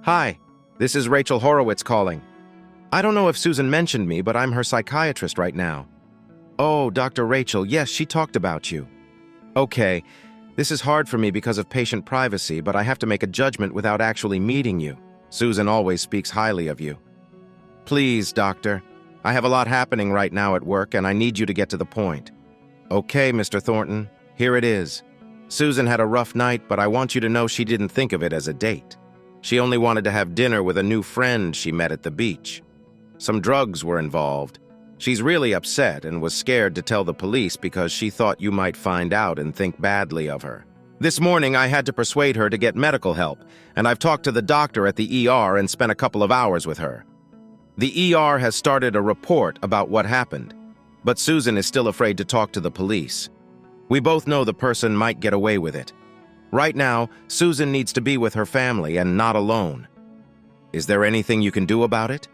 Hi, this is Rachel Horowitz calling. I don't know if Susan mentioned me, but I'm her psychiatrist right now." "Oh, Dr. Rachel, yes, she talked about you." "Okay, this is hard for me because of patient privacy, but I have to make a judgment without actually meeting you. Susan always speaks highly of you." "Please, doctor. I have a lot happening right now at work, and I need you to get to the point." "Okay, Mr. Thornton, here it is. Susan had a rough night, but I want you to know she didn't think of it as a date. She only wanted to have dinner with a new friend she met at the beach. Some drugs were involved. She's really upset and was scared to tell the police because she thought you might find out and think badly of her. This morning I had to persuade her to get medical help, and I've talked to the doctor at the ER and spent a couple of hours with her. The ER has started a report about what happened, but Susan is still afraid to talk to the police. We both know the person might get away with it. Right now, Susan needs to be with her family and not alone. Is there anything you can do about it?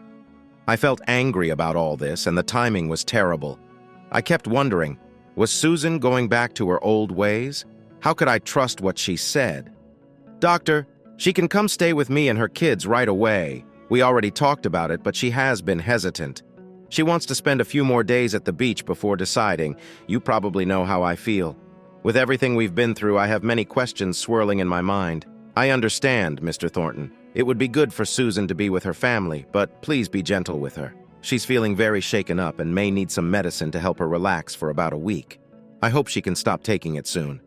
I felt angry about all this, and the timing was terrible. I kept wondering, was Susan going back to her old ways? How could I trust what she said? Doctor, she can come stay with me and her kids right away. We already talked about it, but she has been hesitant. She wants to spend a few more days at the beach before deciding. You probably know how I feel. With everything we've been through, I have many questions swirling in my mind. I understand, Mr. Thornton. It would be good for Susan to be with her family, but please be gentle with her. She's feeling very shaken up and may need some medicine to help her relax for about a week. I hope she can stop taking it soon.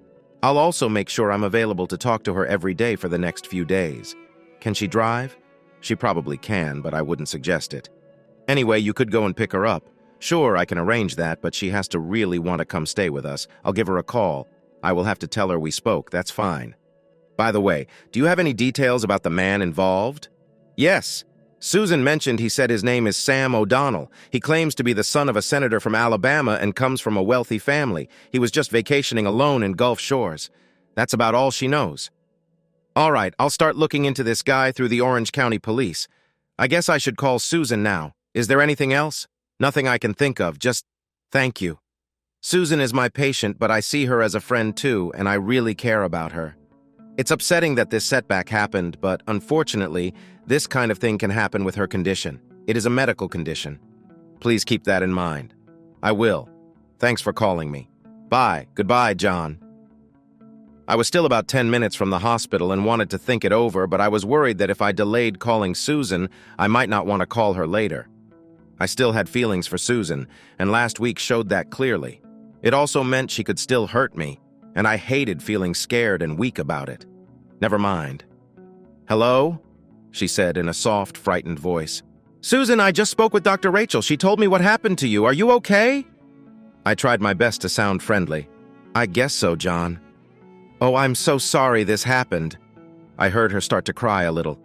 I'll also make sure I'm available to talk to her every day for the next few days. Can she drive? She probably can, but I wouldn't suggest it. Anyway, you could go and pick her up. Sure, I can arrange that, but she has to really want to come stay with us. I'll give her a call. I will have to tell her we spoke, that's fine. By the way, do you have any details about the man involved? Yes. Susan mentioned he said his name is Sam O'Donnell. He claims to be the son of a senator from Alabama and comes from a wealthy family. He was just vacationing alone in Gulf Shores. That's about all she knows. All right, I'll start looking into this guy through the Orange County Police. I guess I should call Susan now. Is there anything else? Nothing I can think of, just thank you. Susan is my patient, but I see her as a friend too, and I really care about her. It's upsetting that this setback happened, but unfortunately, this kind of thing can happen with her condition. It is a medical condition. Please keep that in mind. I will. Thanks for calling me. Bye. Goodbye, John. I was still about 10 minutes from the hospital and wanted to think it over, but I was worried that if I delayed calling Susan, I might not want to call her later. I still had feelings for Susan, and last week showed that clearly. It also meant she could still hurt me, and I hated feeling scared and weak about it. Never mind. Hello? She said in a soft, frightened voice. Susan, I just spoke with Dr. Rachel. She told me what happened to you. Are you okay? I tried my best to sound friendly. I guess so, John. Oh, I'm so sorry this happened. I heard her start to cry a little.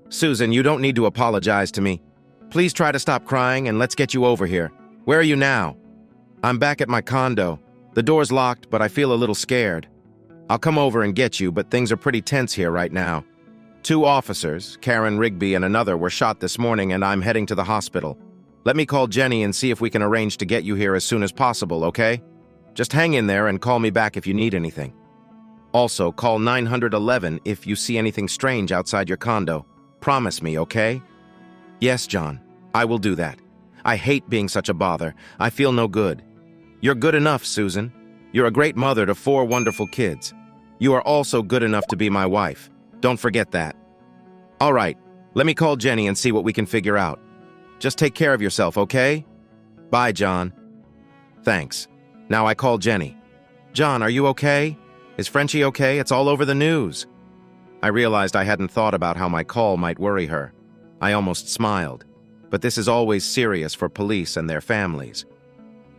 Susan, you don't need to apologize to me. Please try to stop crying and let's get you over here. Where are you now? I'm back at my condo. The door's locked, but I feel a little scared. I'll come over and get you, but things are pretty tense here right now. 2 officers, Karen Rigby and another, were shot this morning and I'm heading to the hospital. Let me call Jenny and see if we can arrange to get you here as soon as possible, okay? Just hang in there and call me back if you need anything. Also, call 911 if you see anything strange outside your condo. Promise me, okay? Yes, John, I will do that. I hate being such a bother. I feel no good. You're good enough, Susan. You're a great mother to 4 wonderful kids. You are also good enough to be my wife. Don't forget that. All right, let me call Jenny and see what we can figure out. Just take care of yourself, okay? Bye, John. Thanks. Now I call Jenny. John, are you okay? Is Frenchie okay? It's all over the news. I realized I hadn't thought about how my call might worry her. I almost smiled. But this is always serious for police and their families.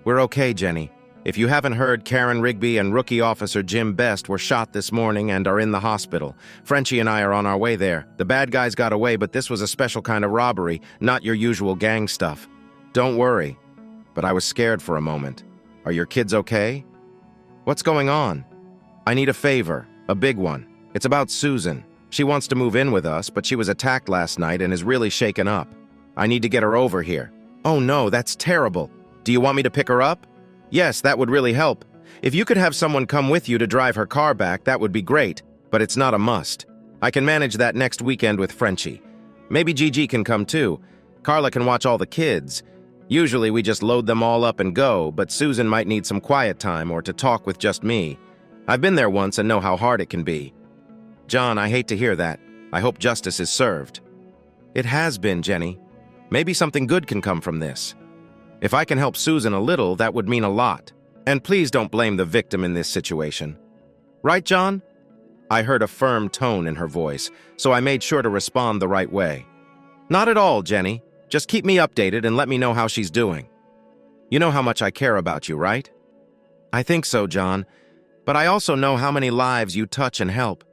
We're okay, Jenny. If you haven't heard, Karen Rigby and rookie officer Jim Best were shot this morning and are in the hospital. Frenchie and I are on our way there. The bad guys got away, but this was a special kind of robbery, not your usual gang stuff. Don't worry. But I was scared for a moment. Are your kids okay? What's going on? I need a favor, a big one. It's about Susan. She wants to move in with us, but she was attacked last night and is really shaken up. I need to get her over here. Oh no, that's terrible. Do you want me to pick her up? Yes, that would really help. If you could have someone come with you to drive her car back, that would be great, but it's not a must. I can manage that next weekend with Frenchie. Maybe Gigi can come too. Carla can watch all the kids. Usually we just load them all up and go, but Susan might need some quiet time or to talk with just me. I've been there once and know how hard it can be. John, I hate to hear that. I hope justice is served. It has been, Jenny. Maybe something good can come from this. If I can help Susan a little, that would mean a lot. And please don't blame the victim in this situation. Right, John? I heard a firm tone in her voice, so I made sure to respond the right way. Not at all, Jenny. Just keep me updated and let me know how she's doing. You know how much I care about you, right? I think so, John. But I also know how many lives you touch and help.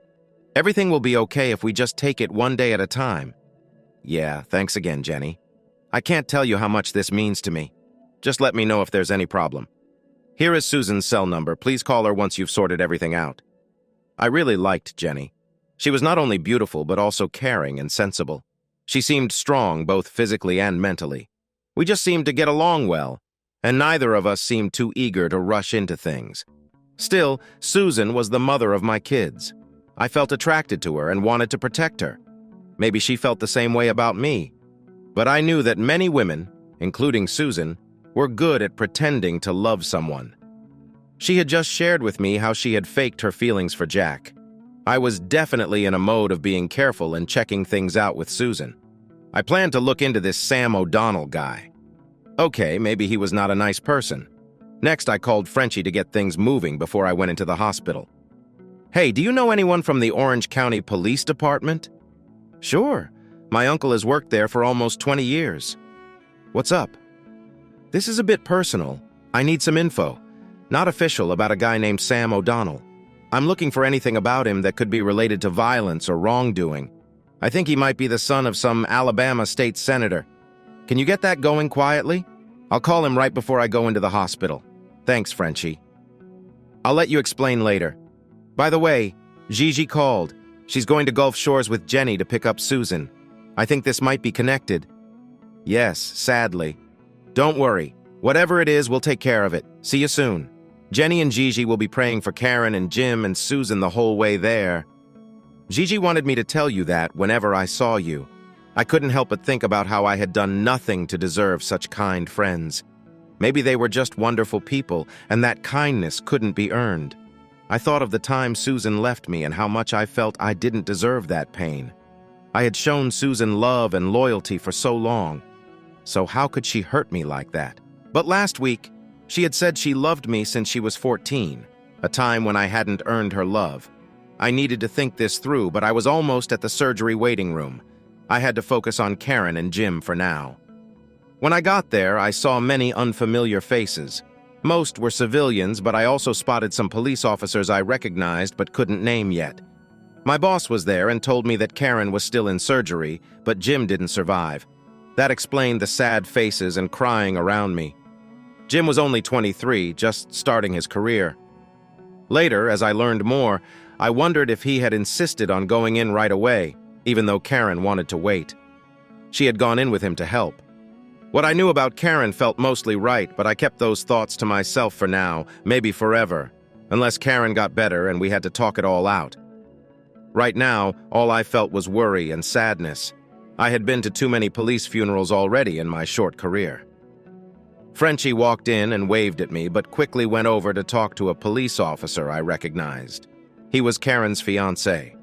Everything will be okay if we just take it one day at a time. Yeah, thanks again, Jenny. I can't tell you how much this means to me. Just let me know if there's any problem. Here is Susan's cell number. Please call her once you've sorted everything out. I really liked Jenny. She was not only beautiful, but also caring and sensible. She seemed strong, both physically and mentally. We just seemed to get along well, and neither of us seemed too eager to rush into things. Still, Susan was the mother of my kids. I felt attracted to her and wanted to protect her. Maybe she felt the same way about me. But I knew that many women, including Susan, were good at pretending to love someone. She had just shared with me how she had faked her feelings for Jack. I was definitely in a mode of being careful and checking things out with Susan. I planned to look into this Sam O'Donnell guy. Okay, maybe he was not a nice person. Next, I called Frenchie to get things moving before I went into the hospital. Hey, do you know anyone from the Orange County Police Department? Sure. My uncle has worked there for almost 20 years. What's up? This is a bit personal. I need some info. Not official, about a guy named Sam O'Donnell. I'm looking for anything about him that could be related to violence or wrongdoing. I think he might be the son of some Alabama state senator. Can you get that going quietly? I'll call him right before I go into the hospital. Thanks, Frenchie. I'll let you explain later. By the way, Gigi called. She's going to Gulf Shores with Jenny to pick up Susan. I think this might be connected. Yes, sadly. Don't worry. Whatever it is, we'll take care of it. See you soon. Jenny and Gigi will be praying for Karen and Jim and Susan the whole way there. Gigi wanted me to tell you that whenever I saw you. I couldn't help but think about how I had done nothing to deserve such kind friends. Maybe they were just wonderful people, and that kindness couldn't be earned. I thought of the time Susan left me and how much I felt I didn't deserve that pain. I had shown Susan love and loyalty for so long. So how could she hurt me like that? But last week, she had said she loved me since she was 14, a time when I hadn't earned her love. I needed to think this through, but I was almost at the surgery waiting room. I had to focus on Karen and Jim for now. When I got there, I saw many unfamiliar faces. Most were civilians, but I also spotted some police officers I recognized but couldn't name yet. My boss was there and told me that Karen was still in surgery, but Jim didn't survive. That explained the sad faces and crying around me. Jim was only 23, just starting his career. Later, as I learned more, I wondered if he had insisted on going in right away, even though Karen wanted to wait. She had gone in with him to help. What I knew about Karen felt mostly right, but I kept those thoughts to myself for now, maybe forever, unless Karen got better and we had to talk it all out. Right now, all I felt was worry and sadness. I had been to too many police funerals already in my short career. Frenchie walked in and waved at me, but quickly went over to talk to a police officer I recognized. He was Karen's fiancé.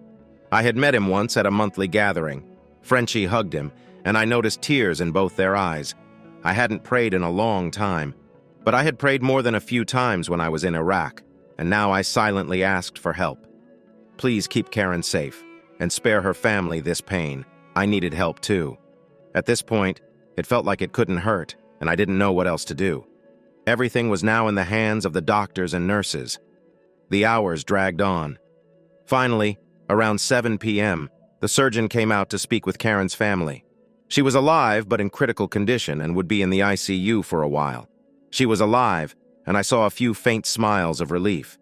I had met him once at a monthly gathering. Frenchie hugged him, and I noticed tears in both their eyes. I hadn't prayed in a long time, but I had prayed more than a few times when I was in Iraq, and now I silently asked for help. Please keep Karen safe, and spare her family this pain. I needed help too. At this point, it felt like it couldn't hurt, and I didn't know what else to do. Everything was now in the hands of the doctors and nurses. The hours dragged on. Finally, around 7 p.m., the surgeon came out to speak with Karen's family. She was alive but in critical condition and would be in the ICU for a while. She was alive, and I saw a few faint smiles of relief.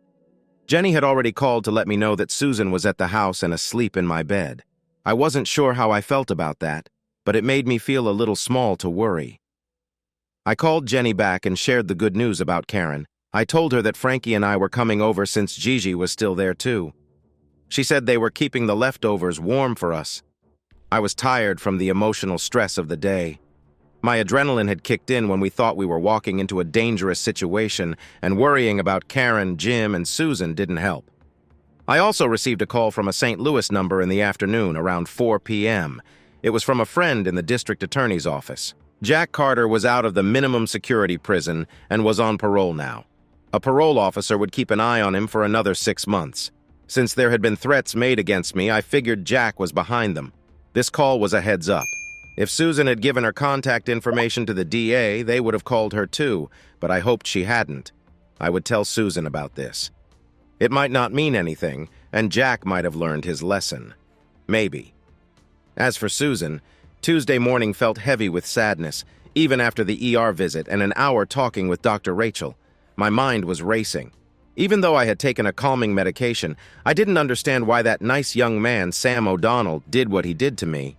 Jenny had already called to let me know that Susan was at the house and asleep in my bed. I wasn't sure how I felt about that, but it made me feel a little small to worry. I called Jenny back and shared the good news about Karen. I told her that Frankie and I were coming over since Gigi was still there too. She said they were keeping the leftovers warm for us. I was tired from the emotional stress of the day. My adrenaline had kicked in when we thought we were walking into a dangerous situation, and worrying about Karen, Jim, and Susan didn't help. I also received a call from a St. Louis number in the afternoon, around 4 p.m. It was from a friend in the district attorney's office. Jack Carter was out of the minimum security prison and was on parole now. A parole officer would keep an eye on him for another 6 months. Since there had been threats made against me, I figured Jack was behind them. This call was a heads up. If Susan had given her contact information to the DA, they would have called her too, but I hoped she hadn't. I would tell Susan about this. It might not mean anything, and Jack might have learned his lesson. Maybe. As for Susan, Tuesday morning felt heavy with sadness, even after the ER visit and an hour talking with Dr. Rachel. My mind was racing. Even though I had taken a calming medication, I didn't understand why that nice young man, Sam O'Donnell, did what he did to me.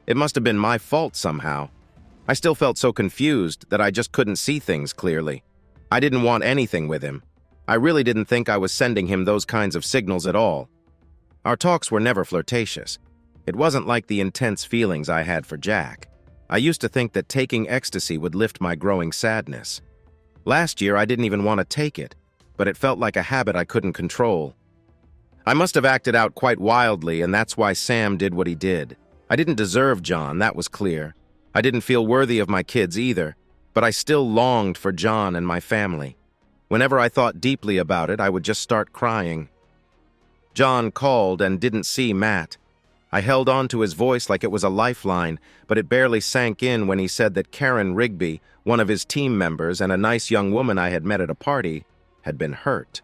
It must have been my fault somehow. I still felt so confused that I just couldn't see things clearly. I didn't want anything with him. I really didn't think I was sending him those kinds of signals at all. Our talks were never flirtatious. It wasn't like the intense feelings I had for Jack. I used to think that taking ecstasy would lift my growing sadness. Last year, I didn't even want to take it, but it felt like a habit I couldn't control. I must have acted out quite wildly, and that's why Sam did what he did. I didn't deserve John, that was clear. I didn't feel worthy of my kids either, but I still longed for John and my family. Whenever I thought deeply about it, I would just start crying. John called and didn't see Matt. I held on to his voice like it was a lifeline, but it barely sank in when he said that Karen Rigby, one of his team members and a nice young woman I had met at a party, had been hurt.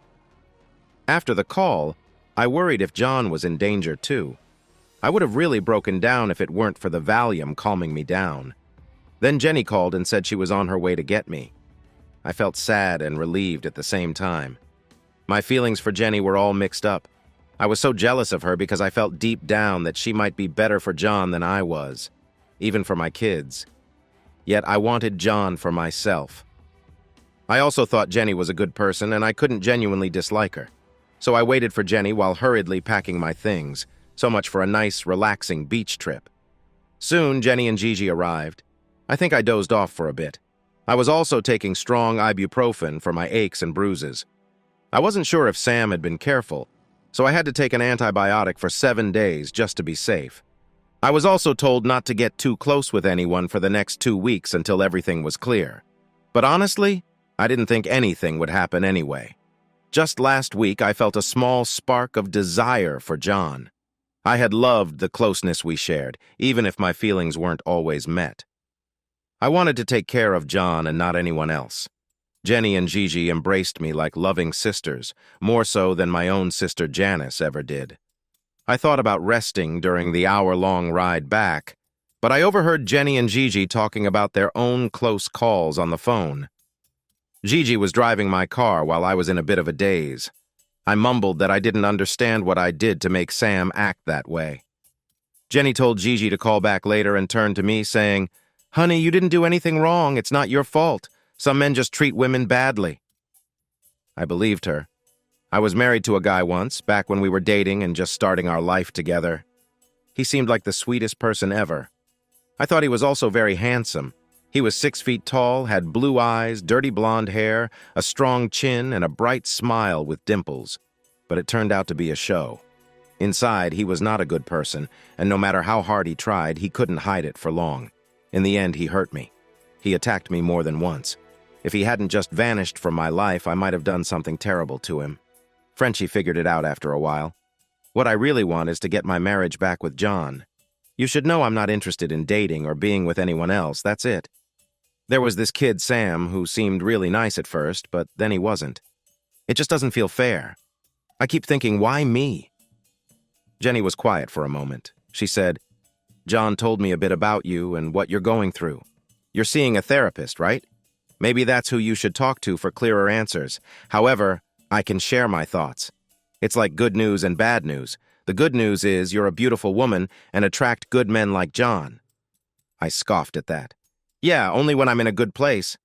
After the call, I worried if John was in danger too. I would have really broken down if it weren't for the Valium calming me down. Then Jenny called and said she was on her way to get me. I felt sad and relieved at the same time. My feelings for Jenny were all mixed up. I was so jealous of her because I felt deep down that she might be better for John than I was, even for my kids. Yet I wanted John for myself. I also thought Jenny was a good person and I couldn't genuinely dislike her. So I waited for Jenny while hurriedly packing my things, so much for a nice, relaxing beach trip. Soon, Jenny and Gigi arrived. I think I dozed off for a bit. I was also taking strong ibuprofen for my aches and bruises. I wasn't sure if Sam had been careful, so I had to take an antibiotic for 7 days just to be safe. I was also told not to get too close with anyone for the next 2 weeks until everything was clear. But honestly, I didn't think anything would happen anyway. Just last week, I felt a small spark of desire for John. I had loved the closeness we shared, even if my feelings weren't always met. I wanted to take care of John and not anyone else. Jenny and Gigi embraced me like loving sisters, more so than my own sister Janice ever did. I thought about resting during the hour-long ride back, but I overheard Jenny and Gigi talking about their own close calls on the phone. Gigi was driving my car while I was in a bit of a daze. I mumbled that I didn't understand what I did to make Sam act that way. Jenny told Gigi to call back later and turned to me saying, "Honey, you didn't do anything wrong. It's not your fault. Some men just treat women badly." I believed her. I was married to a guy once, back when we were dating and just starting our life together. He seemed like the sweetest person ever. I thought he was also very handsome. He was 6 feet tall, had blue eyes, dirty blonde hair, a strong chin, and a bright smile with dimples. But it turned out to be a show. Inside, he was not a good person, and no matter how hard he tried, he couldn't hide it for long. In the end, he hurt me. He attacked me more than once. If he hadn't just vanished from my life, I might have done something terrible to him. Frenchie figured it out after a while. What I really want is to get my marriage back with John. You should know I'm not interested in dating or being with anyone else, that's it. There was this kid, Sam, who seemed really nice at first, but then he wasn't. It just doesn't feel fair. I keep thinking, why me? Jenny was quiet for a moment. She said, "John told me a bit about you and what you're going through. You're seeing a therapist, right? Maybe that's who you should talk to for clearer answers. However, I can share my thoughts. It's like good news and bad news. The good news is you're a beautiful woman and attract good men like John." I scoffed at that. "Yeah, only when I'm in a good place."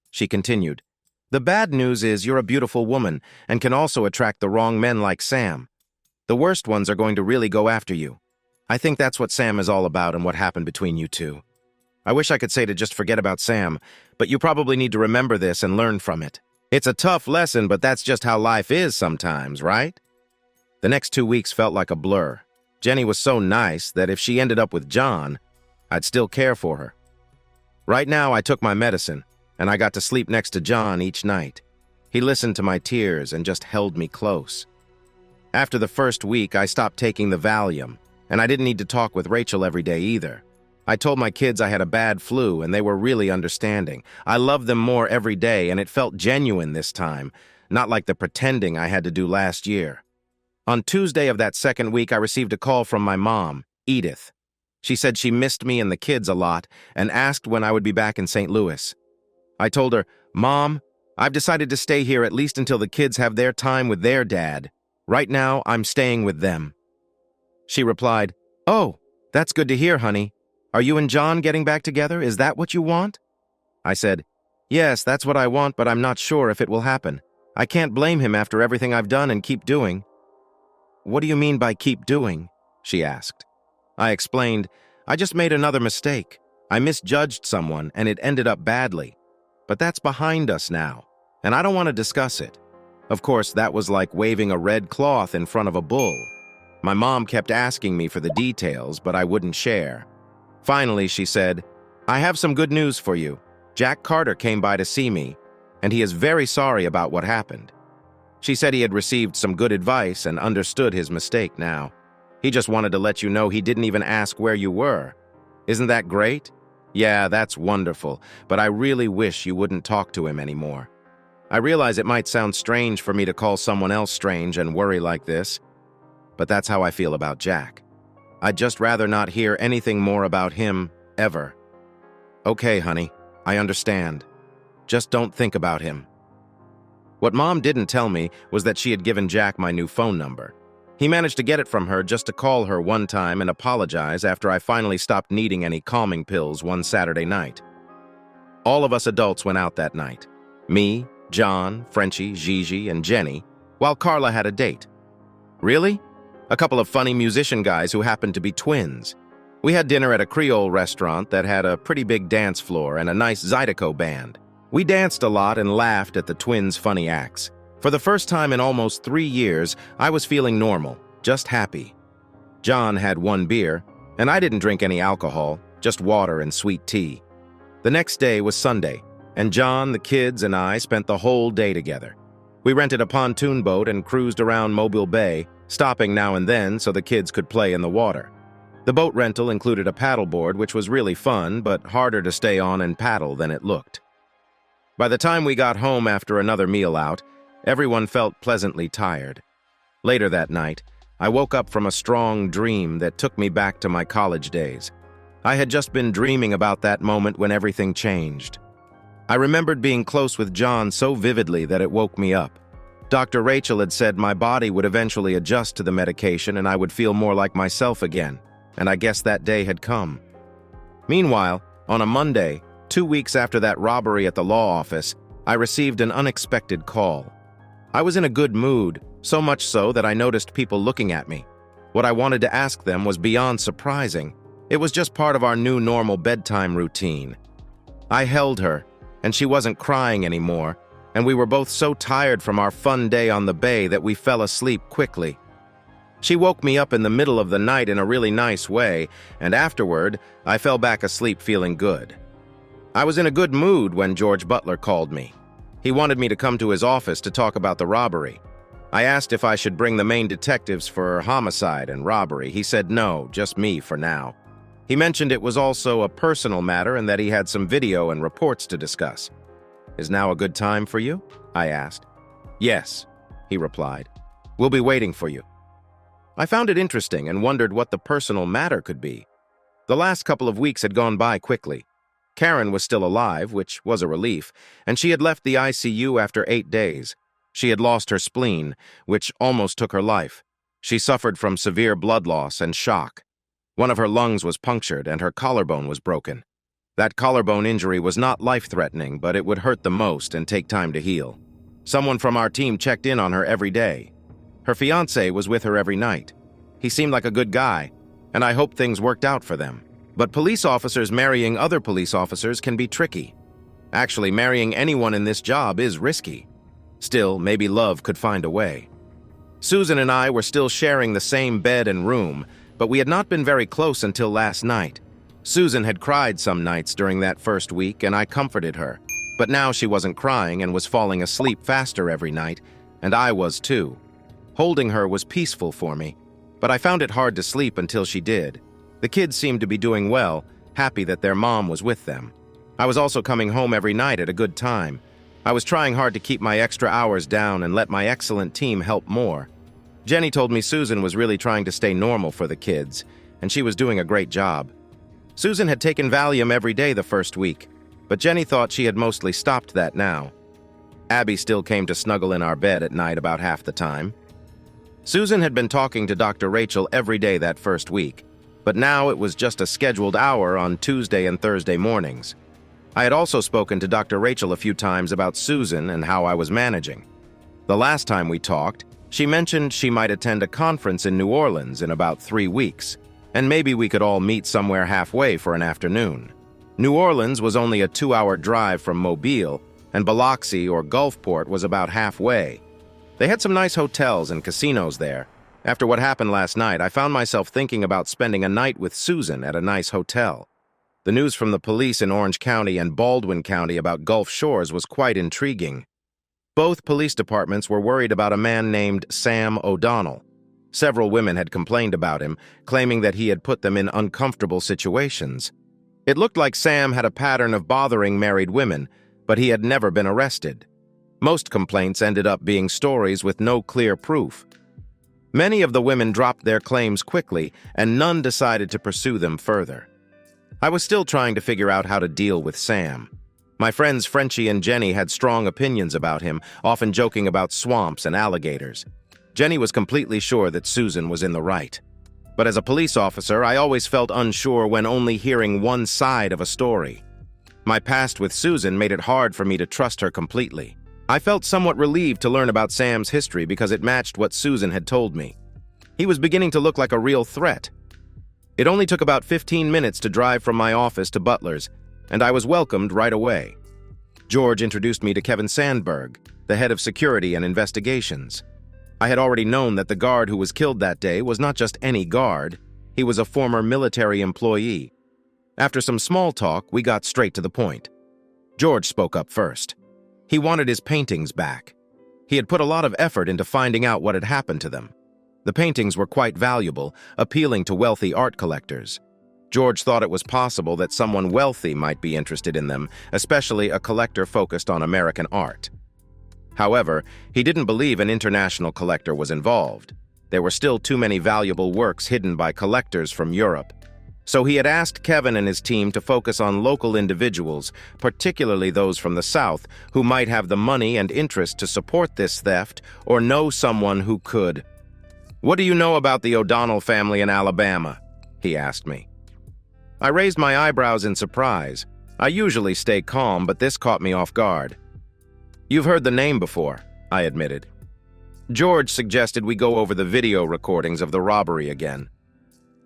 She continued, "The bad news is you're a beautiful woman and can also attract the wrong men like Sam. The worst ones are going to really go after you. I think that's what Sam is all about and what happened between you two. I wish I could say to just forget about Sam, but you probably need to remember this and learn from it. It's a tough lesson, but that's just how life is sometimes, right?" The next 2 weeks felt like a blur. Jenny was so nice that if she ended up with John, I'd still care for her. Right now, I took my medicine, and I got to sleep next to John each night. He listened to my tears and just held me close. After the first week, I stopped taking the Valium, and I didn't need to talk with Rachel every day either. I told my kids I had a bad flu, and they were really understanding. I loved them more every day, and it felt genuine this time, not like the pretending I had to do last year. On Tuesday of that second week, I received a call from my mom, Edith. She said she missed me and the kids a lot and asked when I would be back in St. Louis. I told her, "Mom, I've decided to stay here at least until the kids have their time with their dad. Right now, I'm staying with them." She replied, "Oh, that's good to hear, honey. Are you and John getting back together? Is that what you want?" I said, "Yes, that's what I want, but I'm not sure if it will happen. I can't blame him after everything I've done and keep doing." "What do you mean by keep doing?" she asked. I explained, "I just made another mistake. I misjudged someone and it ended up badly. But that's behind us now, and I don't want to discuss it." Of course, that was like waving a red cloth in front of a bull. My mom kept asking me for the details, but I wouldn't share. Finally, she said, "I have some good news for you. Jack Carter came by to see me, and he is very sorry about what happened." She said he had received some good advice and understood his mistake now. He just wanted to let you know he didn't even ask where you were. Isn't that great? Yeah, that's wonderful, but I really wish you wouldn't talk to him anymore. I realize it might sound strange for me to call someone else strange and worry like this, but that's how I feel about Jack. I'd just rather not hear anything more about him, ever. Okay, honey, I understand. Just don't think about him. What Mom didn't tell me was that she had given Jack my new phone number. He managed to get it from her just to call her one time and apologize after I finally stopped needing any calming pills one Saturday night. All of us adults went out that night. Me, John, Frenchie, Gigi, and Jenny, while Carla had a date. Really? A couple of funny musician guys who happened to be twins. We had dinner at a Creole restaurant that had a pretty big dance floor and a nice Zydeco band. We danced a lot and laughed at the twins' funny acts. For the first time in almost 3 years, I was feeling normal, just happy. John had one beer, and I didn't drink any alcohol, just water and sweet tea. The next day was Sunday, and John, the kids, and I spent the whole day together. We rented a pontoon boat and cruised around Mobile Bay, stopping now and then so the kids could play in the water. The boat rental included a paddleboard, which was really fun, but harder to stay on and paddle than it looked. By the time we got home after another meal out, everyone felt pleasantly tired. Later that night, I woke up from a strong dream that took me back to my college days. I had just been dreaming about that moment when everything changed. I remembered being close with John so vividly that it woke me up. Dr. Rachel had said my body would eventually adjust to the medication and I would feel more like myself again, and I guess that day had come. Meanwhile, on a Monday, 2 weeks after that robbery at the law office, I received an unexpected call. I was in a good mood, so much so that I noticed people looking at me. What I wanted to ask them was beyond surprising. It was just part of our new normal bedtime routine. I held her, and she wasn't crying anymore, and we were both so tired from our fun day on the bay that we fell asleep quickly. She woke me up in the middle of the night in a really nice way, and afterward, I fell back asleep feeling good. I was in a good mood when George Butler called me. He wanted me to come to his office to talk about the robbery. I asked if I should bring the main detectives for homicide and robbery. He said no, just me for now. He mentioned it was also a personal matter and that he had some video and reports to discuss. "Is now a good time for you?" I asked. "Yes," he replied. "We'll be waiting for you." I found it interesting and wondered what the personal matter could be. The last couple of weeks had gone by quickly. Karen was still alive, which was a relief, and she had left the ICU after 8 days. She had lost her spleen, which almost took her life. She suffered from severe blood loss and shock. One of her lungs was punctured and her collarbone was broken. That collarbone injury was not life-threatening, but it would hurt the most and take time to heal. Someone from our team checked in on her every day. Her fiancé was with her every night. He seemed like a good guy, and I hoped things worked out for them. But police officers marrying other police officers can be tricky. Actually, marrying anyone in this job is risky. Still, maybe love could find a way. Susan and I were still sharing the same bed and room, but we had not been very close until last night. Susan had cried some nights during that first week, and I comforted her. But now she wasn't crying and was falling asleep faster every night, and I was too. Holding her was peaceful for me, but I found it hard to sleep until she did. The kids seemed to be doing well, happy that their mom was with them. I was also coming home every night at a good time. I was trying hard to keep my extra hours down and let my excellent team help more. Jenny told me Susan was really trying to stay normal for the kids, and she was doing a great job. Susan had taken Valium every day the first week, but Jenny thought she had mostly stopped that now. Abby still came to snuggle in our bed at night about half the time. Susan had been talking to Dr. Rachel every day that first week, but now it was just a scheduled hour on Tuesday and Thursday mornings. I had also spoken to Dr. Rachel a few times about Susan and how I was managing. The last time we talked, she mentioned she might attend a conference in New Orleans in about 3 weeks, and maybe we could all meet somewhere halfway for an afternoon. New Orleans was only a 2-hour drive from Mobile, and Biloxi or Gulfport was about halfway. They had some nice hotels and casinos there. After what happened last night, I found myself thinking about spending a night with Susan at a nice hotel. The news from the police in Orange County and Baldwin County about Gulf Shores was quite intriguing. Both police departments were worried about a man named Sam O'Donnell. Several women had complained about him, claiming that he had put them in uncomfortable situations. It looked like Sam had a pattern of bothering married women, but he had never been arrested. Most complaints ended up being stories with no clear proof. Many of the women dropped their claims quickly, and none decided to pursue them further. I was still trying to figure out how to deal with Sam. My friends Frenchie and Jenny had strong opinions about him, often joking about swamps and alligators. Jenny was completely sure that Susan was in the right. But as a police officer, I always felt unsure when only hearing one side of a story. My past with Susan made it hard for me to trust her completely. I felt somewhat relieved to learn about Sam's history because it matched what Susan had told me. He was beginning to look like a real threat. It only took about 15 minutes to drive from my office to Butler's, and I was welcomed right away. George introduced me to Kevin Sandberg, the head of security and investigations. I had already known that the guard who was killed that day was not just any guard, he was a former military employee. After some small talk, we got straight to the point. George spoke up first. He wanted his paintings back. He had put a lot of effort into finding out what had happened to them. The paintings were quite valuable, appealing to wealthy art collectors. George thought it was possible that someone wealthy might be interested in them, especially a collector focused on American art. However, he didn't believe an international collector was involved. There were still too many valuable works hidden by collectors from Europe. So he had asked Kevin and his team to focus on local individuals, particularly those from the South, who might have the money and interest to support this theft or know someone who could. "What do you know about the O'Donnell family in Alabama?" he asked me. I raised my eyebrows in surprise. I usually stay calm, but this caught me off guard. "You've heard the name before," I admitted. George suggested we go over the video recordings of the robbery again.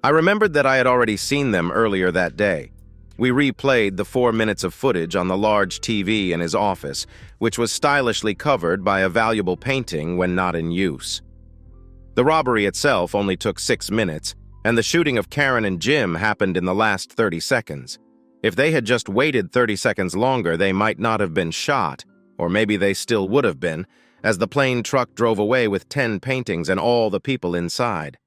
I remembered that I had already seen them earlier that day. We replayed the 4 minutes of footage on the large TV in his office, which was stylishly covered by a valuable painting when not in use. The robbery itself only took 6 minutes, and the shooting of Karen and Jim happened in the last 30 seconds. If they had just waited 30 seconds longer, they might not have been shot, or maybe they still would have been, as the plane truck drove away with 10 paintings and all the people inside.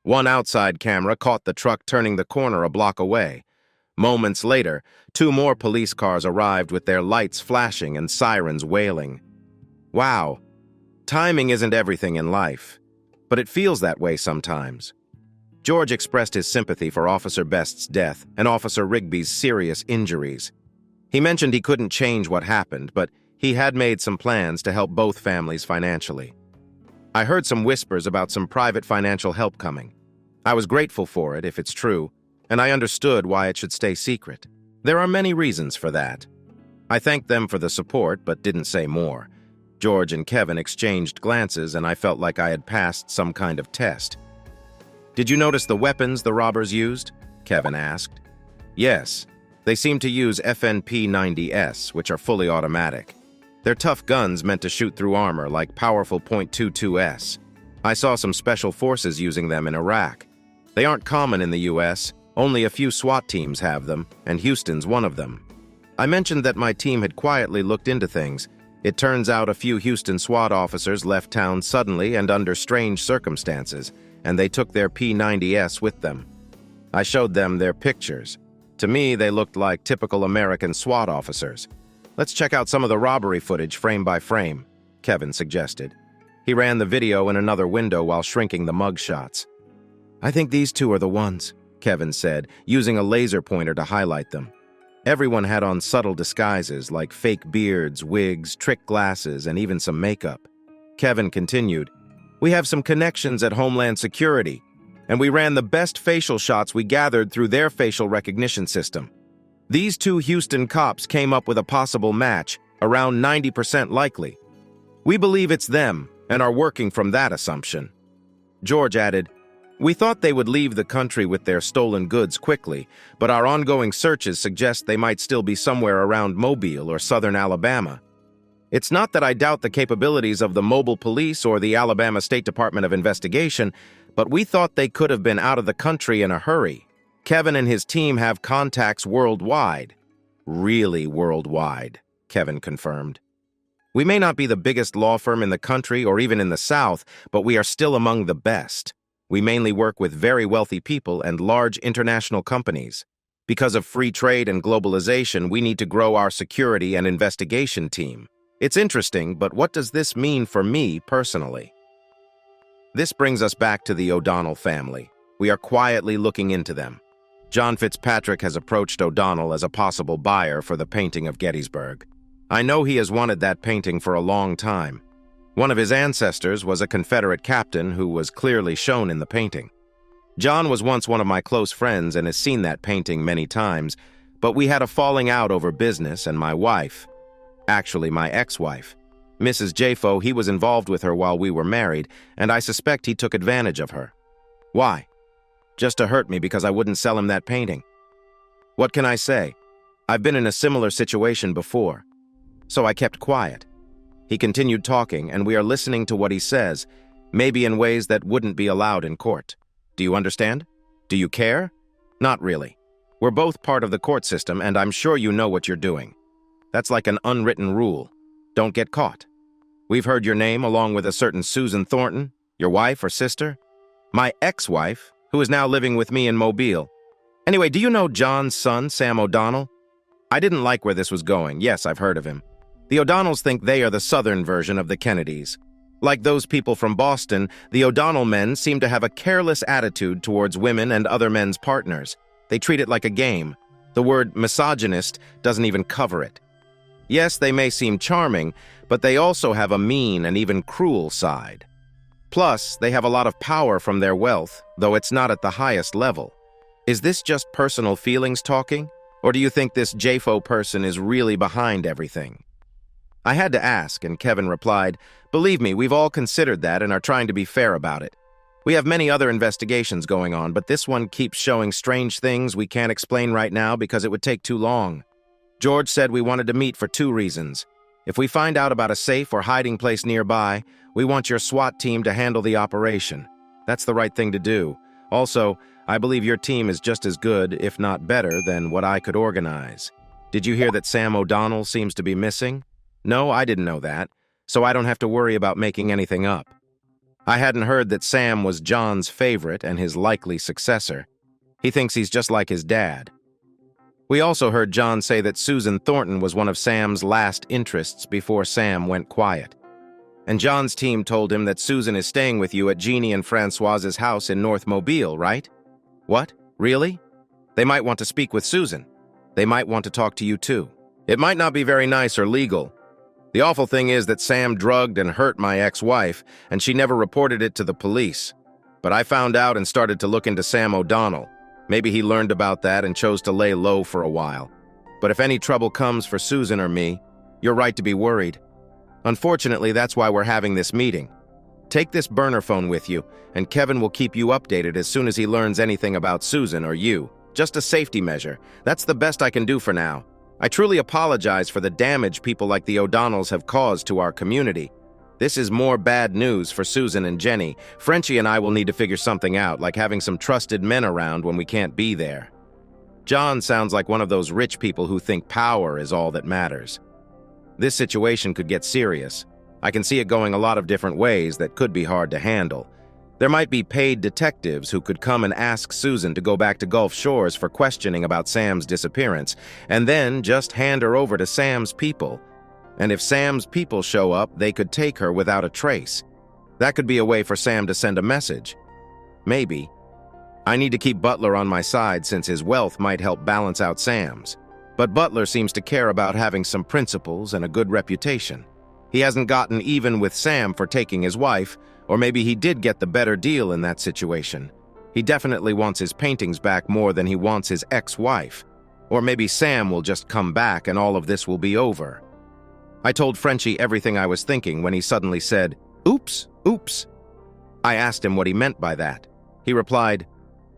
One outside camera caught the truck turning the corner a block away. Moments later, 2 more police cars arrived with their lights flashing and sirens wailing. Wow, timing isn't everything in life, but it feels that way sometimes. George expressed his sympathy for Officer Best's death and Officer Rigby's serious injuries. He mentioned he couldn't change what happened, but he had made some plans to help both families financially. I heard some whispers about some private financial help coming. I was grateful for it, if it's true, and I understood why it should stay secret. There are many reasons for that. I thanked them for the support, but didn't say more. George and Kevin exchanged glances, and I felt like I had passed some kind of test. "Did you notice the weapons the robbers used?" Kevin asked. "Yes. They seem to use FNP-90S, which are fully automatic. They're tough guns meant to shoot through armor, like powerful .22s. I saw some special forces using them in Iraq. They aren't common in the US, only a few SWAT teams have them, and Houston's one of them. I mentioned that my team had quietly looked into things. It turns out a few Houston SWAT officers left town suddenly and under strange circumstances, and they took their P-90S with them. I showed them their pictures. To me, they looked like typical American SWAT officers. Let's check out some of the robbery footage frame by frame, Kevin suggested. He ran the video in another window while shrinking the mug shots. I think these two are the ones, Kevin said, using a laser pointer to highlight them. Everyone had on subtle disguises like fake beards, wigs, trick glasses, and even some makeup. Kevin continued, "We have some connections at Homeland Security, and we ran the best facial shots we gathered through their facial recognition system. These two Houston cops came up with a possible match, around 90% likely. We believe it's them and are working from that assumption." George added, "We thought they would leave the country with their stolen goods quickly, but our ongoing searches suggest they might still be somewhere around Mobile or southern Alabama. It's not that I doubt the capabilities of the mobile police or the Alabama State Department of Investigation, but we thought they could have been out of the country in a hurry. Kevin and his team have contacts worldwide." "Really worldwide," Kevin confirmed. "We may not be the biggest law firm in the country or even in the South, but we are still among the best. We mainly work with very wealthy people and large international companies. Because of free trade and globalization, we need to grow our security and investigation team. It's interesting, but what does this mean for me personally?" This brings us back to the O'Donnell family. We are quietly looking into them. John Fitzpatrick has approached O'Donnell as a possible buyer for the painting of Gettysburg. I know he has wanted that painting for a long time. One of his ancestors was a Confederate captain who was clearly shown in the painting. John was once one of my close friends and has seen that painting many times, but we had a falling out over business, and my wife, actually my ex-wife, Mrs. Jafo, he was involved with her while we were married, and I suspect he took advantage of her. Why? Just to hurt me because I wouldn't sell him that painting. What can I say? I've been in a similar situation before. So I kept quiet. He continued talking, and we are listening to what he says, maybe in ways that wouldn't be allowed in court. Do you understand? Do you care? Not really. We're both part of the court system, and I'm sure you know what you're doing. That's like an unwritten rule. Don't get caught. We've heard your name along with a certain Susan Thornton, your wife or sister. My ex-wife, who is now living with me in Mobile. Anyway, do you know John's son, Sam O'Donnell? I didn't like where this was going. Yes, I've heard of him. The O'Donnells think they are the southern version of the Kennedys. Like those people from Boston, the O'Donnell men seem to have a careless attitude towards women and other men's partners. They treat it like a game. The word misogynist doesn't even cover it. Yes, they may seem charming, but they also have a mean and even cruel side. Plus, they have a lot of power from their wealth, though it's not at the highest level. Is this just personal feelings talking? Or do you think this Jafo person is really behind everything? I had to ask, and Kevin replied, "Believe me, we've all considered that and are trying to be fair about it. We have many other investigations going on, but this one keeps showing strange things we can't explain right now because it would take too long. George said we wanted to meet for two reasons. If we find out about a safe or hiding place nearby, we want your SWAT team to handle the operation. That's the right thing to do. Also, I believe your team is just as good, if not better, than what I could organize. Did you hear that Sam O'Donnell seems to be missing? No, I didn't know that, so I don't have to worry about making anything up. I hadn't heard that Sam was John's favorite and his likely successor. He thinks he's just like his dad. We also heard John say that Susan Thornton was one of Sam's last interests before Sam went quiet. And John's team told him that Susan is staying with you at Jeannie and Francoise's house in North Mobile, right? What? Really? They might want to speak with Susan. They might want to talk to you too. It might not be very nice or legal. The awful thing is that Sam drugged and hurt my ex-wife, and she never reported it to the police. But I found out and started to look into Sam O'Donnell. Maybe he learned about that and chose to lay low for a while. But if any trouble comes for Susan or me, you're right to be worried. Unfortunately, that's why we're having this meeting. Take this burner phone with you, and Kevin will keep you updated as soon as he learns anything about Susan or you. Just a safety measure. That's the best I can do for now. I truly apologize for the damage people like the O'Donnells have caused to our community. This is more bad news for Susan and Jenny. Frenchie and I will need to figure something out, like having some trusted men around when we can't be there. John sounds like one of those rich people who think power is all that matters. This situation could get serious. I can see it going a lot of different ways that could be hard to handle. There might be paid detectives who could come and ask Susan to go back to Gulf Shores for questioning about Sam's disappearance, and then just hand her over to Sam's people. And if Sam's people show up, they could take her without a trace. That could be a way for Sam to send a message. Maybe. I need to keep Butler on my side since his wealth might help balance out Sam's. But Butler seems to care about having some principles and a good reputation. He hasn't gotten even with Sam for taking his wife, or maybe he did get the better deal in that situation. He definitely wants his paintings back more than he wants his ex-wife. Or maybe Sam will just come back and all of this will be over. I told Frenchie everything I was thinking when he suddenly said, "Oops, oops." I asked him what he meant by that. He replied,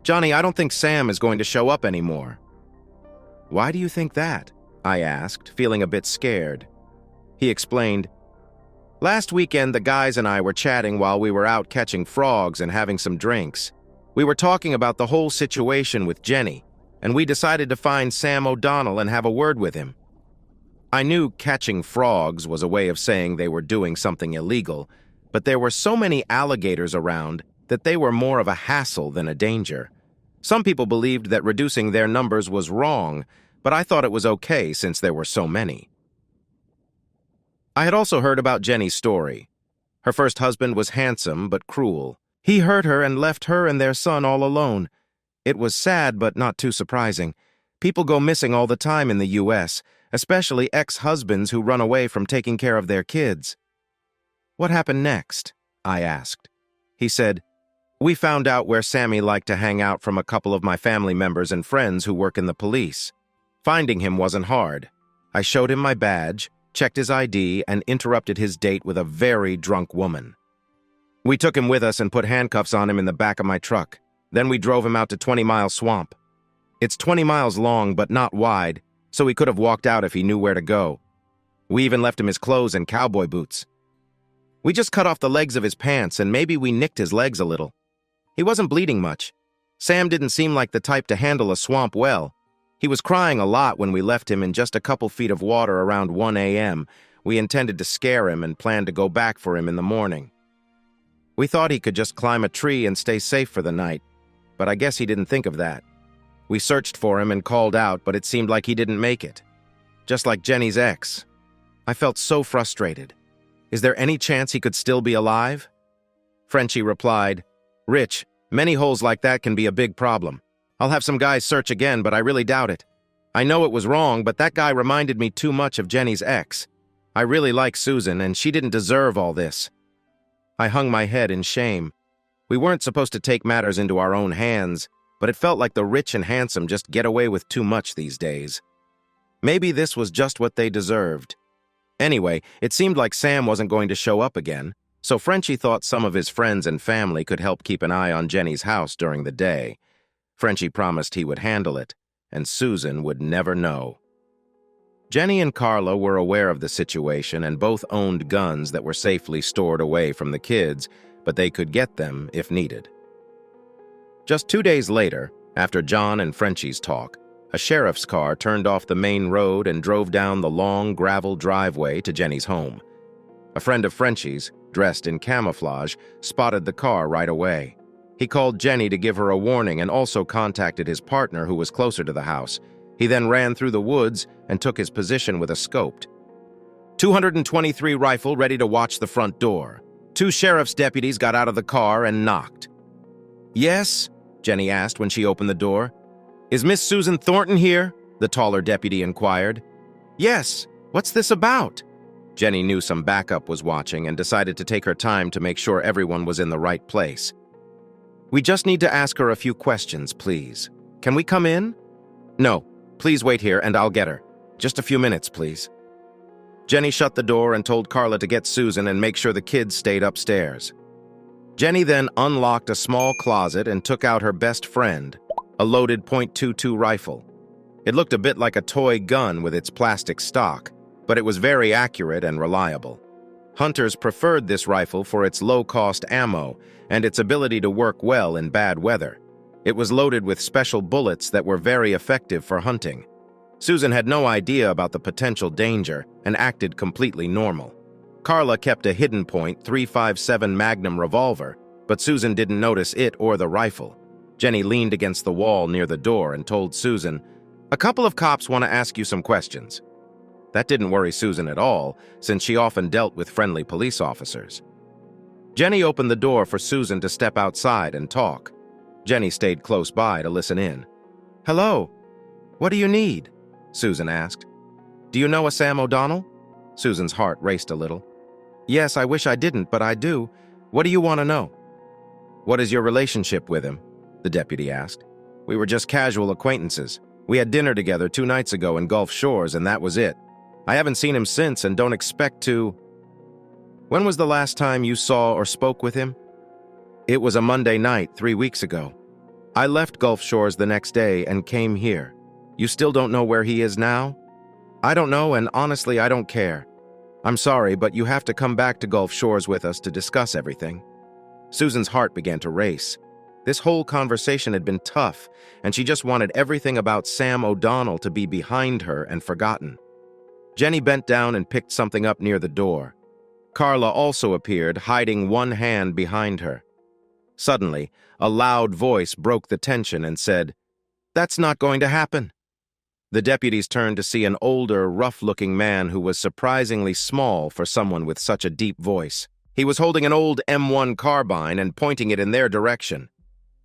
"Johnny, I don't think Sam is going to show up anymore." "Why do you think that?" I asked, feeling a bit scared. He explained, "Last weekend, the guys and I were chatting while we were out catching frogs and having some drinks. We were talking about the whole situation with Jenny, and we decided to find Sam O'Donnell and have a word with him." I knew catching frogs was a way of saying they were doing something illegal, but there were so many alligators around that they were more of a hassle than a danger. Some people believed that reducing their numbers was wrong, but I thought it was okay since there were so many. I had also heard about Jenny's story. Her first husband was handsome but cruel. He hurt her and left her and their son all alone. It was sad but not too surprising. People go missing all the time in the U.S., especially ex-husbands who run away from taking care of their kids. "What happened next?" I asked. He said, "We found out where Sammy liked to hang out from a couple of my family members and friends who work in the police. Finding him wasn't hard. I showed him my badge, checked his ID, and interrupted his date with a very drunk woman. We took him with us and put handcuffs on him in the back of my truck. Then we drove him out to 20 Mile Swamp. It's 20 miles long but not wide, so he could have walked out if he knew where to go. We even left him his clothes and cowboy boots. We just cut off the legs of his pants and maybe we nicked his legs a little. He wasn't bleeding much. Sam didn't seem like the type to handle a swamp well. He was crying a lot when we left him in just a couple feet of water around 1 a.m. We intended to scare him and planned to go back for him in the morning. We thought he could just climb a tree and stay safe for the night, but I guess he didn't think of that. We searched for him and called out, but it seemed like he didn't make it. Just like Jenny's ex. I felt so frustrated. Is there any chance he could still be alive? Frenchie replied, "Rich, many holes like that can be a big problem. I'll have some guys search again, but I really doubt it. I know it was wrong, but that guy reminded me too much of Jenny's ex. I really like Susan, and she didn't deserve all this." I hung my head in shame. We weren't supposed to take matters into our own hands, but it felt like the rich and handsome just get away with too much these days. Maybe this was just what they deserved. Anyway, it seemed like Sam wasn't going to show up again, so Frenchie thought some of his friends and family could help keep an eye on Jenny's house during the day. Frenchie promised he would handle it, and Susan would never know. Jenny and Carla were aware of the situation and both owned guns that were safely stored away from the kids, but they could get them if needed. Just 2 days later, after John and Frenchie's talk, a sheriff's car turned off the main road and drove down the long gravel driveway to Jenny's home. A friend of Frenchie's, dressed in camouflage, spotted the car right away. He called Jenny to give her a warning and also contacted his partner who was closer to the house. He then ran through the woods and took his position with a scoped. 223 rifle ready to watch the front door. 2 sheriff's deputies got out of the car and knocked. "Yes?" Jenny asked when she opened the door. "Is Miss Susan Thornton here?" the taller deputy inquired. "Yes. What's this about?" Jenny knew some backup was watching and decided to take her time to make sure everyone was in the right place. "We just need to ask her a few questions, please. Can we come in?" "No. Please wait here and I'll get her. Just a few minutes, please." Jenny shut the door and told Carla to get Susan and make sure the kids stayed upstairs. Jenny then unlocked a small closet and took out her best friend, a loaded .22 rifle. It looked a bit like a toy gun with its plastic stock, but it was very accurate and reliable. Hunters preferred this rifle for its low-cost ammo and its ability to work well in bad weather. It was loaded with special bullets that were very effective for hunting. Susan had no idea about the potential danger and acted completely normal. Carla kept a hidden .357 Magnum revolver, but Susan didn't notice it or the rifle. Jenny leaned against the wall near the door and told Susan, "A couple of cops want to ask you some questions." That didn't worry Susan at all, since she often dealt with friendly police officers. Jenny opened the door for Susan to step outside and talk. Jenny stayed close by to listen in. "Hello. What do you need?" Susan asked. "Do you know a Sam O'Donnell?" Susan's heart raced a little. "Yes, I wish I didn't, but I do. What do you want to know?" "What is your relationship with him?" the deputy asked. "We were just casual acquaintances. We had dinner together 2 nights ago in Gulf Shores, and that was it. I haven't seen him since and don't expect to." "When was the last time you saw or spoke with him?" "It was a Monday night 3 weeks ago. I left Gulf Shores the next day and came here. You still don't know where he is now?" "I don't know, and honestly, I don't care. I'm sorry, but you have to come back to Gulf Shores with us to discuss everything." Susan's heart began to race. This whole conversation had been tough, and she just wanted everything about Sam O'Donnell to be behind her and forgotten. Jenny bent down and picked something up near the door. Carla also appeared, hiding one hand behind her. Suddenly, a loud voice broke the tension and said, "That's not going to happen." The deputies turned to see an older, rough-looking man who was surprisingly small for someone with such a deep voice. He was holding an old M1 carbine and pointing it in their direction.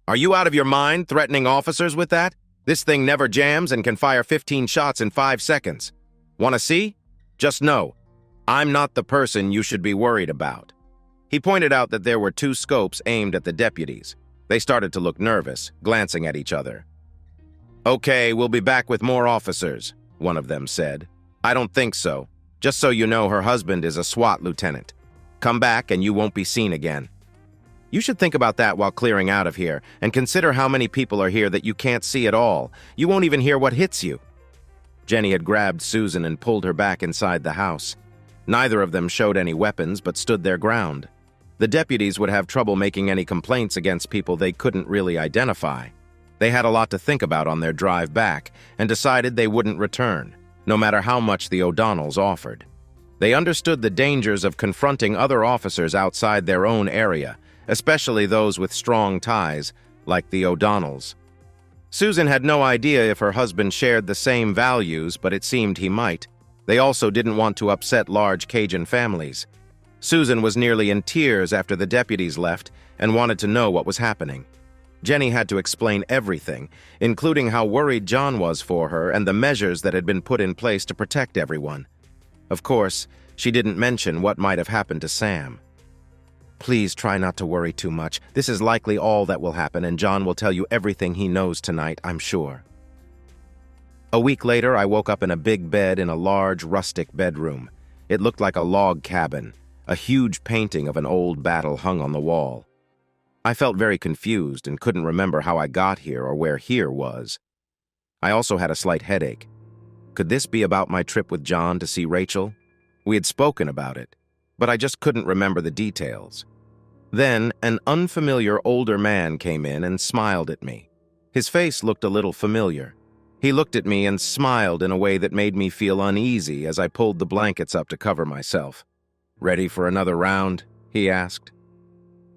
"Are you out of your mind, threatening officers with that? This thing never jams and can fire 15 shots in 5 seconds. Want to see? Just know, I'm not the person you should be worried about." He pointed out that there were 2 scopes aimed at the deputies. They started to look nervous, glancing at each other. "Okay, we'll be back with more officers," one of them said. "I don't think so. Just so you know, her husband is a SWAT lieutenant. Come back and you won't be seen again." "You should think about that while clearing out of here, and consider how many people are here that you can't see at all. You won't even hear what hits you." Jenny had grabbed Susan and pulled her back inside the house. Neither of them showed any weapons but stood their ground. The deputies would have trouble making any complaints against people they couldn't really identify. They had a lot to think about on their drive back and decided they wouldn't return, no matter how much the O'Donnells offered. They understood the dangers of confronting other officers outside their own area, especially those with strong ties, like the O'Donnells. Susan had no idea if her husband shared the same values, but it seemed he might. They also didn't want to upset large Cajun families. Susan was nearly in tears after the deputies left and wanted to know what was happening. Jenny had to explain everything, including how worried John was for her and the measures that had been put in place to protect everyone. Of course, she didn't mention what might have happened to Sam. "Please try not to worry too much. This is likely all that will happen, and John will tell you everything he knows tonight, I'm sure." A week later, I woke up in a big bed in a large, rustic bedroom. It looked like a log cabin. A huge painting of an old battle hung on the wall. I felt very confused and couldn't remember how I got here or where here was. I also had a slight headache. Could this be about my trip with John to see Rachel? We had spoken about it, but I just couldn't remember the details. Then, an unfamiliar older man came in and smiled at me. His face looked a little familiar. He looked at me and smiled in a way that made me feel uneasy as I pulled the blankets up to cover myself. "Ready for another round?" he asked.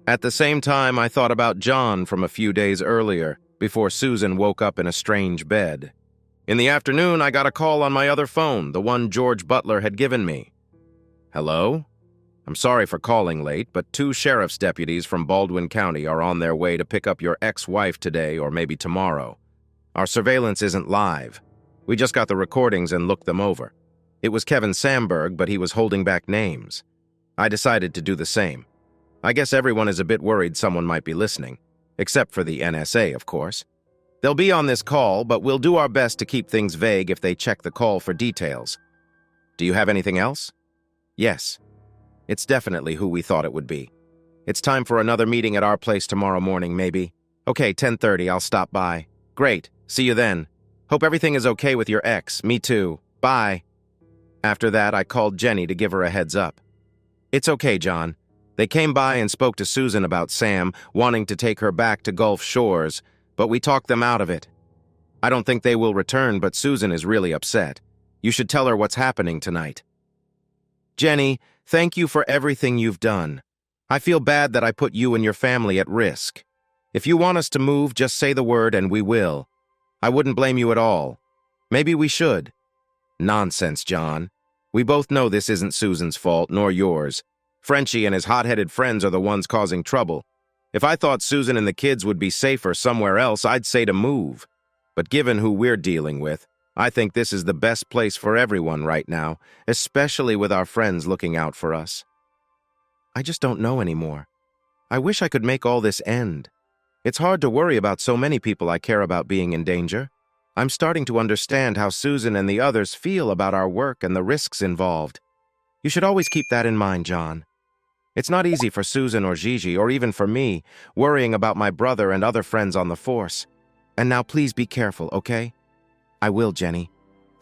At the same time, I thought about John from a few days earlier, before Susan woke up in a strange bed. In the afternoon, I got a call on my other phone, the one George Butler had given me. "Hello? I'm sorry for calling late, but 2 sheriff's deputies from Baldwin County are on their way to pick up your ex-wife today or maybe tomorrow. Our surveillance isn't live. We just got the recordings and looked them over. It was Kevin Samberg, but he was holding back names. I decided to do the same. I guess everyone is a bit worried someone might be listening, except for the NSA, of course. They'll be on this call, but we'll do our best to keep things vague if they check the call for details. Do you have anything else?" "Yes. It's definitely who we thought it would be. It's time for another meeting at our place tomorrow morning, maybe. Okay, 10:30, I'll stop by. Great, see you then. Hope everything is okay with your ex. Me too. Bye." After that, I called Jenny to give her a heads up. "It's okay, John. They came by and spoke to Susan about Sam, wanting to take her back to Gulf Shores, but we talked them out of it. I don't think they will return, but Susan is really upset. You should tell her what's happening tonight." "Jenny, thank you for everything you've done. I feel bad that I put you and your family at risk. If you want us to move, just say the word and we will. I wouldn't blame you at all. Maybe we should. Nonsense, John. We both know this isn't Susan's fault, nor yours. Frenchie and his hot-headed friends are the ones causing trouble. If I thought Susan and the kids would be safer somewhere else, I'd say to move. But given who we're dealing with, I think this is the best place for everyone right now, especially with our friends looking out for us. I just don't know anymore. I wish I could make all this end. It's hard to worry about so many people I care about being in danger. I'm starting to understand how Susan and the others feel about our work and the risks involved. You should always keep that in mind, John. It's not easy for Susan or Gigi, or even for me, worrying about my brother and other friends on the force. And now please be careful, okay? I will, Jenny.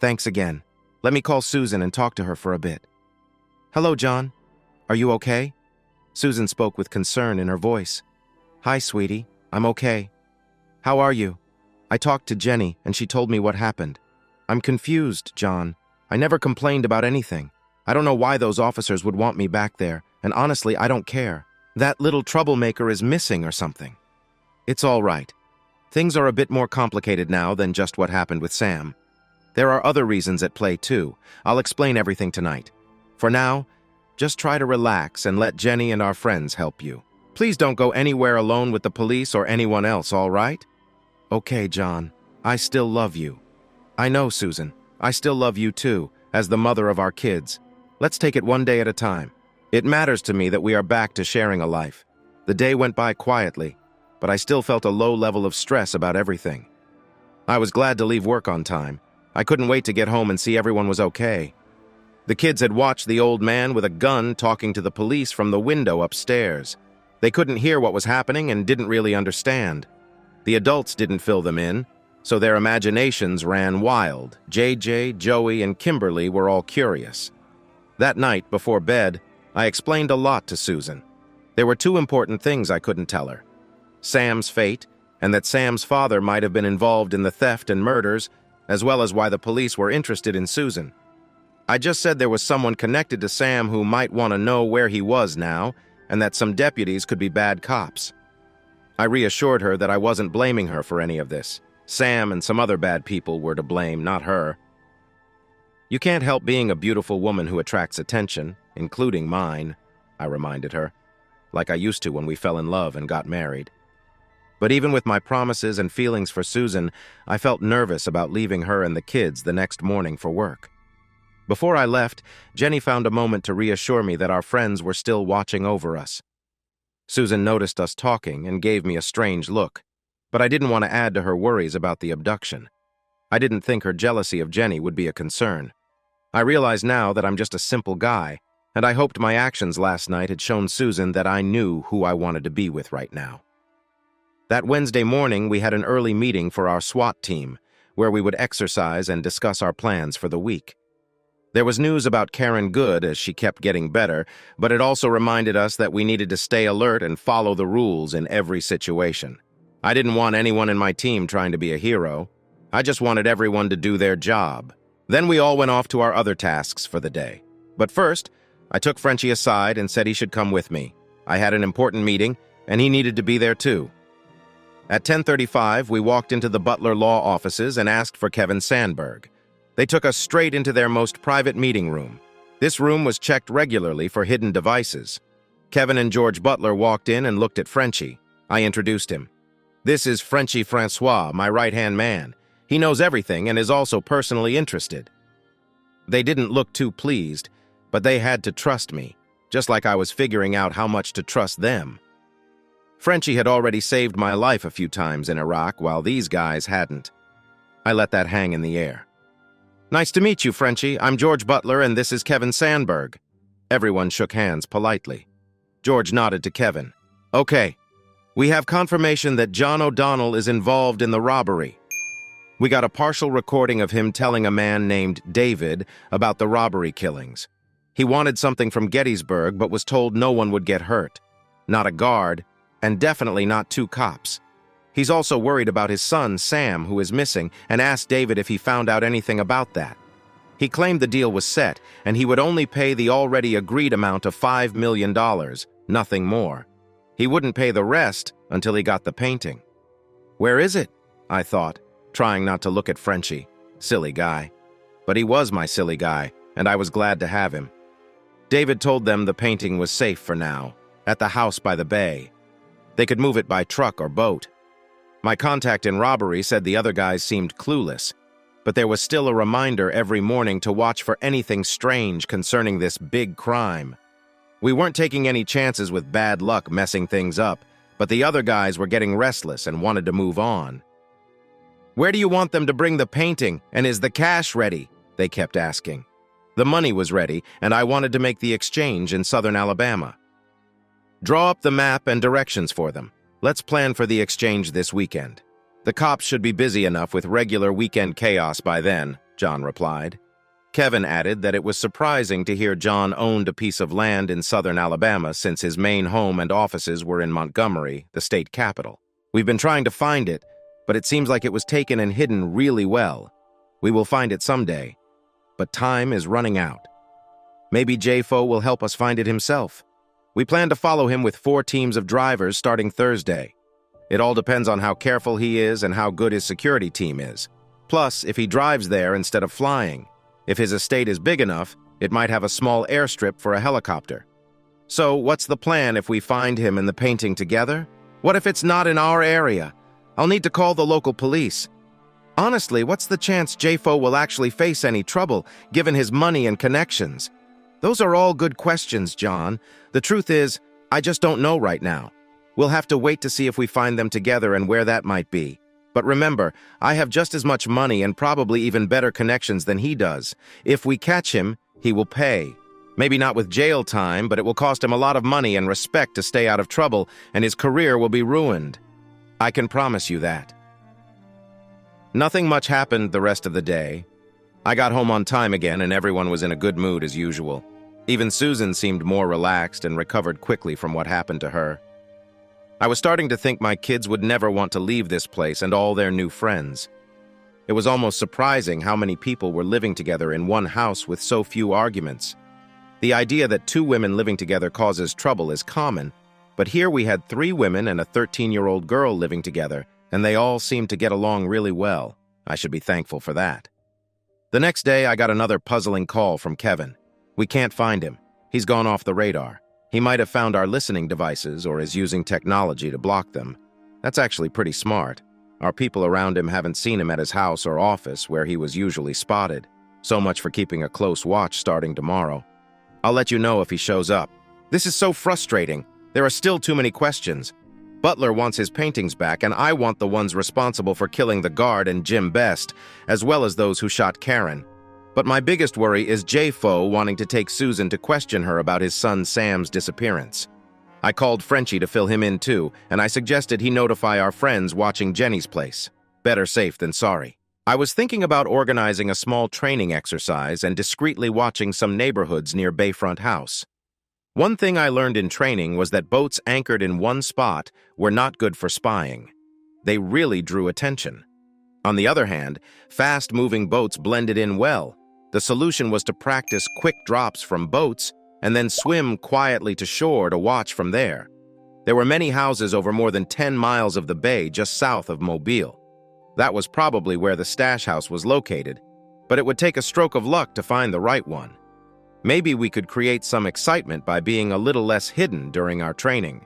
Thanks again. Let me call Susan and talk to her for a bit. Hello, John. Are you okay? Susan spoke with concern in her voice. Hi, sweetie. I'm okay. How are you? I talked to Jenny, and she told me what happened. I'm confused, John. I never complained about anything. I don't know why those officers would want me back there, and honestly, I don't care. That little troublemaker is missing or something. It's all right. Things are a bit more complicated now than just what happened with Sam. There are other reasons at play, too. I'll explain everything tonight. For now, just try to relax and let Jenny and our friends help you. Please don't go anywhere alone with the police or anyone else, all right? Okay, John. I still love you. I know, Susan. I still love you, too, as the mother of our kids. Let's take it one day at a time. It matters to me that we are back to sharing a life. The day went by quietly, but I still felt a low level of stress about everything. I was glad to leave work on time. I couldn't wait to get home and see everyone was okay. The kids had watched the old man with a gun talking to the police from the window upstairs. They couldn't hear what was happening and didn't really understand. The adults didn't fill them in, so their imaginations ran wild. JJ, Joey, and Kimberly were all curious. That night, before bed, I explained a lot to Susan. There were two important things I couldn't tell her. Sam's fate, and that Sam's father might have been involved in the theft and murders, as well as why the police were interested in Susan. I just said there was someone connected to Sam who might want to know where he was now, and that some deputies could be bad cops. I reassured her that I wasn't blaming her for any of this. Sam and some other bad people were to blame, not her. You can't help being a beautiful woman who attracts attention, including mine, I reminded her, like I used to when we fell in love and got married. But even with my promises and feelings for Susan, I felt nervous about leaving her and the kids the next morning for work. Before I left, Jenny found a moment to reassure me that our friends were still watching over us. Susan noticed us talking and gave me a strange look, but I didn't want to add to her worries about the abduction. I didn't think her jealousy of Jenny would be a concern. I realize now that I'm just a simple guy, and I hoped my actions last night had shown Susan that I knew who I wanted to be with right now. That Wednesday morning, we had an early meeting for our SWAT team, where we would exercise and discuss our plans for the week. There was news about Karen Good as she kept getting better, but it also reminded us that we needed to stay alert and follow the rules in every situation. I didn't want anyone in my team trying to be a hero. I just wanted everyone to do their job. Then we all went off to our other tasks for the day. But first, I took Frenchie aside and said he should come with me. I had an important meeting, and he needed to be there too. At 10:35, we walked into the Butler Law offices and asked for Kevin Sandberg. They took us straight into their most private meeting room. This room was checked regularly for hidden devices. Kevin and George Butler walked in and looked at Frenchie. I introduced him. This is Frenchie Francois, my right-hand man. He knows everything and is also personally interested. They didn't look too pleased, but they had to trust me, just like I was figuring out how much to trust them. Frenchie had already saved my life a few times in Iraq, while these guys hadn't. I let that hang in the air. Nice to meet you, Frenchie. I'm George Butler, and this is Kevin Sandberg. Everyone shook hands politely. George nodded to Kevin. Okay, we have confirmation that John O'Donnell is involved in the robbery. We got a partial recording of him telling a man named David about the robbery killings. He wanted something from Gettysburg, but was told no one would get hurt. Not a guard, and definitely not two cops. He's also worried about his son, Sam, who is missing, and asked David if he found out anything about that. He claimed the deal was set, and he would only pay the already agreed amount of $5 million, Nothing more. He wouldn't pay the rest until he got the painting. "Where is it?" I thought, trying not to look at Frenchie. Silly guy. But he was my silly guy, and I was glad to have him. David told them the painting was safe for now, at the house by the bay. They could move it by truck or boat. My contact in robbery said the other guys seemed clueless, but there was still a reminder every morning to watch for anything strange concerning this big crime. We weren't taking any chances with bad luck messing things up, but the other guys were getting restless and wanted to move on. "Where do you want them to bring the painting, and is the cash ready?" they kept asking. The money was ready, and I wanted to make the exchange in southern Alabama. "Draw up the map and directions for them. Let's plan for the exchange this weekend. The cops should be busy enough with regular weekend chaos by then," John replied. Kevin added that it was surprising to hear John owned a piece of land in southern Alabama since his main home and offices were in Montgomery, the state capital. "We've been trying to find it, but it seems like it was taken and hidden really well. We will find it someday. But time is running out. Maybe J-Fo will help us find it himself. We plan to follow him with 4 teams of drivers starting Thursday. It all depends on how careful he is and how good his security team is. Plus, if he drives there instead of flying. If his estate is big enough, it might have a small airstrip for a helicopter. So, what's the plan if we find him and the painting together? What if it's not in our area? I'll need to call the local police. Honestly, what's the chance J-Fo will actually face any trouble, given his money and connections? Those are all good questions, John. The truth is, I just don't know right now. We'll have to wait to see if we find them together and where that might be. But remember, I have just as much money and probably even better connections than he does. If we catch him, he will pay. Maybe not with jail time, but it will cost him a lot of money and respect to stay out of trouble, and his career will be ruined. I can promise you that." Nothing much happened the rest of the day. I got home on time again, and everyone was in a good mood as usual. Even Susan seemed more relaxed and recovered quickly from what happened to her. I was starting to think my kids would never want to leave this place and all their new friends. It was almost surprising how many people were living together in one house with so few arguments. The idea that 2 women living together causes trouble is common, but here we had 3 women and a 13-year-old girl living together, and they all seemed to get along really well. I should be thankful for that. The next day, I got another puzzling call from Kevin. "We can't find him. He's gone off the radar. He might have found our listening devices or is using technology to block them. That's actually pretty smart. Our people around him haven't seen him at his house or office where he was usually spotted. So much for keeping a close watch starting tomorrow. I'll let you know if he shows up." This is so frustrating. There are still too many questions. Butler wants his paintings back, and I want the ones responsible for killing the guard and Jim Best, as well as those who shot Karen. But my biggest worry is J-Fo wanting to take Susan to question her about his son Sam's disappearance. I called Frenchie to fill him in too, and I suggested he notify our friends watching Jenny's place. Better safe than sorry. I was thinking about organizing a small training exercise and discreetly watching some neighborhoods near Bayfront House. One thing I learned in training was that boats anchored in one spot were not good for spying. They really drew attention. On the other hand, fast-moving boats blended in well. The solution was to practice quick drops from boats and then swim quietly to shore to watch from there. There were many houses over more than 10 miles of the bay just south of Mobile. That was probably where the stash house was located, but it would take a stroke of luck to find the right one. Maybe we could create some excitement by being a little less hidden during our training.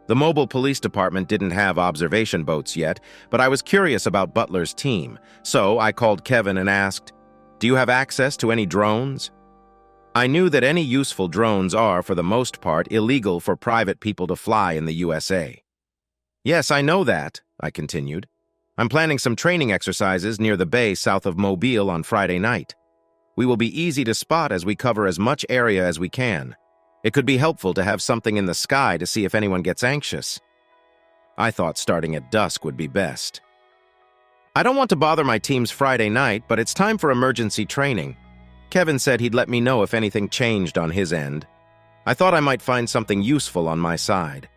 The mobile police department didn't have observation boats yet, but I was curious about Butler's team, so I called Kevin and asked, "Do you have access to any drones?" I knew that any useful drones are, for the most part, illegal for private people to fly in the USA. "Yes, I know that," I continued. "I'm planning some training exercises near the bay south of Mobile on Friday night. We will be easy to spot as we cover as much area as we can. It could be helpful to have something in the sky to see if anyone gets anxious." I thought starting at dusk would be best. "I don't want to bother my teams Friday night, but it's time for emergency training. Kevin said he'd let me know if anything changed on his end. I thought I might find something useful on my side.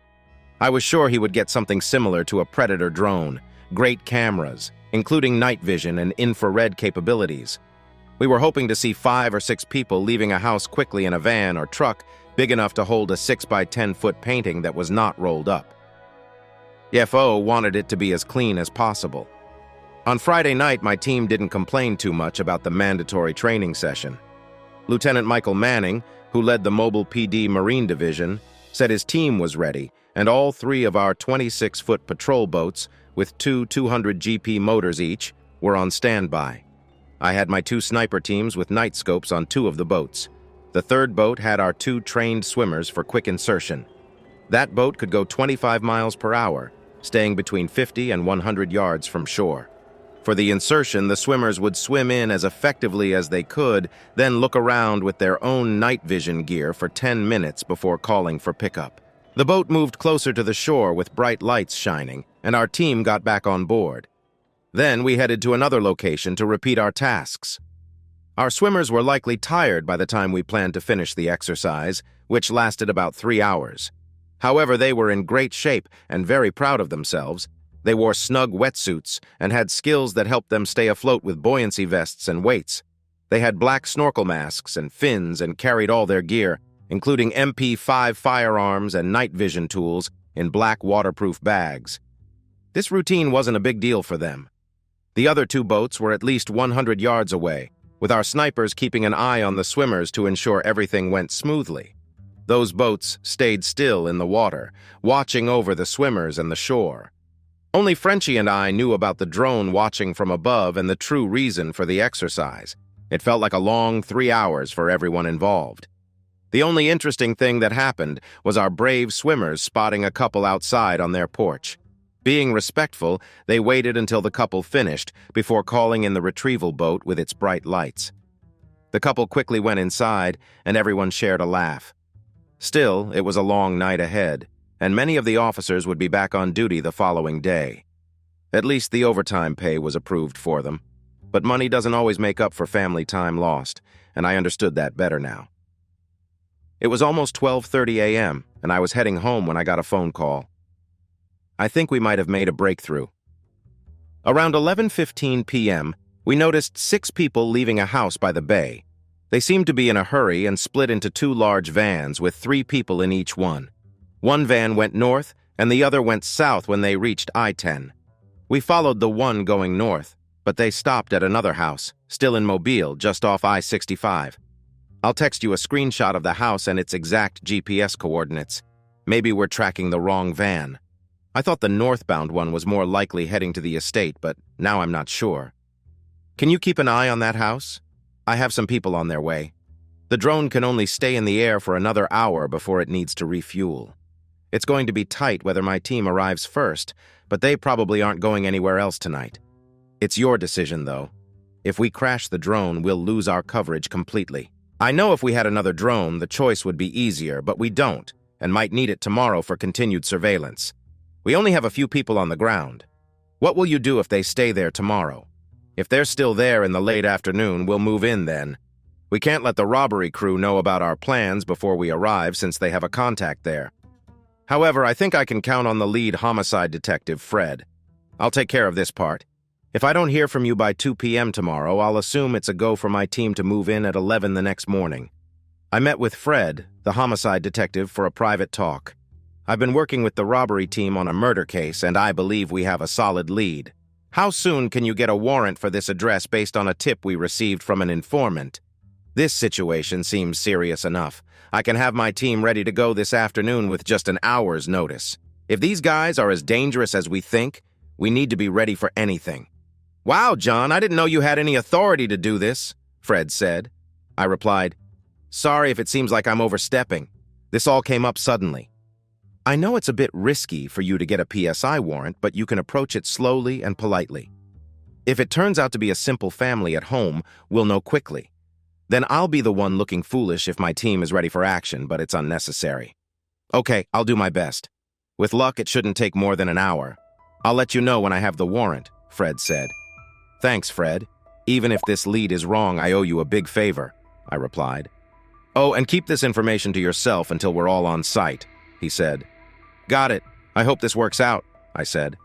I was sure he would get something similar to a Predator drone, great cameras, including night vision and infrared capabilities. We were hoping to see 5 or 6 people leaving a house quickly in a van or truck big enough to hold a 6 by 10-foot painting that was not rolled up. The FO wanted it to be as clean as possible. On Friday night, my team didn't complain too much about the mandatory training session. Lieutenant Michael Manning, who led the Mobile PD Marine Division, said his team was ready, and all 3 of our 26-foot patrol boats, with 2 200 GP motors each, were on standby. I had my 2 sniper teams with night scopes on 2 of the boats. The 3rd boat had our 2 trained swimmers for quick insertion. That boat could go 25 miles per hour, staying between 50 and 100 yards from shore. For the insertion, the swimmers would swim in as effectively as they could, then look around with their own night vision gear for 10 minutes before calling for pickup. The boat moved closer to the shore with bright lights shining, and our team got back on board. Then we headed to another location to repeat our tasks. Our swimmers were likely tired by the time we planned to finish the exercise, which lasted about 3 hours. However, they were in great shape and very proud of themselves. They wore snug wetsuits and had skills that helped them stay afloat with buoyancy vests and weights. They had black snorkel masks and fins and carried all their gear, including MP5 firearms and night vision tools, in black waterproof bags. This routine wasn't a big deal for them. The other 2 boats were at least 100 yards away, with our snipers keeping an eye on the swimmers to ensure everything went smoothly. Those boats stayed still in the water, watching over the swimmers and the shore. Only Frenchie and I knew about the drone watching from above and the true reason for the exercise. It felt like a long 3 hours for everyone involved. The only interesting thing that happened was our brave swimmers spotting a couple outside on their porch. Being respectful, they waited until the couple finished before calling in the retrieval boat with its bright lights. The couple quickly went inside, and everyone shared a laugh. Still, it was a long night ahead, and many of the officers would be back on duty the following day. At least the overtime pay was approved for them. But money doesn't always make up for family time lost, and I understood that better now. It was almost 12:30 a.m., and I was heading home when I got a phone call. I think we might have made a breakthrough. Around 11:15 p.m., we noticed 6 people leaving a house by the bay. They seemed to be in a hurry and split into 2 large vans with 3 people in each one. One van went north, and the other went south when they reached I-10. We followed the one going north, but they stopped at another house, still in Mobile, just off I-65. I'll text you a screenshot of the house and its exact GPS coordinates. Maybe we're tracking the wrong van. I thought the northbound one was more likely heading to the estate, but now I'm not sure. Can you keep an eye on that house? I have some people on their way. The drone can only stay in the air for another hour before it needs to refuel. It's going to be tight whether my team arrives first, but they probably aren't going anywhere else tonight. It's your decision, though. If we crash the drone, we'll lose our coverage completely. I know if we had another drone, the choice would be easier, but we don't, and might need it tomorrow for continued surveillance. We only have a few people on the ground. What will you do if they stay there tomorrow? If they're still there in the late afternoon, we'll move in then. We can't let the robbery crew know about our plans before we arrive since they have a contact there. However, I think I can count on the lead homicide detective, Fred. I'll take care of this part. If I don't hear from you by 2 p.m. tomorrow, I'll assume it's a go for my team to move in at 11 the next morning. I met with Fred, the homicide detective, for a private talk. I've been working with the robbery team on a murder case, and I believe we have a solid lead. How soon can you get a warrant for this address based on a tip we received from an informant? This situation seems serious enough. I can have my team ready to go this afternoon with just an hour's notice. If these guys are as dangerous as we think, we need to be ready for anything. Wow, John, I didn't know you had any authority to do this, Fred said. I replied, sorry if it seems like I'm overstepping. This all came up suddenly. I know it's a bit risky for you to get a PSI warrant, but you can approach it slowly and politely. If it turns out to be a simple family at home, we'll know quickly. Then I'll be the one looking foolish if my team is ready for action, but it's unnecessary. Okay, I'll do my best. With luck, it shouldn't take more than an hour. I'll let you know when I have the warrant, Fred said. Thanks, Fred. Even if this lead is wrong, I owe you a big favor, I replied. Oh, and keep this information to yourself until we're all on site, he said. Got it. I hope this works out, I said.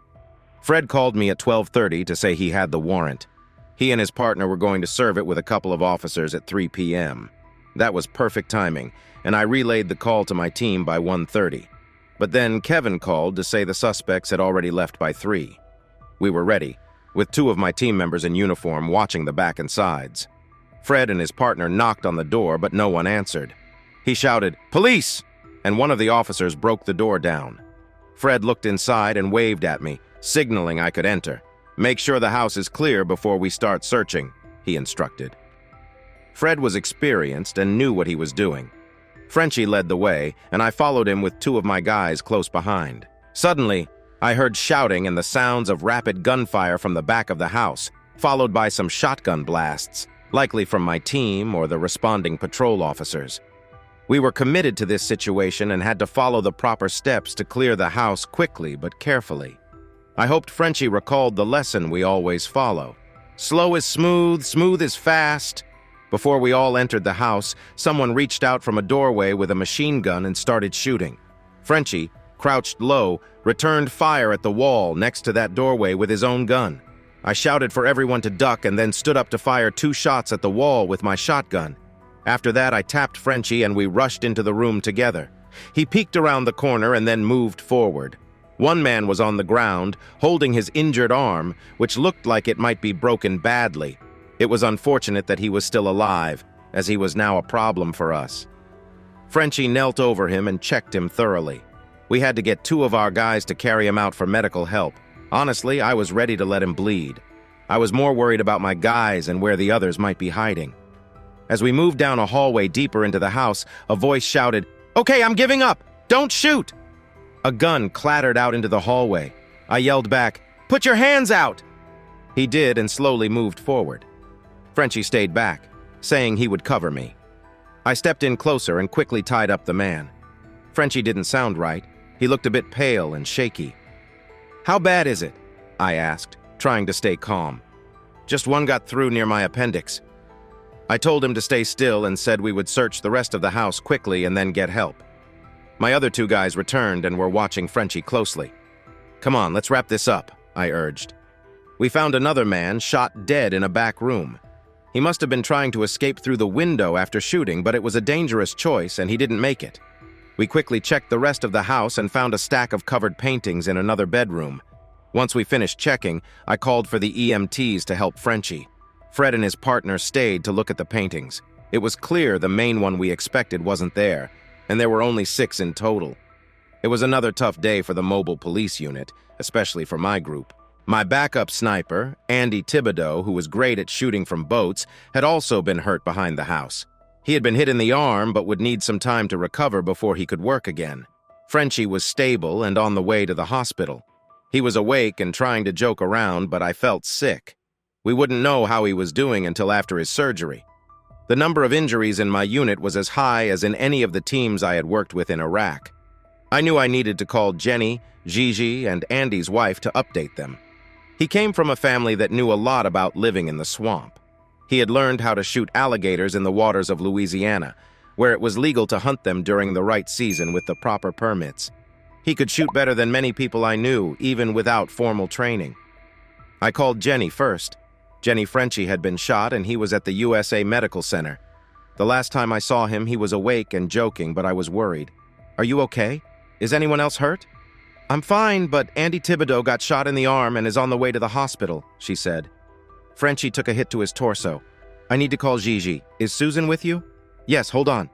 Fred called me at 12:30 to say he had the warrant. He and his partner were going to serve it with a couple of officers at 3 p.m. That was perfect timing, and I relayed the call to my team by 1:30. But then Kevin called to say the suspects had already left by 3. We were ready, with 2 of my team members in uniform watching the back and sides. Fred and his partner knocked on the door, but no one answered. He shouted, "Police!" and one of the officers broke the door down. Fred looked inside and waved at me, signaling I could enter. "Make sure the house is clear before we start searching," he instructed. Fred was experienced and knew what he was doing. Frenchie led the way, and I followed him with 2 of my guys close behind. Suddenly, I heard shouting and the sounds of rapid gunfire from the back of the house, followed by some shotgun blasts, likely from my team or the responding patrol officers. We were committed to this situation and had to follow the proper steps to clear the house quickly but carefully. I hoped Frenchie recalled the lesson we always follow. Slow is smooth, smooth is fast. Before we all entered the house, someone reached out from a doorway with a machine gun and started shooting. Frenchie, crouched low, returned fire at the wall next to that doorway with his own gun. I shouted for everyone to duck and then stood up to fire 2 shots at the wall with my shotgun. After that, I tapped Frenchie and we rushed into the room together. He peeked around the corner and then moved forward. One man was on the ground, holding his injured arm, which looked like it might be broken badly. It was unfortunate that he was still alive, as he was now a problem for us. Frenchie knelt over him and checked him thoroughly. We had to get 2 of our guys to carry him out for medical help. Honestly, I was ready to let him bleed. I was more worried about my guys and where the others might be hiding. As we moved down a hallway deeper into the house, a voice shouted, "Okay, I'm giving up! Don't shoot!" A gun clattered out into the hallway. I yelled back, "Put your hands out!" He did and slowly moved forward. Frenchie stayed back, saying he would cover me. I stepped in closer and quickly tied up the man. Frenchie didn't sound right. He looked a bit pale and shaky. "How bad is it?" I asked, trying to stay calm. "Just one got through near my appendix." I told him to stay still and said we would search the rest of the house quickly and then get help. My other 2 guys returned and were watching Frenchie closely. "Come on, let's wrap this up," I urged. We found another man shot dead in a back room. He must have been trying to escape through the window after shooting, but it was a dangerous choice and he didn't make it. We quickly checked the rest of the house and found a stack of covered paintings in another bedroom. Once we finished checking, I called for the EMTs to help Frenchie. Fred and his partner stayed to look at the paintings. It was clear the main one we expected wasn't there, and there were only 6 in total. It was another tough day for the mobile police unit, especially for my group. My backup sniper, Andy Thibodeau, who was great at shooting from boats, had also been hurt behind the house. He had been hit in the arm but would need some time to recover before he could work again. Frenchie was stable and on the way to the hospital. He was awake and trying to joke around, but I felt sick. We wouldn't know how he was doing until after his surgery. The number of injuries in my unit was as high as in any of the teams I had worked with in Iraq. I knew I needed to call Jenny, Gigi, and Andy's wife to update them. He came from a family that knew a lot about living in the swamp. He had learned how to shoot alligators in the waters of Louisiana, where it was legal to hunt them during the right season with the proper permits. He could shoot better than many people I knew, even without formal training. I called Jenny first. Jenny Frenchie had been shot and he was at the USA Medical Center. The last time I saw him, he was awake and joking, but I was worried. "Are you okay? Is anyone else hurt?" "I'm fine, but Andy Thibodeau got shot in the arm and is on the way to the hospital," she said. Frenchie took a hit to his torso. "I need to call Gigi. Is Susan with you?" "Yes, hold on."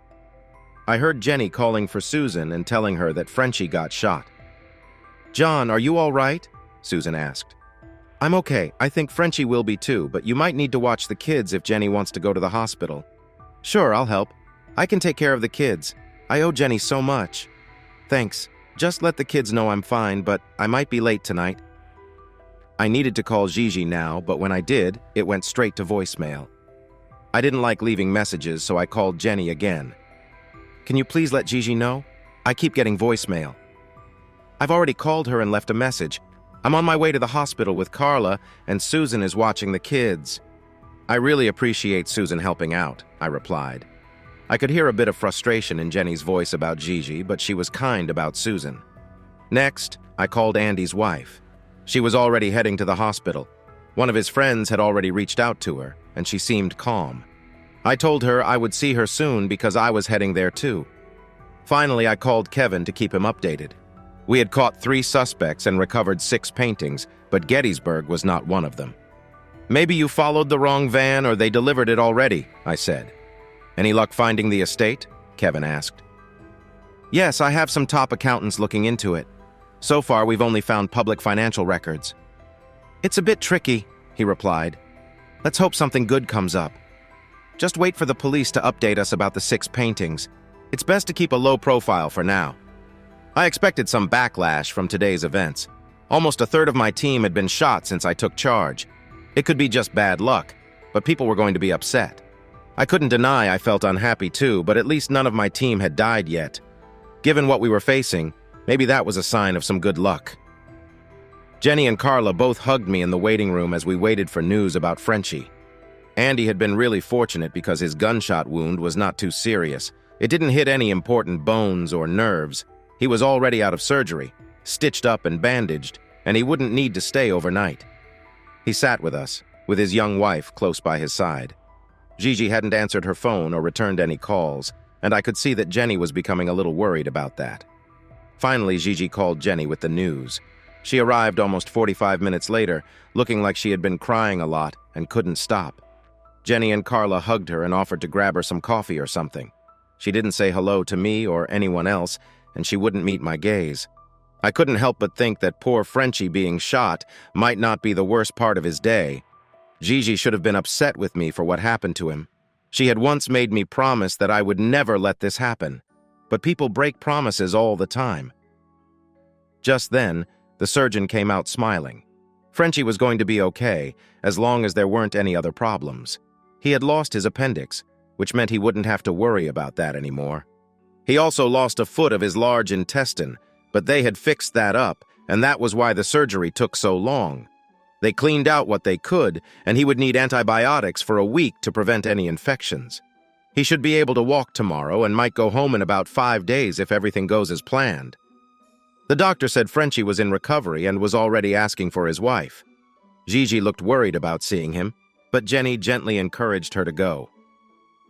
I heard Jenny calling for Susan and telling her that Frenchie got shot. "John, are you all right?" Susan asked. "I'm okay. I think Frenchie will be too, but you might need to watch the kids if Jenny wants to go to the hospital." "Sure, I'll help. I can take care of the kids. I owe Jenny so much." "Thanks. Just let the kids know I'm fine, but I might be late tonight." I needed to call Gigi now, but when I did, it went straight to voicemail. I didn't like leaving messages, so I called Jenny again. "Can you please let Gigi know? I keep getting voicemail." "I've already called her and left a message. I'm on my way to the hospital with Carla, and Susan is watching the kids." "I really appreciate Susan helping out," I replied. I could hear a bit of frustration in Jenny's voice about Gigi, but she was kind about Susan. Next, I called Andy's wife. She was already heading to the hospital. One of his friends had already reached out to her, and she seemed calm. I told her I would see her soon because I was heading there too. Finally, I called Kevin to keep him updated. We had caught 3 suspects and recovered 6 paintings, but Gettysburg was not one of them. "Maybe you followed the wrong van or they delivered it already," I said. "Any luck finding the estate?" Kevin asked. "Yes, I have some top accountants looking into it. So far, we've only found public financial records." "It's a bit tricky," he replied. "Let's hope something good comes up. Just wait for the police to update us about the 6 paintings. It's best to keep a low profile for now." I expected some backlash from today's events. Almost a third of my team had been shot since I took charge. It could be just bad luck, but people were going to be upset. I couldn't deny I felt unhappy too, but at least none of my team had died yet. Given what we were facing, maybe that was a sign of some good luck. Jenny and Carla both hugged me in the waiting room as we waited for news about Frenchie. Andy had been really fortunate because his gunshot wound was not too serious. It didn't hit any important bones or nerves. He was already out of surgery, stitched up and bandaged, and he wouldn't need to stay overnight. He sat with us, with his young wife close by his side. Gigi hadn't answered her phone or returned any calls, and I could see that Jenny was becoming a little worried about that. Finally, Gigi called Jenny with the news. She arrived almost 45 minutes later, looking like she had been crying a lot and couldn't stop. Jenny and Carla hugged her and offered to grab her some coffee or something. She didn't say hello to me or anyone else, and she wouldn't meet my gaze. I couldn't help but think that poor Frenchie being shot might not be the worst part of his day. Gigi should have been upset with me for what happened to him. She had once made me promise that I would never let this happen. But people break promises all the time. Just then, the surgeon came out smiling. Frenchie was going to be okay, as long as there weren't any other problems. He had lost his appendix, which meant he wouldn't have to worry about that anymore. He also lost a foot of his large intestine, but they had fixed that up, and that was why the surgery took so long. They cleaned out what they could, and he would need antibiotics for a week to prevent any infections. He should be able to walk tomorrow and might go home in about 5 days if everything goes as planned. The doctor said Frenchie was in recovery and was already asking for his wife. Gigi looked worried about seeing him, but Jenny gently encouraged her to go.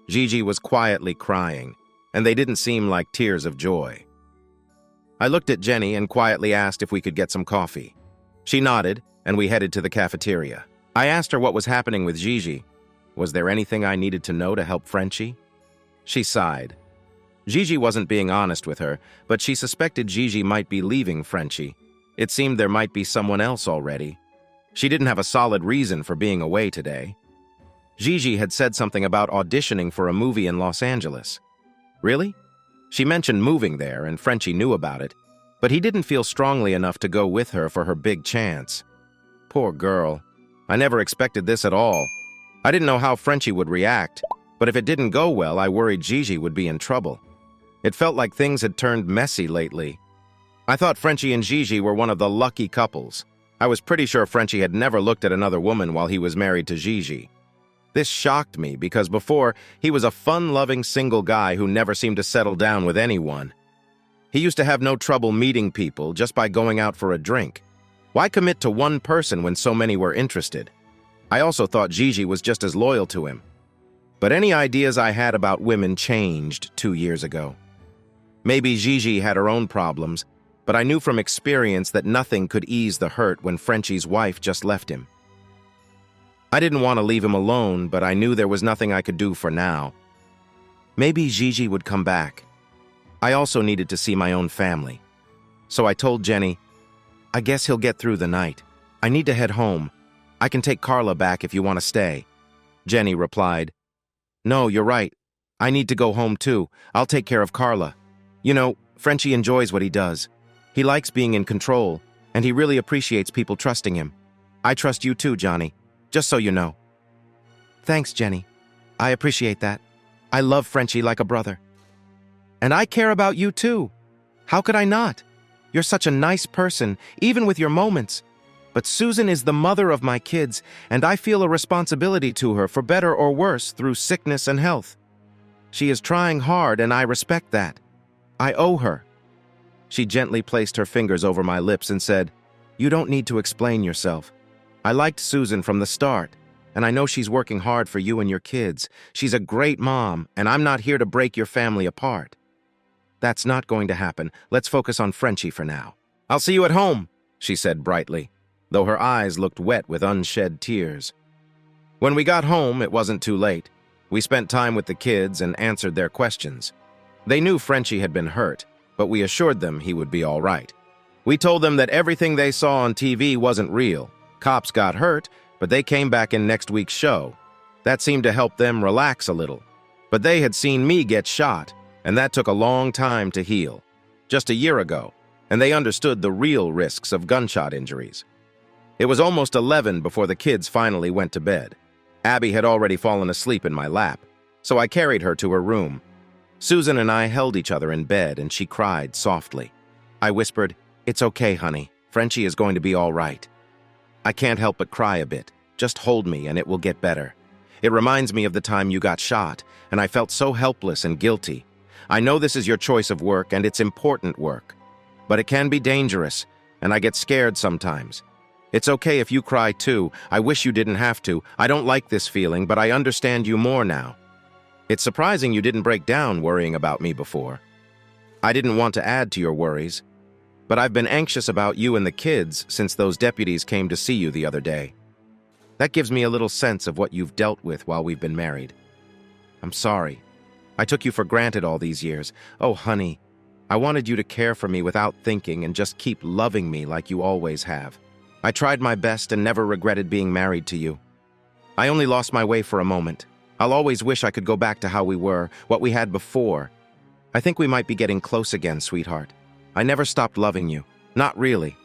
Gigi was quietly crying, and they didn't seem like tears of joy. I looked at Jenny and quietly asked if we could get some coffee. She nodded, and we headed to the cafeteria. I asked her what was happening with Gigi. Was there anything I needed to know to help Frenchie? She sighed. Gigi wasn't being honest with her, but she suspected Gigi might be leaving Frenchie. It seemed there might be someone else already. She didn't have a solid reason for being away today. Gigi had said something about auditioning for a movie in Los Angeles. Really? She mentioned moving there, and Frenchie knew about it, but he didn't feel strongly enough to go with her for her big chance. Poor girl. I never expected this at all. I didn't know how Frenchie would react, but if it didn't go well, I worried Gigi would be in trouble. It felt like things had turned messy lately. I thought Frenchie and Gigi were one of the lucky couples. I was pretty sure Frenchie had never looked at another woman while he was married to Gigi. This shocked me because before, he was a fun-loving single guy who never seemed to settle down with anyone. He used to have no trouble meeting people just by going out for a drink. Why commit to one person when so many were interested? I also thought Gigi was just as loyal to him. But any ideas I had about women changed 2 years ago. Maybe Gigi had her own problems, but I knew from experience that nothing could ease the hurt when Frenchie's wife just left him. I didn't want to leave him alone, but I knew there was nothing I could do for now. Maybe Gigi would come back. I also needed to see my own family. So I told Jenny, "I guess he'll get through the night. I need to head home. I can take Carla back if you want to stay." Jenny replied, "No, you're right. I need to go home too. I'll take care of Carla. You know, Frenchie enjoys what he does. He likes being in control, and he really appreciates people trusting him. I trust you too, Johnny, just so you know." "Thanks, Jenny. I appreciate that. I love Frenchie like a brother. And I care about you too. How could I not? You're such a nice person, even with your moments. But Susan is the mother of my kids, and I feel a responsibility to her for better or worse through sickness and health. She is trying hard, and I respect that. I owe her." She gently placed her fingers over my lips and said, "You don't need to explain yourself. I liked Susan from the start, and I know she's working hard for you and your kids. She's a great mom, and I'm not here to break your family apart." That's not going to happen. Let's focus on Frenchie for now. I'll see you at home, she said brightly, though her eyes looked wet with unshed tears. When we got home, it wasn't too late. We spent time with the kids and answered their questions. They knew Frenchie had been hurt, but we assured them he would be all right. We told them that everything they saw on TV wasn't real. Cops got hurt, but they came back in next week's show. That seemed to help them relax a little. But they had seen me get shot, and that took a long time to heal. Just a year ago, and they understood the real risks of gunshot injuries. It was almost 11 before the kids finally went to bed. Abby had already fallen asleep in my lap, so I carried her to her room. Susan and I held each other in bed, and she cried softly. I whispered, "It's okay, honey. Frenchie is going to be all right." I can't help but cry a bit. Just hold me and it will get better. It reminds me of the time you got shot, and I felt so helpless and guilty. I know this is your choice of work, and it's important work. But it can be dangerous, and I get scared sometimes. It's okay if you cry too. I wish you didn't have to. I don't like this feeling, but I understand you more now. It's surprising you didn't break down worrying about me before. I didn't want to add to your worries, but I've been anxious about you and the kids since those deputies came to see you the other day. That gives me a little sense of what you've dealt with while we've been married. I'm sorry. I took you for granted all these years. Oh, honey, I wanted you to care for me without thinking and just keep loving me like you always have. I tried my best and never regretted being married to you. I only lost my way for a moment. I'll always wish I could go back to how we were, what we had before. I think we might be getting close again, sweetheart. I never stopped loving you. Not really.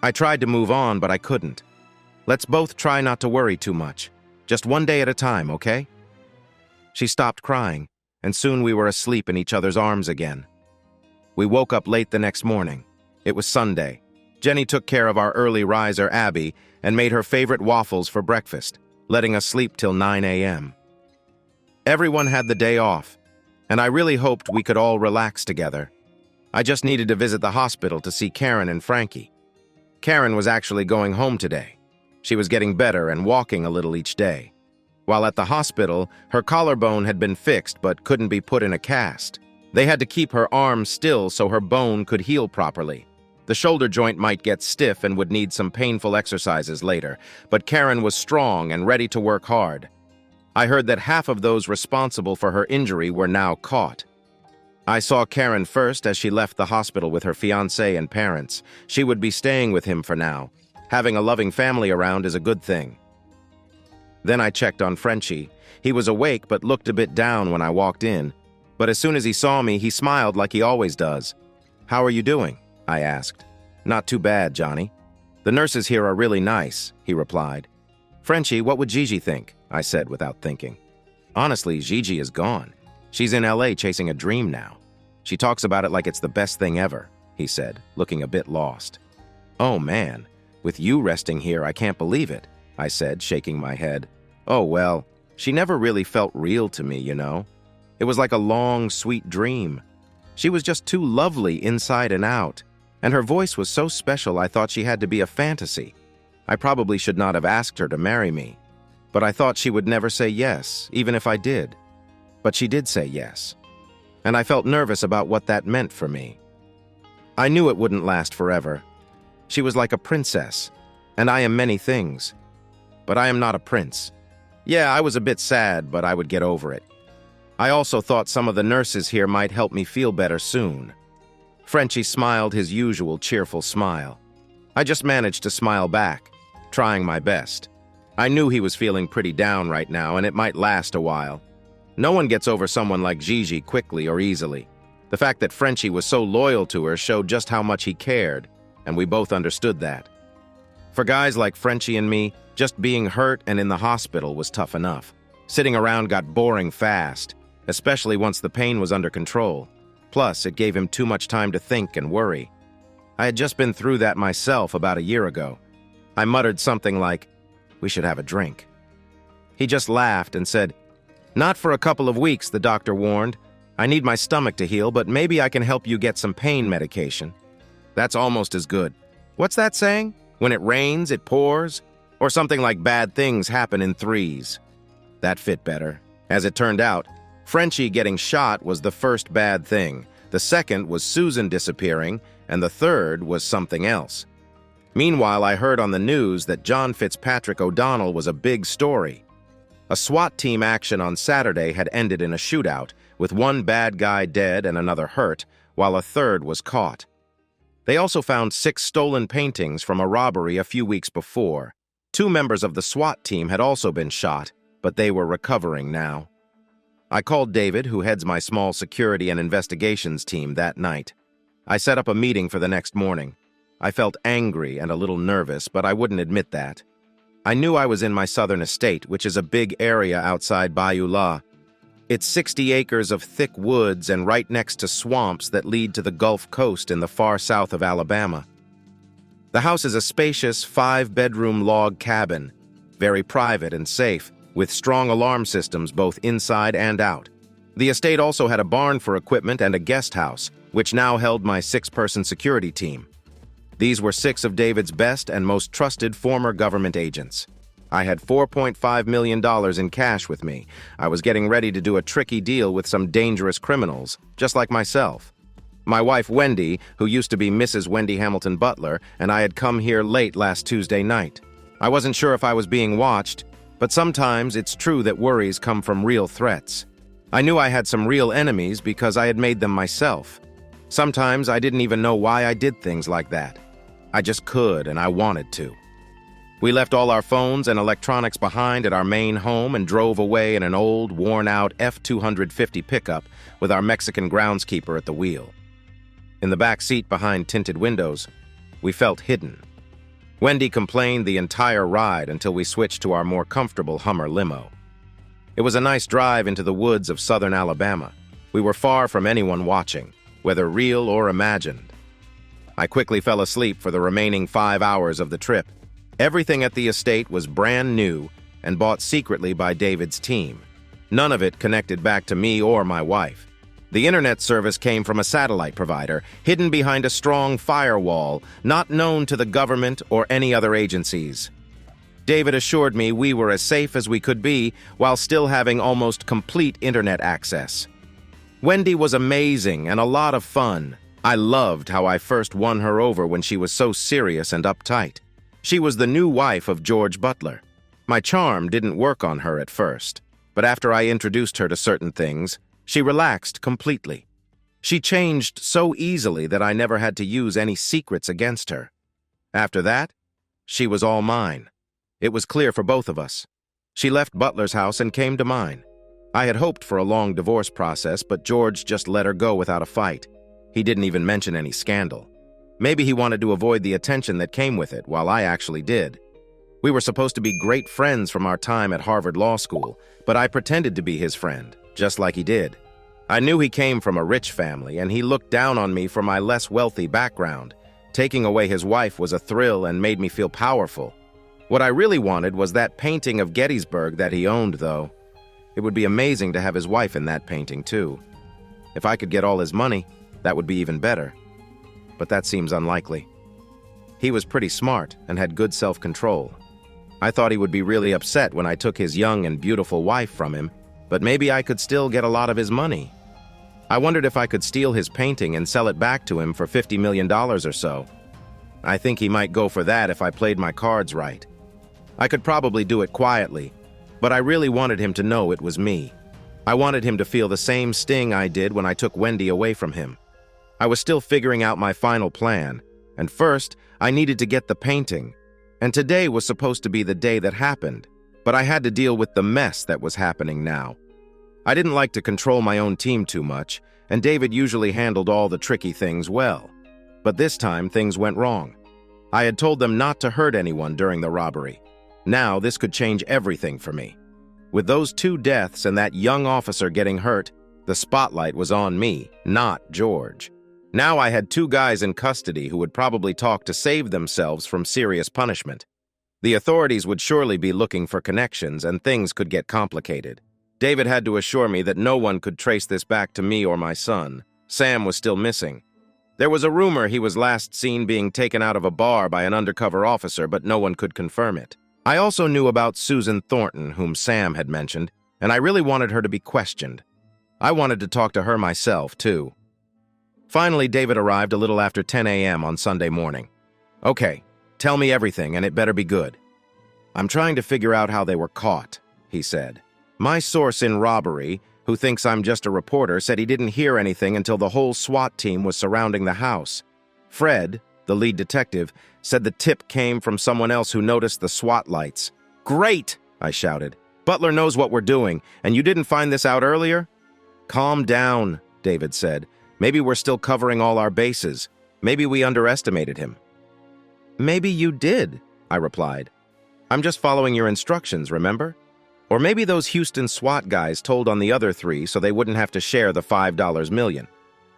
I tried to move on, but I couldn't. Let's both try not to worry too much. Just one day at a time, okay? She stopped crying, and soon we were asleep in each other's arms again. We woke up late the next morning. It was Sunday. Jenny took care of our early riser, Abby, and made her favorite waffles for breakfast, letting us sleep till 9 a.m. Everyone had the day off, and I really hoped we could all relax together. I just needed to visit the hospital to see Karen and Frankie. Karen was actually going home today. She was getting better and walking a little each day. While at the hospital, her collarbone had been fixed but couldn't be put in a cast. They had to keep her arm still so her bone could heal properly. The shoulder joint might get stiff and would need some painful exercises later, but Karen was strong and ready to work hard. I heard that half of those responsible for her injury were now caught. I saw Karen first as she left the hospital with her fiancé and parents. She would be staying with him for now. Having a loving family around is a good thing. Then I checked on Frenchie. He was awake but looked a bit down when I walked in. But as soon as he saw me, he smiled like he always does. "How are you doing?" I asked. "Not too bad, Johnny. The nurses here are really nice," he replied. "Frenchie, what would Gigi think?" I said without thinking. "Honestly, Gigi is gone. She's in LA chasing a dream now. She talks about it like it's the best thing ever," he said, looking a bit lost. "Oh man, with you resting here, I can't believe it," I said, shaking my head. "Oh well, she never really felt real to me, you know. It was like a long, sweet dream. She was just too lovely inside and out, and her voice was so special I thought she had to be a fantasy. I probably should not have asked her to marry me, but I thought she would never say yes, even if I did. But she did say yes, and I felt nervous about what that meant for me. I knew it wouldn't last forever. She was like a princess, and I am many things, but I am not a prince. Yeah, I was a bit sad, but I would get over it. I also thought some of the nurses here might help me feel better soon." Frenchie smiled his usual cheerful smile. I just managed to smile back, trying my best. I knew he was feeling pretty down right now, and it might last a while. No one gets over someone like Gigi quickly or easily. The fact that Frenchie was so loyal to her showed just how much he cared, and we both understood that. For guys like Frenchie and me, just being hurt and in the hospital was tough enough. Sitting around got boring fast, especially once the pain was under control. Plus, it gave him too much time to think and worry. I had just been through that myself about a year ago. I muttered something like, "We should have a drink." He just laughed and said, "Not for a couple of weeks," the doctor warned. "I need my stomach to heal, but maybe I can help you get some pain medication." That's almost as good. What's that saying? When it rains, it pours? Or something like bad things happen in threes. That fit better. As it turned out, Frenchie getting shot was the first bad thing. The second was Susan disappearing, and the third was something else. Meanwhile, I heard on the news that John Fitzpatrick O'Donnell was a big story. A SWAT team action on Saturday had ended in a shootout, with one bad guy dead and another hurt, while a third was caught. They also found 6 stolen paintings from a robbery a few weeks before. 2 members of the SWAT team had also been shot, but they were recovering now. I called David, who heads my small security and investigations team, that night. I set up a meeting for the next morning. I felt angry and a little nervous, but I wouldn't admit that. I knew I was in my southern estate, which is a big area outside Bayou La. It's 60 acres of thick woods and right next to swamps that lead to the Gulf Coast in the far south of Alabama. The house is a spacious 5-bedroom log cabin, very private and safe, with strong alarm systems both inside and out. The estate also had a barn for equipment and a guest house, which now held my 6-person security team. These were 6 of David's best and most trusted former government agents. I had $4.5 million in cash with me. I was getting ready to do a tricky deal with some dangerous criminals, just like myself. My wife, Wendy, who used to be Mrs. Wendy Hamilton Butler, and I had come here late last Tuesday night. I wasn't sure if I was being watched, but sometimes it's true that worries come from real threats. I knew I had some real enemies because I had made them myself. Sometimes I didn't even know why I did things like that. I just could, and I wanted to. We left all our phones and electronics behind at our main home and drove away in an old, worn-out F-250 pickup with our Mexican groundskeeper at the wheel. In the back seat behind tinted windows, we felt hidden. Wendy complained the entire ride until we switched to our more comfortable Hummer limo. It was a nice drive into the woods of southern Alabama. We were far from anyone watching, whether real or imagined. I quickly fell asleep for the remaining 5 hours of the trip. Everything at the estate was brand new and bought secretly by David's team. None of it connected back to me or my wife. The internet service came from a satellite provider, hidden behind a strong firewall, not known to the government or any other agencies. David assured me we were as safe as we could be while still having almost complete internet access. Wendy was amazing and a lot of fun. I loved how I first won her over when she was so serious and uptight. She was the new wife of George Butler. My charm didn't work on her at first, but after I introduced her to certain things, she relaxed completely. She changed so easily that I never had to use any secrets against her. After that, she was all mine. It was clear for both of us. She left Butler's house and came to mine. I had hoped for a long divorce process, but George just let her go without a fight. He didn't even mention any scandal. Maybe he wanted to avoid the attention that came with it, while I actually did. We were supposed to be great friends from our time at Harvard Law School, but I pretended to be his friend, just like he did. I knew he came from a rich family, and he looked down on me for my less wealthy background. Taking away his wife was a thrill and made me feel powerful. What I really wanted was that painting of Gettysburg that he owned, though. It would be amazing to have his wife in that painting, too. If I could get all his money, that would be even better. But that seems unlikely. He was pretty smart and had good self-control. I thought he would be really upset when I took his young and beautiful wife from him, but maybe I could still get a lot of his money. I wondered if I could steal his painting and sell it back to him for $50 million or so. I think he might go for that if I played my cards right. I could probably do it quietly, but I really wanted him to know it was me. I wanted him to feel the same sting I did when I took Wendy away from him. I was still figuring out my final plan, and first, I needed to get the painting. And today was supposed to be the day that happened, but I had to deal with the mess that was happening now. I didn't like to control my own team too much, and David usually handled all the tricky things well. But this time, things went wrong. I had told them not to hurt anyone during the robbery. Now, this could change everything for me. With those 2 deaths and that young officer getting hurt, the spotlight was on me, not George. Now I had 2 guys in custody who would probably talk to save themselves from serious punishment. The authorities would surely be looking for connections, and things could get complicated. David had to assure me that no one could trace this back to me or my son. Sam was still missing. There was a rumor he was last seen being taken out of a bar by an undercover officer, but no one could confirm it. I also knew about Susan Thornton, whom Sam had mentioned, and I really wanted her to be questioned. I wanted to talk to her myself, too. Finally, David arrived a little after 10 a.m. on Sunday morning. "Okay, tell me everything, and it better be good." "I'm trying to figure out how they were caught," he said. "My source in Robbery, who thinks I'm just a reporter, said he didn't hear anything until the whole SWAT team was surrounding the house. Fred, the lead detective, said the tip came from someone else who noticed the SWAT lights." "Great!" I shouted. "Butler knows what we're doing, and you didn't find this out earlier?" "Calm down," David said. "Maybe we're still covering all our bases. Maybe we underestimated him." "Maybe you did," I replied. "I'm just following your instructions, remember? Or maybe those Houston SWAT guys told on the other three so they wouldn't have to share the $5 million.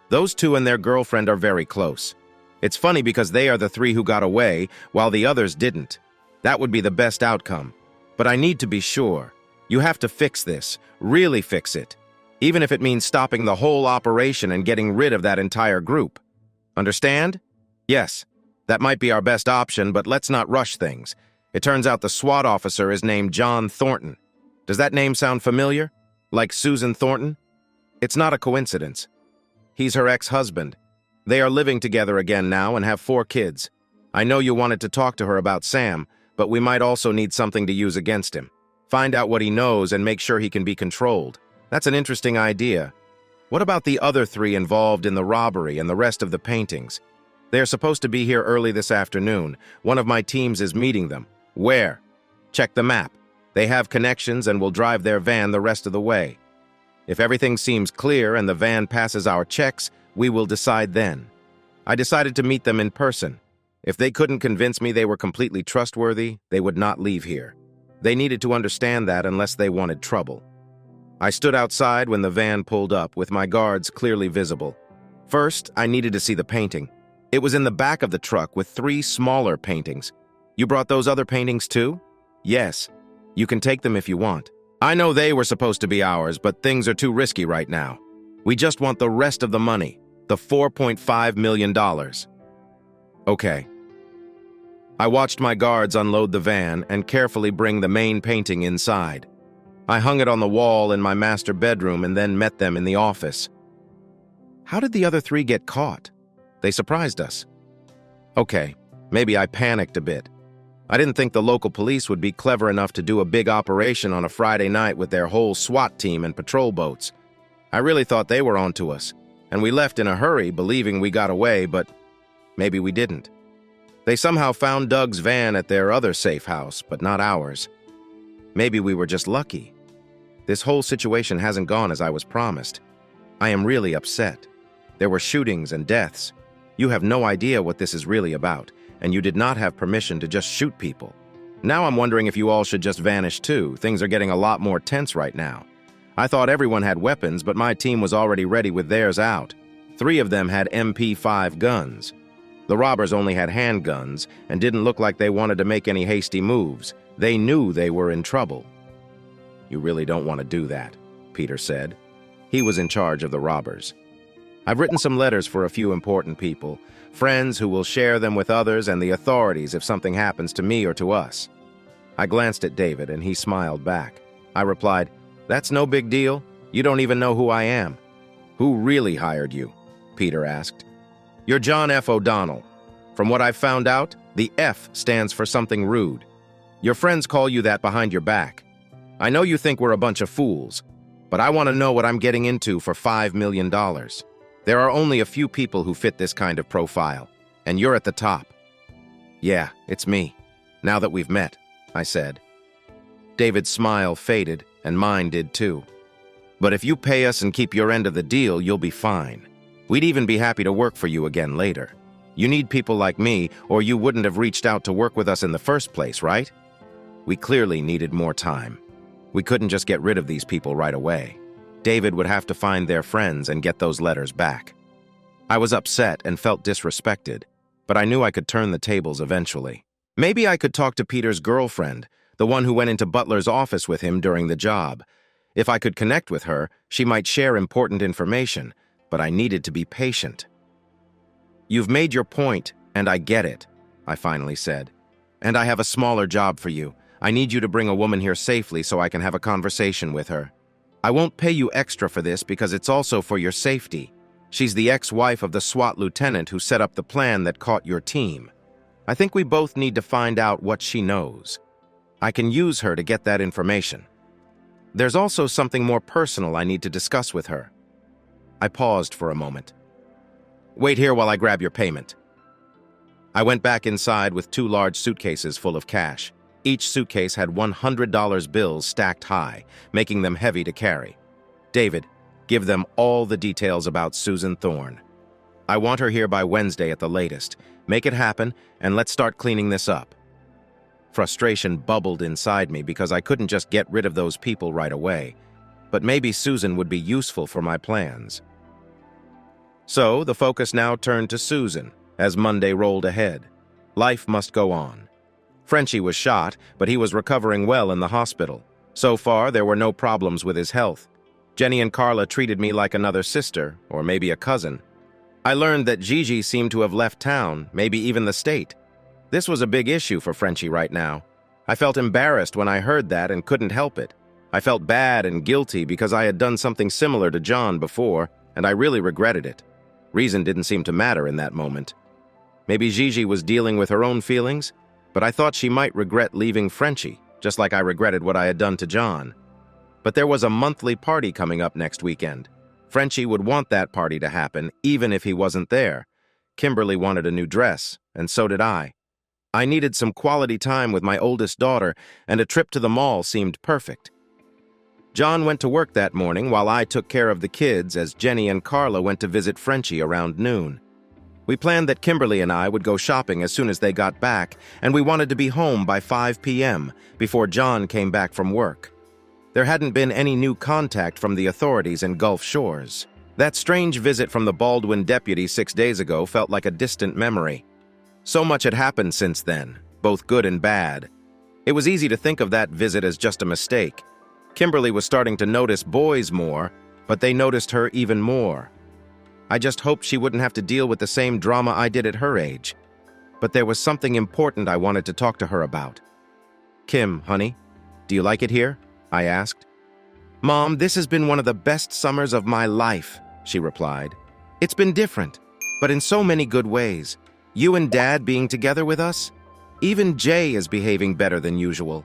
Those two and their girlfriend are very close. It's funny because they are the three who got away, while the others didn't. That would be the best outcome. But I need to be sure. You have to fix this, really fix it. Even if it means stopping the whole operation and getting rid of that entire group. Understand? Yes, that might be our best option, but let's not rush things. It turns out the SWAT officer is named John Thornton. Does that name sound familiar? Like Susan Thornton? It's not a coincidence. He's her ex-husband. They are living together again now and have 4 kids. I know you wanted to talk to her about Sam, but we might also need something to use against him. Find out what he knows and make sure he can be controlled. That's an interesting idea. What about the other 3 involved in the robbery and the rest of the paintings? They are supposed to be here early this afternoon. One of my teams is meeting them. Where? Check the map. They have connections and will drive their van the rest of the way. If everything seems clear and the van passes our checks, we will decide then. I decided to meet them in person. If they couldn't convince me they were completely trustworthy, they would not leave here. They needed to understand that unless they wanted trouble. I stood outside when the van pulled up, with my guards clearly visible. First, I needed to see the painting. It was in the back of the truck with 3 smaller paintings. You brought those other paintings too? Yes. You can take them if you want. I know they were supposed to be ours, but things are too risky right now. We just want the rest of the money, the $4.5 million. Okay. I watched my guards unload the van and carefully bring the main painting inside. I hung it on the wall in my master bedroom and then met them in the office. How did the other 3 get caught? They surprised us. Okay, maybe I panicked a bit. I didn't think the local police would be clever enough to do a big operation on a Friday night with their whole SWAT team and patrol boats. I really thought they were onto us, and we left in a hurry believing we got away, but maybe we didn't. They somehow found Doug's van at their other safe house, but not ours. Maybe we were just lucky. This whole situation hasn't gone as I was promised. I am really upset. There were shootings and deaths. You have no idea what this is really about, and you did not have permission to just shoot people. Now I'm wondering if you all should just vanish too. Things are getting a lot more tense right now. I thought everyone had weapons, but my team was already ready with theirs out. 3 of them had MP5 guns. The robbers only had handguns and didn't look like they wanted to make any hasty moves. They knew they were in trouble. You really don't want to do that, Peter said. He was in charge of the robbers. I've written some letters for a few important people, friends who will share them with others and the authorities if something happens to me or to us. I glanced at David and he smiled back. I replied, "That's no big deal. You don't even know who I am." "Who really hired you?" Peter asked. "You're John F. O'Donnell. From what I've found out, the F stands for something rude. Your friends call you that behind your back. I know you think we're a bunch of fools, but I want to know what I'm getting into for $5 million. There are only a few people who fit this kind of profile, and you're at the top." "Yeah, it's me, now that we've met," I said. David's smile faded, and mine did too. "But if you pay us and keep your end of the deal, you'll be fine. We'd even be happy to work for you again later. You need people like me, or you wouldn't have reached out to work with us in the first place, right?" We clearly needed more time. We couldn't just get rid of these people right away. David would have to find their friends and get those letters back. I was upset and felt disrespected, but I knew I could turn the tables eventually. Maybe I could talk to Peter's girlfriend, the one who went into Butler's office with him during the job. If I could connect with her, she might share important information, but I needed to be patient. "You've made your point, and I get it," I finally said. "And I have a smaller job for you. I need you to bring a woman here safely so I can have a conversation with her. I won't pay you extra for this because it's also for your safety. She's the ex-wife of the SWAT lieutenant who set up the plan that caught your team. I think we both need to find out what she knows. I can use her to get that information. There's also something more personal I need to discuss with her." I paused for a moment. "Wait here while I grab your payment." I went back inside with 2 large suitcases full of cash. Each suitcase had $100 bills stacked high, making them heavy to carry. "David, give them all the details about Susan Thorne. I want her here by Wednesday at the latest. Make it happen, and let's start cleaning this up." Frustration bubbled inside me because I couldn't just get rid of those people right away. But maybe Susan would be useful for my plans. So the focus now turned to Susan as Monday rolled ahead. Life must go on. Frenchie was shot, but he was recovering well in the hospital. So far, there were no problems with his health. Jenny and Carla treated me like another sister, or maybe a cousin. I learned that Gigi seemed to have left town, maybe even the state. This was a big issue for Frenchie right now. I felt embarrassed when I heard that and couldn't help it. I felt bad and guilty because I had done something similar to John before, and I really regretted it. Reason didn't seem to matter in that moment. Maybe Gigi was dealing with her own feelings, but I thought she might regret leaving Frenchie, just like I regretted what I had done to John. But there was a monthly party coming up next weekend. Frenchie would want that party to happen, even if he wasn't there. Kimberly wanted a new dress, and so did I. I needed some quality time with my oldest daughter, and a trip to the mall seemed perfect. John went to work that morning while I took care of the kids as Jenny and Carla went to visit Frenchie around noon. We planned that Kimberly and I would go shopping as soon as they got back, and we wanted to be home by 5 p.m. before John came back from work. There hadn't been any new contact from the authorities in Gulf Shores. That strange visit from the Baldwin deputy 6 days ago felt like a distant memory. So much had happened since then, both good and bad. It was easy to think of that visit as just a mistake. Kimberly was starting to notice boys more, but they noticed her even more. I just hoped she wouldn't have to deal with the same drama I did at her age. But there was something important I wanted to talk to her about. "Kim, honey, do you like it here?" I asked. "Mom, this has been one of the best summers of my life," she replied. "It's been different, but in so many good ways. You and Dad being together with us. Even Jay is behaving better than usual."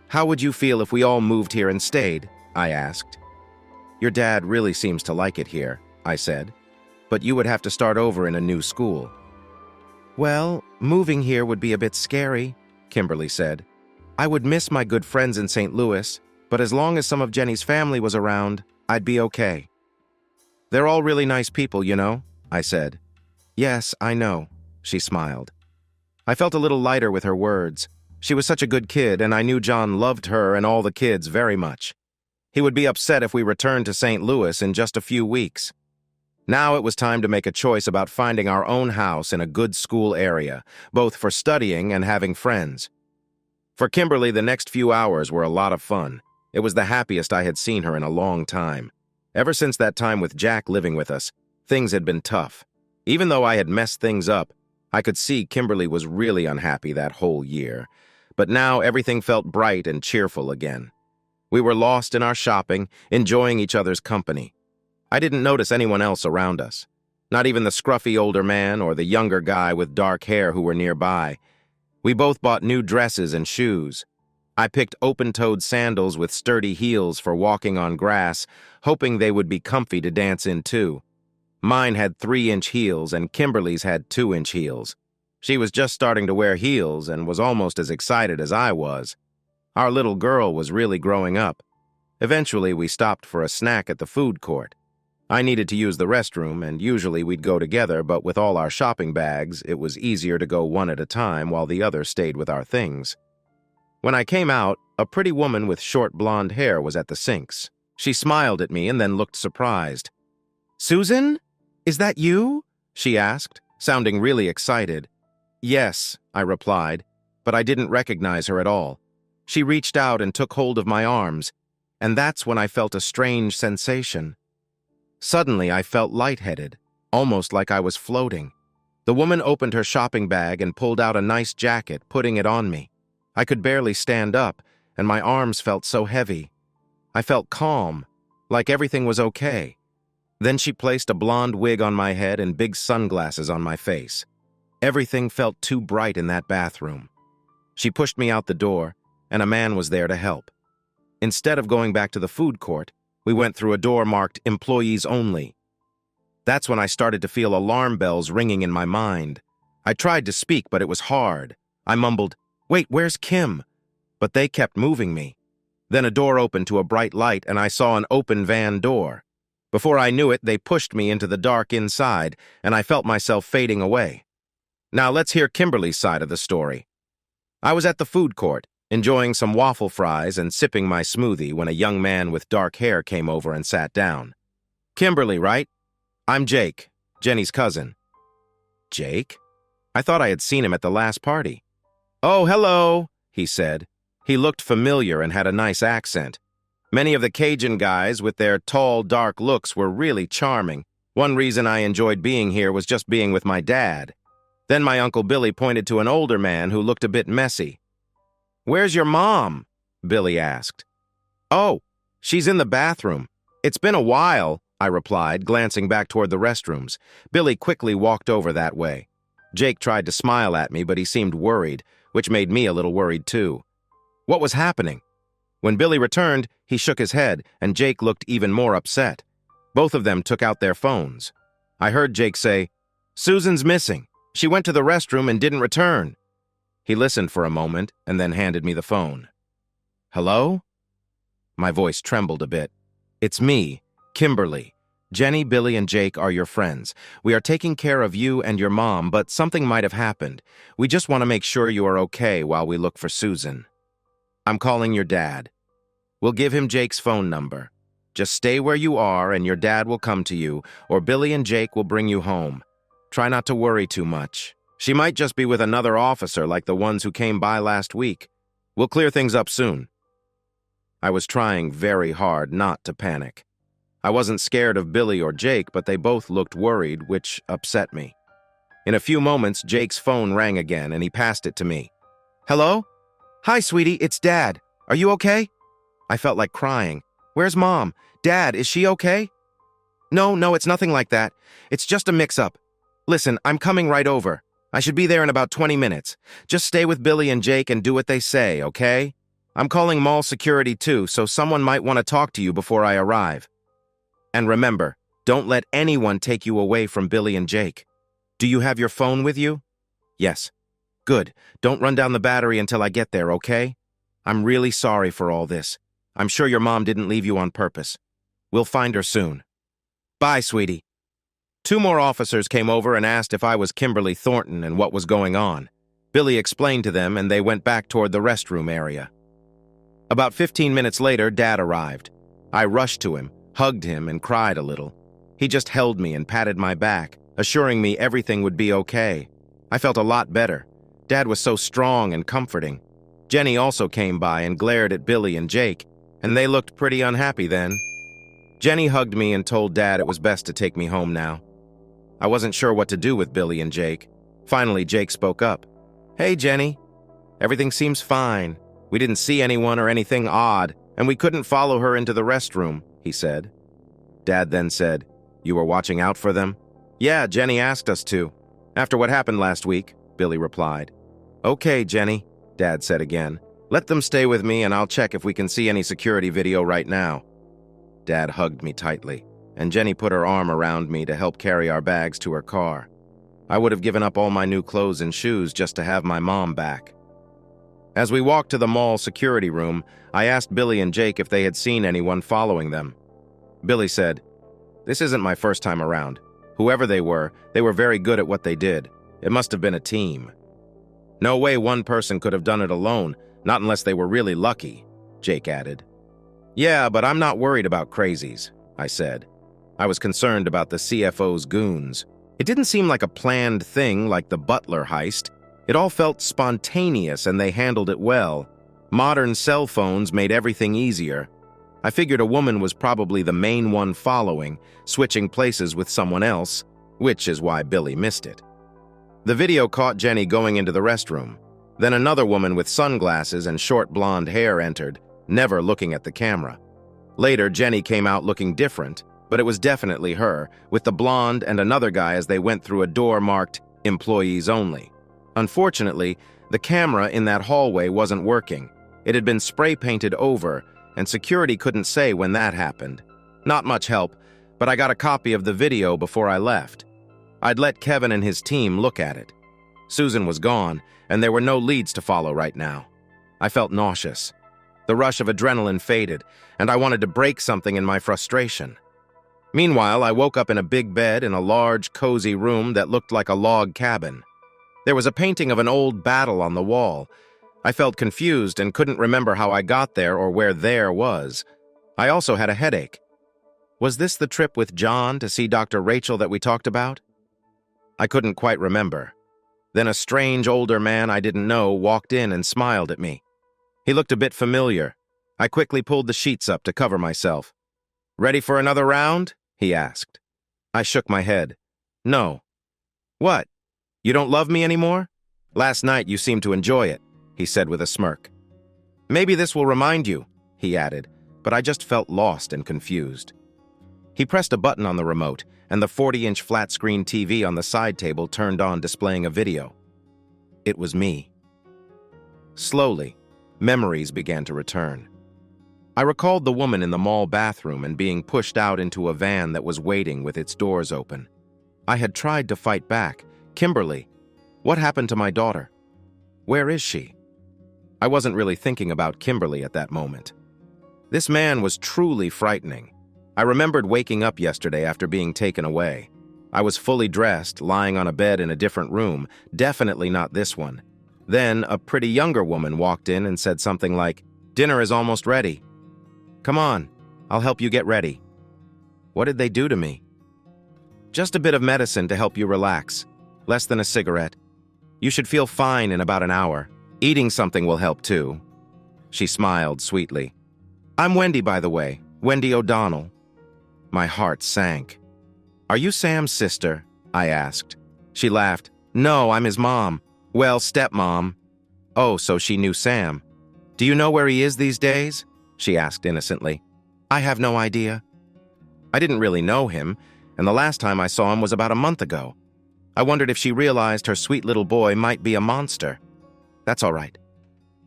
"How would you feel if we all moved here and stayed?" I asked. "Your dad really seems to like it here," I said, "but you would have to start over in a new school." "Well, moving here would be a bit scary," Kimberly said. "I would miss my good friends in St. Louis, but as long as some of Jenny's family was around, I'd be okay." "They're all really nice people, you know," I said. "Yes, I know," she smiled. I felt a little lighter with her words. She was such a good kid, and I knew John loved her and all the kids very much. He would be upset if we returned to St. Louis in just a few weeks. Now it was time to make a choice about finding our own house in a good school area, both for studying and having friends. For Kimberly, the next few hours were a lot of fun. It was the happiest I had seen her in a long time. Ever since that time with Jack living with us, things had been tough. Even though I had messed things up, I could see Kimberly was really unhappy that whole year. But now everything felt bright and cheerful again. We were lost in our shopping, enjoying each other's company. I didn't notice anyone else around us. Not even the scruffy older man or the younger guy with dark hair who were nearby. We both bought new dresses and shoes. I picked open-toed sandals with sturdy heels for walking on grass, hoping they would be comfy to dance in too. Mine had 3-inch heels and Kimberly's had 2-inch heels. She was just starting to wear heels and was almost as excited as I was. Our little girl was really growing up. Eventually, we stopped for a snack at the food court. I needed to use the restroom, and usually we'd go together, but with all our shopping bags, it was easier to go one at a time while the other stayed with our things. When I came out, a pretty woman with short blonde hair was at the sinks. She smiled at me and then looked surprised. "Susan? Is that you?" she asked, sounding really excited. "Yes," I replied, but I didn't recognize her at all. She reached out and took hold of my arms, and that's when I felt a strange sensation. Suddenly, I felt lightheaded, almost like I was floating. The woman opened her shopping bag and pulled out a nice jacket, putting it on me. I could barely stand up, and my arms felt so heavy. I felt calm, like everything was okay. Then she placed a blonde wig on my head and big sunglasses on my face. Everything felt too bright in that bathroom. She pushed me out the door, and a man was there to help. Instead of going back to the food court, we went through a door marked Employees Only. That's when I started to feel alarm bells ringing in my mind. I tried to speak, but it was hard. I mumbled, "Wait, where's Kim?" But they kept moving me. Then a door opened to a bright light, and I saw an open van door. Before I knew it, they pushed me into the dark inside, and I felt myself fading away. Now let's hear Kimberly's side of the story. I was at the food court, enjoying some waffle fries and sipping my smoothie when a young man with dark hair came over and sat down. "Kimberly, right? I'm Jake, Jenny's cousin." "Jake? I thought I had seen him at the last party." "Oh, hello," he said. He looked familiar and had a nice accent. Many of the Cajun guys with their tall, dark looks were really charming. One reason I enjoyed being here was just being with my dad. Then my Uncle Billy pointed to an older man who looked a bit messy. "Where's your mom?" Billy asked. "Oh, she's in the bathroom. It's been a while," I replied, glancing back toward the restrooms. Billy quickly walked over that way. Jake tried to smile at me, but he seemed worried, which made me a little worried too. What was happening? When Billy returned, he shook his head, and Jake looked even more upset. Both of them took out their phones. I heard Jake say, "Susan's missing. She went to the restroom and didn't return." He listened for a moment and then handed me the phone. "Hello?" My voice trembled a bit. "It's me, Kimberly. Jenny, Billy, and Jake are your friends. We are taking care of you and your mom, but something might have happened. We just want to make sure you are okay while we look for Susan. I'm calling your dad. We'll give him Jake's phone number. Just stay where you are and your dad will come to you, or Billy and Jake will bring you home. Try not to worry too much. She might just be with another officer like the ones who came by last week. We'll clear things up soon." I was trying very hard not to panic. I wasn't scared of Billy or Jake, but they both looked worried, which upset me. In a few moments, Jake's phone rang again, and he passed it to me. "Hello? Hi, sweetie, it's Dad. Are you okay?" I felt like crying. "Where's Mom? Dad, is she okay?" No, it's nothing like that. It's just a mix-up. Listen, I'm coming right over. I should be there in about 20 minutes. Just stay with Billy and Jake and do what they say, okay? I'm calling mall security too, so someone might want to talk to you before I arrive. And remember, don't let anyone take you away from Billy and Jake. Do you have your phone with you?" "Yes." "Good. Don't run down the battery until I get there, okay? I'm really sorry for all this. I'm sure your mom didn't leave you on purpose. We'll find her soon. Bye, sweetie." 2 more officers came over and asked if I was Kimberly Thornton and what was going on. Billy explained to them, and they went back toward the restroom area. About 15 minutes later, Dad arrived. I rushed to him, hugged him, and cried a little. He just held me and patted my back, assuring me everything would be okay. I felt a lot better. Dad was so strong and comforting. Jenny also came by and glared at Billy and Jake, and they looked pretty unhappy then. Jenny hugged me and told Dad it was best to take me home now. I wasn't sure what to do with Billy and Jake. Finally, Jake spoke up. "Hey, Jenny. Everything seems fine. We didn't see anyone or anything odd, and we couldn't follow her into the restroom," he said. Dad then said, "You were watching out for them?" "Yeah, Jenny asked us to. After what happened last week," Billy replied. "Okay, Jenny," Dad said again. "Let them stay with me and I'll check if we can see any security video right now." Dad hugged me tightly, and Jenny put her arm around me to help carry our bags to her car. I would have given up all my new clothes and shoes just to have my mom back. As we walked to the mall security room, I asked Billy and Jake if they had seen anyone following them. Billy said, "This isn't my first time around. Whoever they were very good at what they did. It must have been a team." "No way one person could have done it alone, not unless they were really lucky," Jake added. "Yeah, but I'm not worried about crazies," I said. I was concerned about the CFO's goons. It didn't seem like a planned thing like the Butler heist. It all felt spontaneous and they handled it well. Modern cell phones made everything easier. I figured a woman was probably the main one following, switching places with someone else, which is why Billy missed it. The video caught Jenny going into the restroom. Then another woman with sunglasses and short blonde hair entered, never looking at the camera. Later, Jenny came out looking different, but it was definitely her, with the blonde and another guy as they went through a door marked Employees Only. Unfortunately, the camera in that hallway wasn't working. It had been spray painted over, and security couldn't say when that happened. Not much help, but I got a copy of the video before I left. I'd let Kevin and his team look at it. Susan was gone, and there were no leads to follow right now. I felt nauseous. The rush of adrenaline faded, and I wanted to break something in my frustration. Meanwhile, I woke up in a big bed in a large, cozy room that looked like a log cabin. There was a painting of an old battle on the wall. I felt confused and couldn't remember how I got there or where there was. I also had a headache. Was this the trip with John to see Dr. Rachel that we talked about? I couldn't quite remember. Then a strange older man I didn't know walked in and smiled at me. He looked a bit familiar. I quickly pulled the sheets up to cover myself. "Ready for another round?" he asked. I shook my head. "No." "What? You don't love me anymore? Last night you seemed to enjoy it," he said with a smirk. "Maybe this will remind you," he added, but I just felt lost and confused. He pressed a button on the remote, and the 40-inch flat-screen TV on the side table turned on, displaying a video. It was me. Slowly, memories began to return. I recalled the woman in the mall bathroom and being pushed out into a van that was waiting with its doors open. I had tried to fight back. Kimberly, what happened to my daughter? Where is she? I wasn't really thinking about Kimberly at that moment. This man was truly frightening. I remembered waking up yesterday after being taken away. I was fully dressed, lying on a bed in a different room, definitely not this one. Then a pretty younger woman walked in and said something like, "Dinner is almost ready. Come on, I'll help you get ready." What did they do to me? "Just a bit of medicine to help you relax. Less than a cigarette. You should feel fine in about an hour. Eating something will help too." She smiled sweetly. "I'm Wendy, by the way. Wendy O'Donnell." My heart sank. "Are you Sam's sister?" I asked. She laughed. "No, I'm his mom. Well, stepmom." "Oh, so she knew Sam. Do you know where he is these days?" she asked innocently. "I have no idea." I didn't really know him, and the last time I saw him was about a month ago. I wondered if she realized her sweet little boy might be a monster. "That's all right.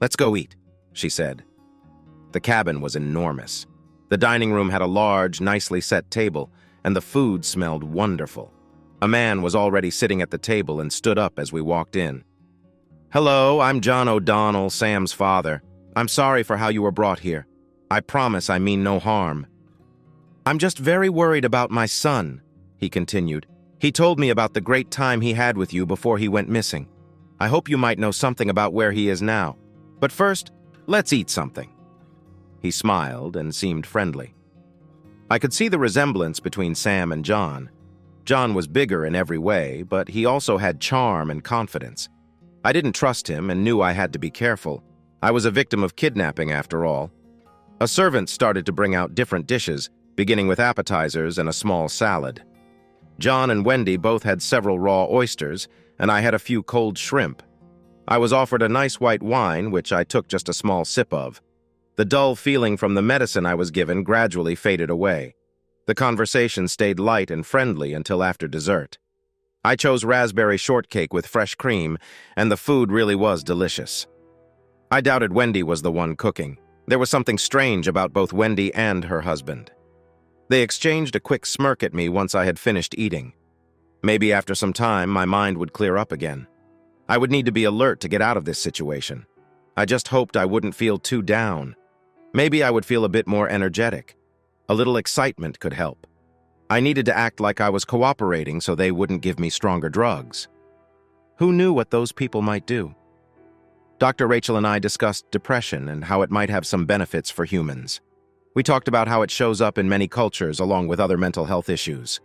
Let's go eat," she said. The cabin was enormous. The dining room had a large, nicely set table, and the food smelled wonderful. A man was already sitting at the table and stood up as we walked in. "Hello, I'm John O'Donnell, Sam's father. I'm sorry for how you were brought here. I promise I mean no harm." "I'm just very worried about my son," he continued. "He told me about the great time he had with you before he went missing. I hope you might know something about where he is now. But first, let's eat something." He smiled and seemed friendly. I could see the resemblance between Sam and John. John was bigger in every way, but he also had charm and confidence. I didn't trust him and knew I had to be careful. I was a victim of kidnapping, after all. A servant started to bring out different dishes, beginning with appetizers and a small salad. John and Wendy both had several raw oysters, and I had a few cold shrimp. I was offered a nice white wine, which I took just a small sip of. The dull feeling from the medicine I was given gradually faded away. The conversation stayed light and friendly until after dessert. I chose raspberry shortcake with fresh cream, and the food really was delicious. I doubted Wendy was the one cooking. There was something strange about both Wendy and her husband. They exchanged a quick smirk at me once I had finished eating. Maybe after some time, my mind would clear up again. I would need to be alert to get out of this situation. I just hoped I wouldn't feel too down. Maybe I would feel a bit more energetic. A little excitement could help. I needed to act like I was cooperating so they wouldn't give me stronger drugs. Who knew what those people might do? Dr. Rachel and I discussed depression and how it might have some benefits for humans. We talked about how it shows up in many cultures along with other mental health issues.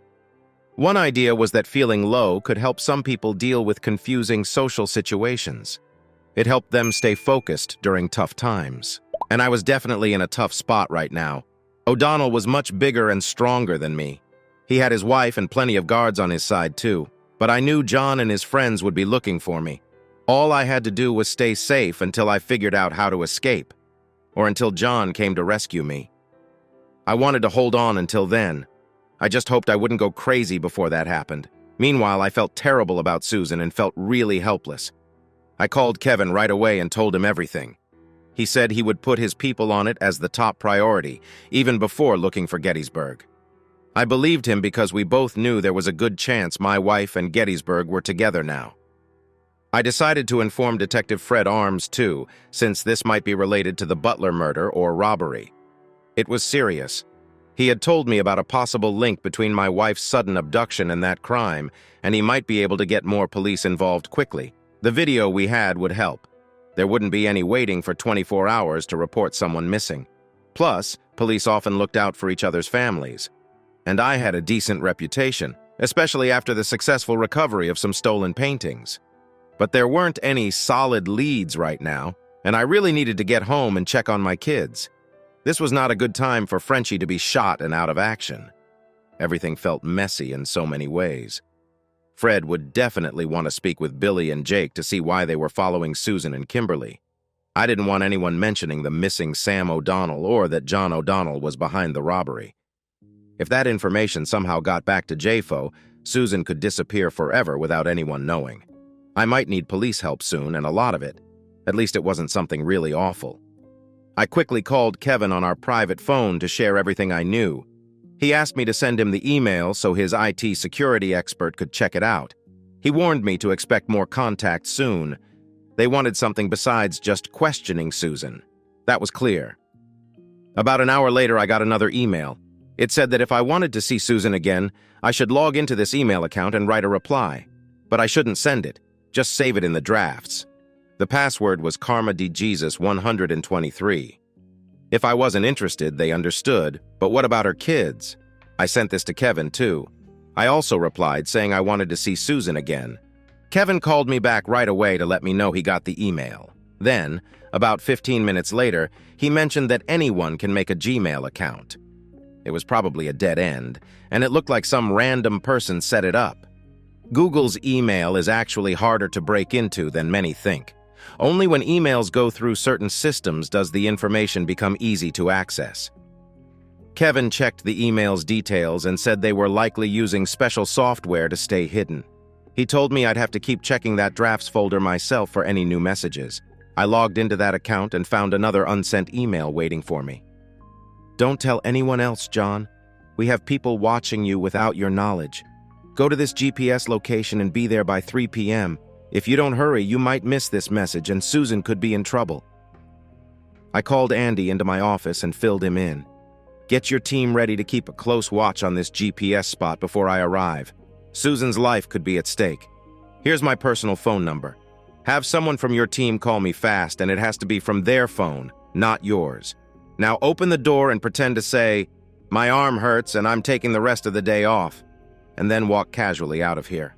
One idea was that feeling low could help some people deal with confusing social situations. It helped them stay focused during tough times. And I was definitely in a tough spot right now. O'Donnell was much bigger and stronger than me. He had his wife and plenty of guards on his side too, but I knew John and his friends would be looking for me. All I had to do was stay safe until I figured out how to escape, or until John came to rescue me. I wanted to hold on until then. I just hoped I wouldn't go crazy before that happened. Meanwhile, I felt terrible about Susan and felt really helpless. I called Kevin right away and told him everything. He said he would put his people on it as the top priority, even before looking for Gettysburg. I believed him because we both knew there was a good chance my wife and Gettysburg were together now. I decided to inform Detective Fred Arms, too, since this might be related to the Butler murder or robbery. It was serious. He had told me about a possible link between my wife's sudden abduction and that crime, and he might be able to get more police involved quickly. The video we had would help. There wouldn't be any waiting for 24 hours to report someone missing. Plus, police often looked out for each other's families. And I had a decent reputation, especially after the successful recovery of some stolen paintings. But there weren't any solid leads right now, and I really needed to get home and check on my kids. This was not a good time for Frenchie to be shot and out of action. Everything felt messy in so many ways. Fred would definitely want to speak with Billy and Jake to see why they were following Susan and Kimberly. I didn't want anyone mentioning the missing Sam O'Donnell or that John O'Donnell was behind the robbery. If that information somehow got back to JFO, Susan could disappear forever without anyone knowing. I might need police help soon, and a lot of it. At least it wasn't something really awful. I quickly called Kevin on our private phone to share everything I knew. He asked me to send him the email so his IT security expert could check it out. He warned me to expect more contact soon. They wanted something besides just questioning Susan. That was clear. About an hour later, I got another email. It said that if I wanted to see Susan again, I should log into this email account and write a reply. But I shouldn't send it, just save it in the drafts. The password was Karma de Jesus 123. If I wasn't interested, they understood, but what about her kids? I sent this to Kevin, too. I also replied saying I wanted to see Susan again. Kevin called me back right away to let me know he got the email. Then, about 15 minutes later, he mentioned that anyone can make a Gmail account. It was probably a dead end, and it looked like some random person set it up. Google's email is actually harder to break into than many think. Only when emails go through certain systems does the information become easy to access. Kevin checked the email's details and said they were likely using special software to stay hidden. He told me I'd have to keep checking that drafts folder myself for any new messages. I logged into that account and found another unsent email waiting for me. Don't tell anyone else, John. We have people watching you without your knowledge. Go to this GPS location and be there by 3 p.m. If you don't hurry, you might miss this message and Susan could be in trouble. I called Andy into my office and filled him in. Get your team ready to keep a close watch on this GPS spot before I arrive. Susan's life could be at stake. Here's my personal phone number. Have someone from your team call me fast, and it has to be from their phone, not yours. Now open the door and pretend to say, "My arm hurts and I'm taking the rest of the day off," and then walk casually out of here.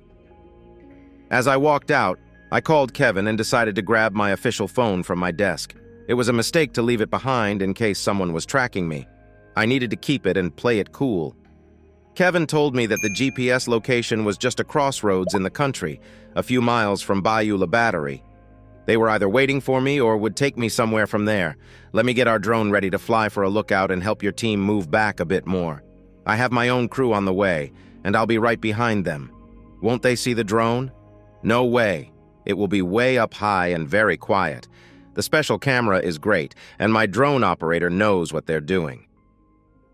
As I walked out, I called Kevin and decided to grab my official phone from my desk. It was a mistake to leave it behind in case someone was tracking me. I needed to keep it and play it cool. Kevin told me that the GPS location was just a crossroads in the country, a few miles from Bayou La Battery. They were either waiting for me or would take me somewhere from there. Let me get our drone ready to fly for a lookout and help your team move back a bit more. I have my own crew on the way, and I'll be right behind them. Won't they see the drone? No way. It will be way up high and very quiet. The special camera is great, and my drone operator knows what they're doing.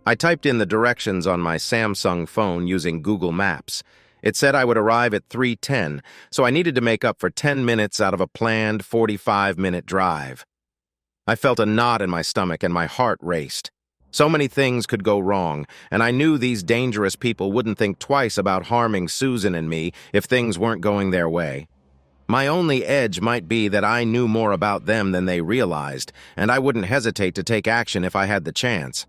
I typed in the directions on my Samsung phone using Google Maps. It said I would arrive at 3:10, so I needed to make up for 10 minutes out of a planned 45-minute drive. I felt a knot in my stomach and my heart raced. So many things could go wrong, and I knew these dangerous people wouldn't think twice about harming Susan and me if things weren't going their way. My only edge might be that I knew more about them than they realized, and I wouldn't hesitate to take action if I had the chance.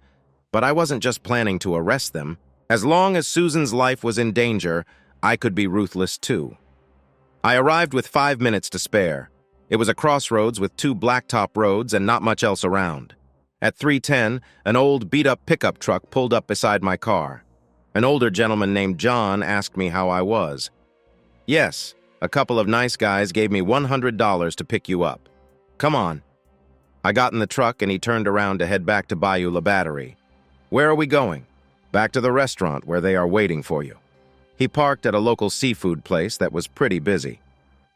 But I wasn't just planning to arrest them. As long as Susan's life was in danger, I could be ruthless too. I arrived with 5 minutes to spare. It was a crossroads with 2 blacktop roads and not much else around. At 3:10, an old beat-up pickup truck pulled up beside my car. An older gentleman named John asked me how I was. Yes, a couple of nice guys gave me $100 to pick you up. Come on. I got in the truck and he turned around to head back to Bayou La Battery. Where are we going? Back to the restaurant where they are waiting for you." He parked at a local seafood place that was pretty busy.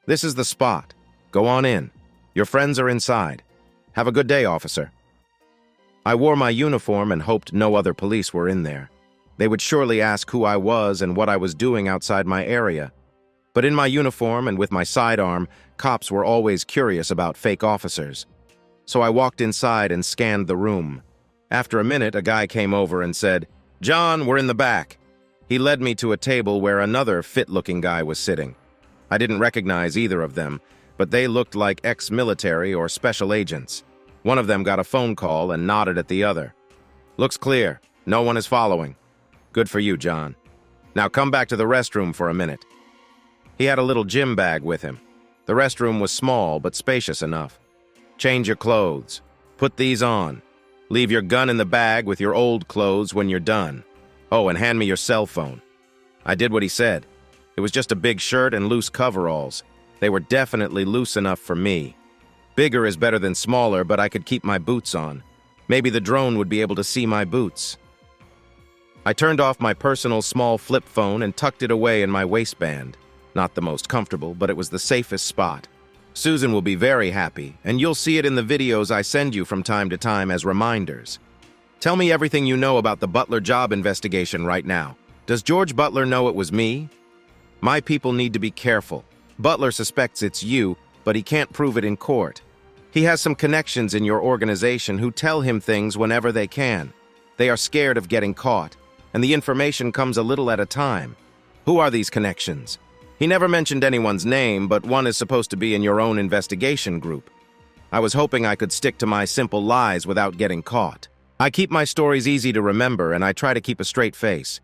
"This is the spot. Go on in. Your friends are inside. Have a good day, officer." I wore my uniform and hoped no other police were in there. They would surely ask who I was and what I was doing outside my area. But in my uniform and with my sidearm, cops were always curious about fake officers. So I walked inside and scanned the room. After a minute, a guy came over and said, "John, we're in the back." He led me to a table where another fit-looking guy was sitting. I didn't recognize either of them, but they looked like ex-military or special agents. One of them got a phone call and nodded at the other. "Looks clear. No one is following." "Good for you, John. Now come back to the restroom for a minute." He had a little gym bag with him. The restroom was small but spacious enough. "Change your clothes. Put these on. Leave your gun in the bag with your old clothes when you're done. Oh, and hand me your cell phone." I did what he said. It was just a big shirt and loose coveralls. They were definitely loose enough for me. Bigger is better than smaller, but I could keep my boots on. Maybe the drone would be able to see my boots. I turned off my personal small flip phone and tucked it away in my waistband. Not the most comfortable, but it was the safest spot. Susan will be very happy, and you'll see it in the videos I send you from time to time as reminders. Tell me everything you know about the Butler job investigation right now. Does George Butler know it was me? My people need to be careful. Butler suspects it's you, but he can't prove it in court. He has some connections in your organization who tell him things whenever they can. They are scared of getting caught, and the information comes a little at a time. Who are these connections? He never mentioned anyone's name, but one is supposed to be in your own investigation group. I was hoping I could stick to my simple lies without getting caught. I keep my stories easy to remember, and I try to keep a straight face.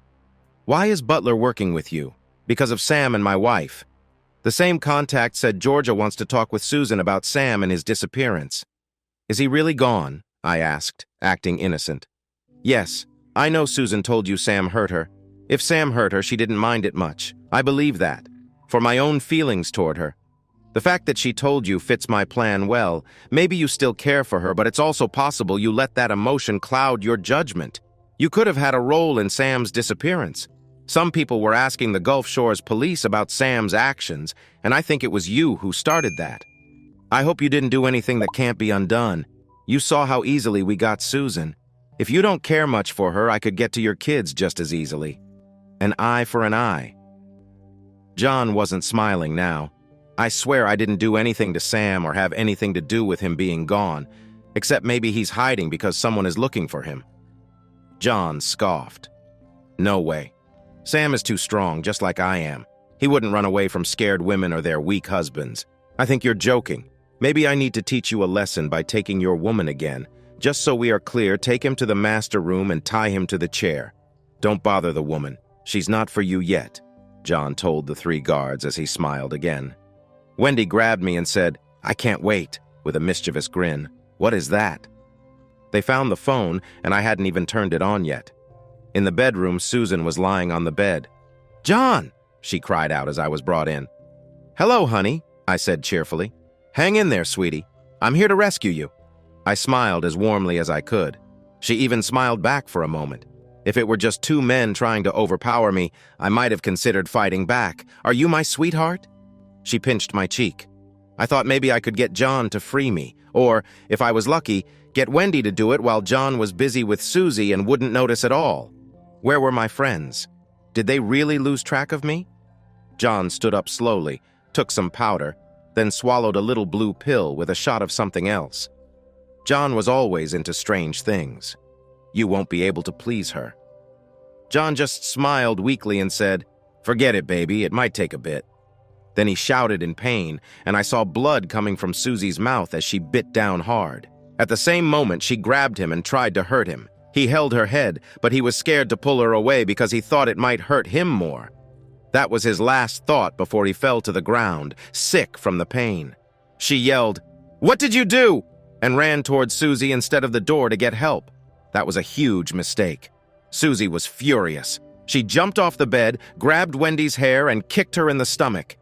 Why is Butler working with you? Because of Sam and my wife. The same contact said Georgia wants to talk with Susan about Sam and his disappearance. Is he really gone? I asked, acting innocent. Yes, I know Susan told you Sam hurt her. If Sam hurt her, she didn't mind it much. I believe that. For my own feelings toward her. The fact that she told you fits my plan well. Maybe you still care for her, but it's also possible you let that emotion cloud your judgment. You could have had a role in Sam's disappearance. Some people were asking the Gulf Shores police about Sam's actions, and I think it was you who started that. I hope you didn't do anything that can't be undone. You saw how easily we got Susan. If you don't care much for her, I could get to your kids just as easily. An eye for an eye. John wasn't smiling now. I swear I didn't do anything to Sam or have anything to do with him being gone, except maybe he's hiding because someone is looking for him. John scoffed. No way. Sam is too strong, just like I am. He wouldn't run away from scared women or their weak husbands. I think you're joking. Maybe I need to teach you a lesson by taking your woman again. Just so we are clear, take him to the master room and tie him to the chair. Don't bother the woman. She's not for you yet, John told the 3 guards as he smiled again. Wendy grabbed me and said, I can't wait, with a mischievous grin. What is that? They found the phone, and I hadn't even turned it on yet. In the bedroom, Susan was lying on the bed. John, she cried out as I was brought in. Hello, honey, I said cheerfully. Hang in there, sweetie. I'm here to rescue you. I smiled as warmly as I could. She even smiled back for a moment. If it were just 2 men trying to overpower me, I might have considered fighting back. Are you my sweetheart? She pinched my cheek. I thought maybe I could get John to free me, or, if I was lucky, get Wendy to do it while John was busy with Susie and wouldn't notice at all. Where were my friends? Did they really lose track of me? John stood up slowly, took some powder, then swallowed a little blue pill with a shot of something else. John was always into strange things. You won't be able to please her. John just smiled weakly and said, Forget it, baby, it might take a bit. Then he shouted in pain, and I saw blood coming from Susie's mouth as she bit down hard. At the same moment, she grabbed him and tried to hurt him. He held her head, but he was scared to pull her away because he thought it might hurt him more. That was his last thought before he fell to the ground, sick from the pain. She yelled, What did you do? And ran toward Susie instead of the door to get help. That was a huge mistake. Susie was furious. She jumped off the bed, grabbed Wendy's hair, and kicked her in the stomach.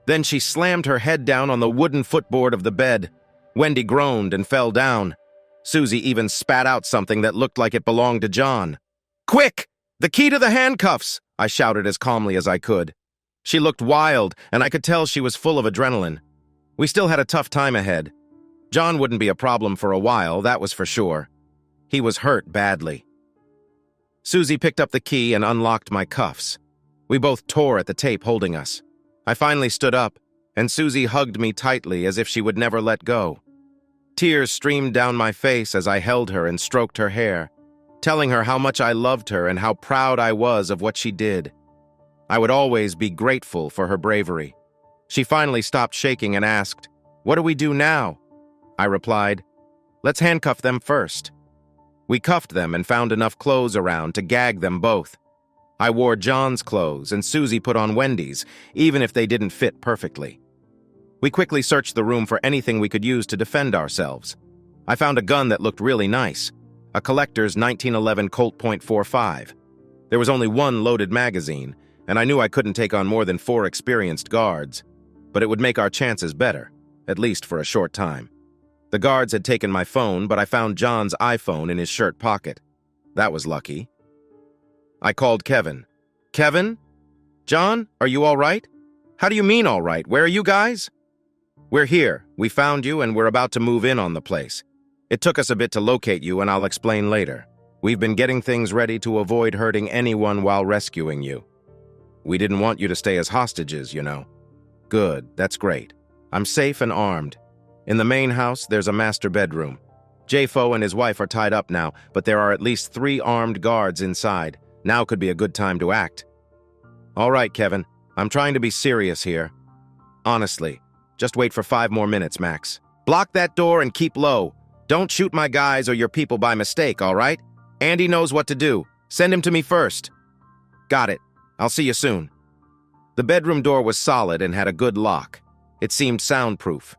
Then she slammed her head down on the wooden footboard of the bed. Wendy groaned and fell down. Susie even spat out something that looked like it belonged to John. Quick! "The key to the handcuffs!" I shouted as calmly as I could. She looked wild, and I could tell she was full of adrenaline. We still had a tough time ahead. John wouldn't be a problem for a while, that was for sure. He was hurt badly. Susie picked up the key and unlocked my cuffs. We both tore at the tape holding us. I finally stood up, and Susie hugged me tightly as if she would never let go. Tears streamed down my face as I held her and stroked her hair, telling her how much I loved her and how proud I was of what she did. I would always be grateful for her bravery. She finally stopped shaking and asked, "What do we do now?" I replied, "Let's handcuff them first." We cuffed them and found enough clothes around to gag them both. I wore John's clothes and Susie put on Wendy's, even if they didn't fit perfectly. We quickly searched the room for anything we could use to defend ourselves. I found a gun that looked really nice, a collector's 1911 Colt .45. There was only one loaded magazine, and I knew I couldn't take on more than 4 experienced guards, but it would make our chances better, at least for a short time. The guards had taken my phone, but I found John's iPhone in his shirt pocket. That was lucky. I called Kevin. "Kevin? John, are you all right?" "How do you mean all right? Where are you guys?" "We're here. We found you, and we're about to move in on the place. It took us a bit to locate you, and I'll explain later. We've been getting things ready to avoid hurting anyone while rescuing you. We didn't want you to stay as hostages, you know." "Good, that's great. I'm safe and armed. In the main house, there's a master bedroom. J-Fo and his wife are tied up now, but there are at least 3 armed guards inside. Now could be a good time to act." "All right, Kevin. I'm trying to be serious here. Honestly, just wait for 5 more minutes, max. Block that door and keep low. Don't shoot my guys or your people by mistake, all right? Andy knows what to do. Send him to me first." "Got it. I'll see you soon." The bedroom door was solid and had a good lock. It seemed soundproof.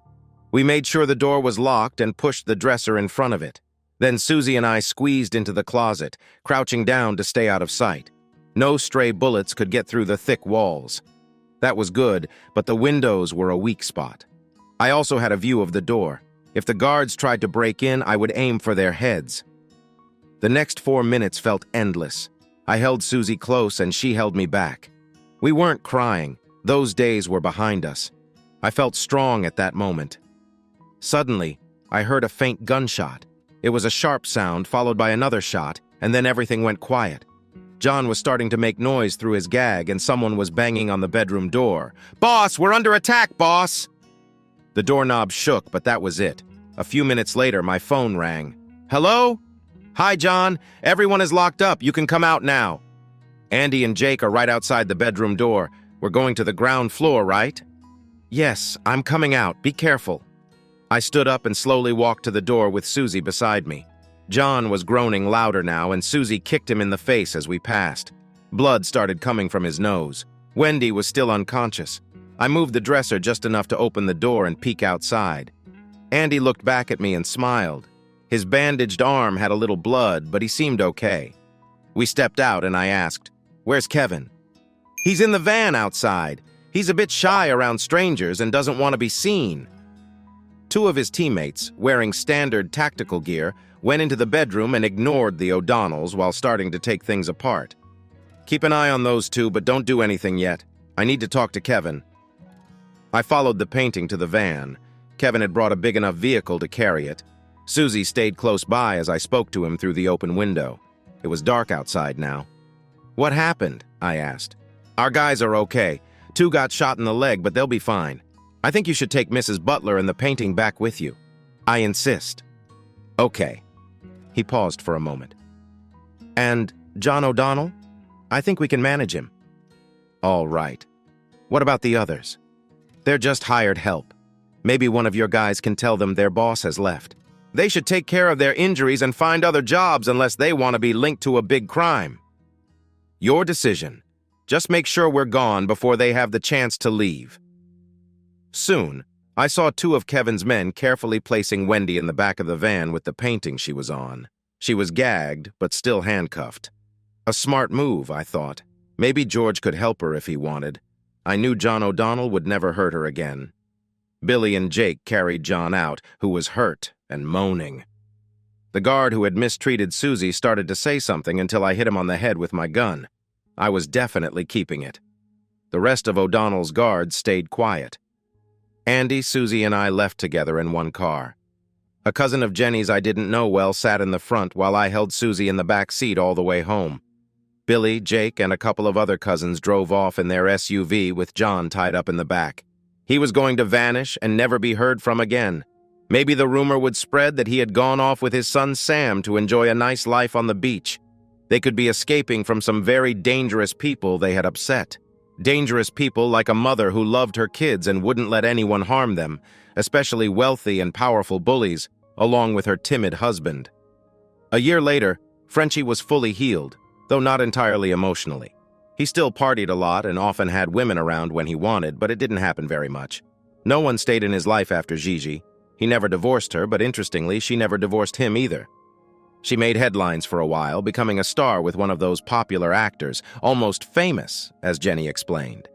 We made sure the door was locked and pushed the dresser in front of it. Then Susie and I squeezed into the closet, crouching down to stay out of sight. No stray bullets could get through the thick walls. That was good, but the windows were a weak spot. I also had a view of the door. If the guards tried to break in, I would aim for their heads. The next 4 minutes felt endless. I held Susie close and she held me back. We weren't crying. Those days were behind us. I felt strong at that moment. Suddenly, I heard a faint gunshot. It was a sharp sound followed by another shot, and then everything went quiet. John was starting to make noise through his gag, and someone was banging on the bedroom door. "Boss, we're under attack, boss!" The doorknob shook, but that was it. A few minutes later, my phone rang. "Hello? Hi, John. Everyone is locked up. You can come out now. Andy and Jake are right outside the bedroom door. We're going to the ground floor, right?" "Yes, I'm coming out. Be careful." I stood up and slowly walked to the door with Susie beside me. John was groaning louder now, and Susie kicked him in the face as we passed. Blood started coming from his nose. Wendy was still unconscious. I moved the dresser just enough to open the door and peek outside. Andy looked back at me and smiled. His bandaged arm had a little blood, but he seemed okay. We stepped out and I asked, "Where's Kevin?" "He's in the van outside. He's a bit shy around strangers and doesn't want to be seen." 2 of his teammates, wearing standard tactical gear, went into the bedroom and ignored the O'Donnells while starting to take things apart. "Keep an eye on those 2, but don't do anything yet. I need to talk to Kevin." I followed the painting to the van. Kevin had brought a big enough vehicle to carry it. Susie stayed close by as I spoke to him through the open window. It was dark outside now. "What happened?" I asked. "Our guys are okay. 2 got shot in the leg, but they'll be fine. I think you should take Mrs. Butler and the painting back with you." "I insist." "Okay." He paused for a moment. "And John O'Donnell? I think we can manage him." "All right. What about the others?" "They're just hired help. Maybe one of your guys can tell them their boss has left. They should take care of their injuries and find other jobs unless they want to be linked to a big crime." "Your decision. Just make sure we're gone before they have the chance to leave." Soon, I saw 2 of Kevin's men carefully placing Wendy in the back of the van with the painting she was on. She was gagged, but still handcuffed. A smart move, I thought. Maybe George could help her if he wanted. I knew John O'Donnell would never hurt her again. Billy and Jake carried John out, who was hurt and moaning. The guard who had mistreated Susie started to say something until I hit him on the head with my gun. I was definitely keeping it. The rest of O'Donnell's guards stayed quiet. Andy, Susie, and I left together in one car. A cousin of Jenny's I didn't know well sat in the front while I held Susie in the back seat all the way home. Billy, Jake, and a couple of other cousins drove off in their SUV with John tied up in the back. He was going to vanish and never be heard from again. Maybe the rumor would spread that he had gone off with his son Sam to enjoy a nice life on the beach. They could be escaping from some very dangerous people they had upset. Dangerous people like a mother who loved her kids and wouldn't let anyone harm them, especially wealthy and powerful bullies, along with her timid husband. A year later, Frenchie was fully healed, though not entirely emotionally. He still partied a lot and often had women around when he wanted, but it didn't happen very much. No one stayed in his life after Gigi. He never divorced her, but interestingly, she never divorced him either. She made headlines for a while, becoming a star with one of those popular actors, almost famous, as Jenny explained.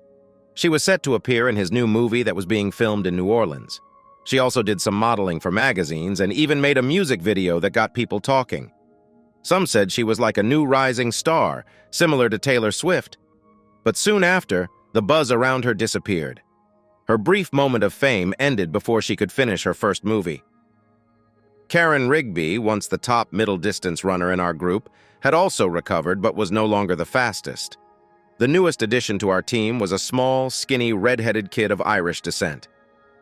She was set to appear in his new movie that was being filmed in New Orleans. She also did some modeling for magazines and even made a music video that got people talking. Some said she was like a new rising star, similar to Taylor Swift. But soon after, the buzz around her disappeared. Her brief moment of fame ended before she could finish her first movie. Karen Rigby, once the top middle-distance runner in our group, had also recovered but was no longer the fastest. The newest addition to our team was a small, skinny, red-headed kid of Irish descent.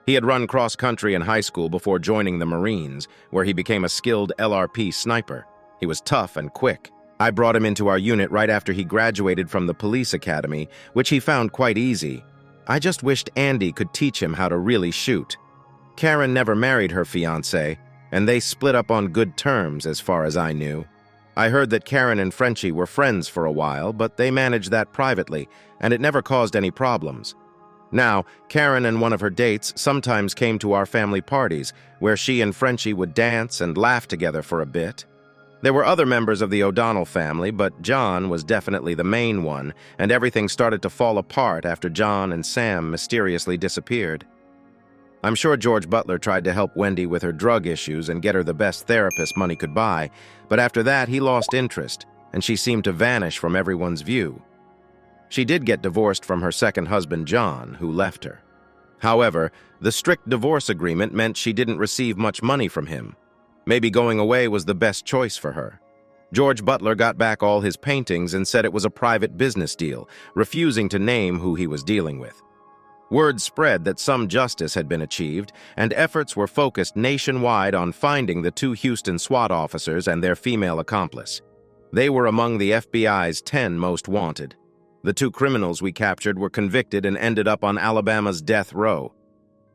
He had run cross-country in high school before joining the Marines, where he became a skilled LRP sniper. He was tough and quick. I brought him into our unit right after he graduated from the police academy, which he found quite easy. I just wished Andy could teach him how to really shoot. Karen never married her fiancé, and they split up on good terms as far as I knew. I heard that Karen and Frenchie were friends for a while, but they managed that privately, and it never caused any problems. Now, Karen and one of her dates sometimes came to our family parties, where she and Frenchie would dance and laugh together for a bit. There were other members of the O'Donnell family, but John was definitely the main one, and everything started to fall apart after John and Sam mysteriously disappeared. I'm sure George Butler tried to help Wendy with her drug issues and get her the best therapist money could buy, but after that he lost interest, and she seemed to vanish from everyone's view. She did get divorced from her second husband, John, who left her. However, the strict divorce agreement meant she didn't receive much money from him. Maybe going away was the best choice for her. George Butler got back all his paintings and said it was a private business deal, refusing to name who he was dealing with. Word spread that some justice had been achieved, and efforts were focused nationwide on finding the two Houston SWAT officers and their female accomplice. They were among the FBI's 10 most wanted. The two criminals we captured were convicted and ended up on Alabama's death row.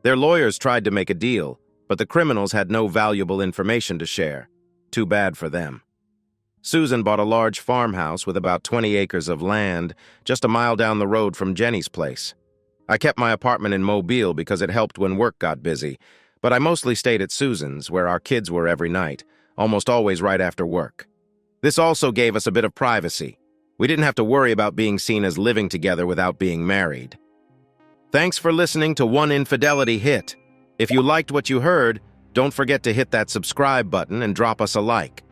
Their lawyers tried to make a deal, but the criminals had no valuable information to share. Too bad for them. Susan bought a large farmhouse with about 20 acres of land just a mile down the road from Jenny's place. I kept my apartment in Mobile because it helped when work got busy, but I mostly stayed at Susan's, where our kids were every night, almost always right after work. This also gave us a bit of privacy. We didn't have to worry about being seen as living together without being married. Thanks for listening to One Infidelity Hit. If you liked what you heard, don't forget to hit that subscribe button and drop us a like.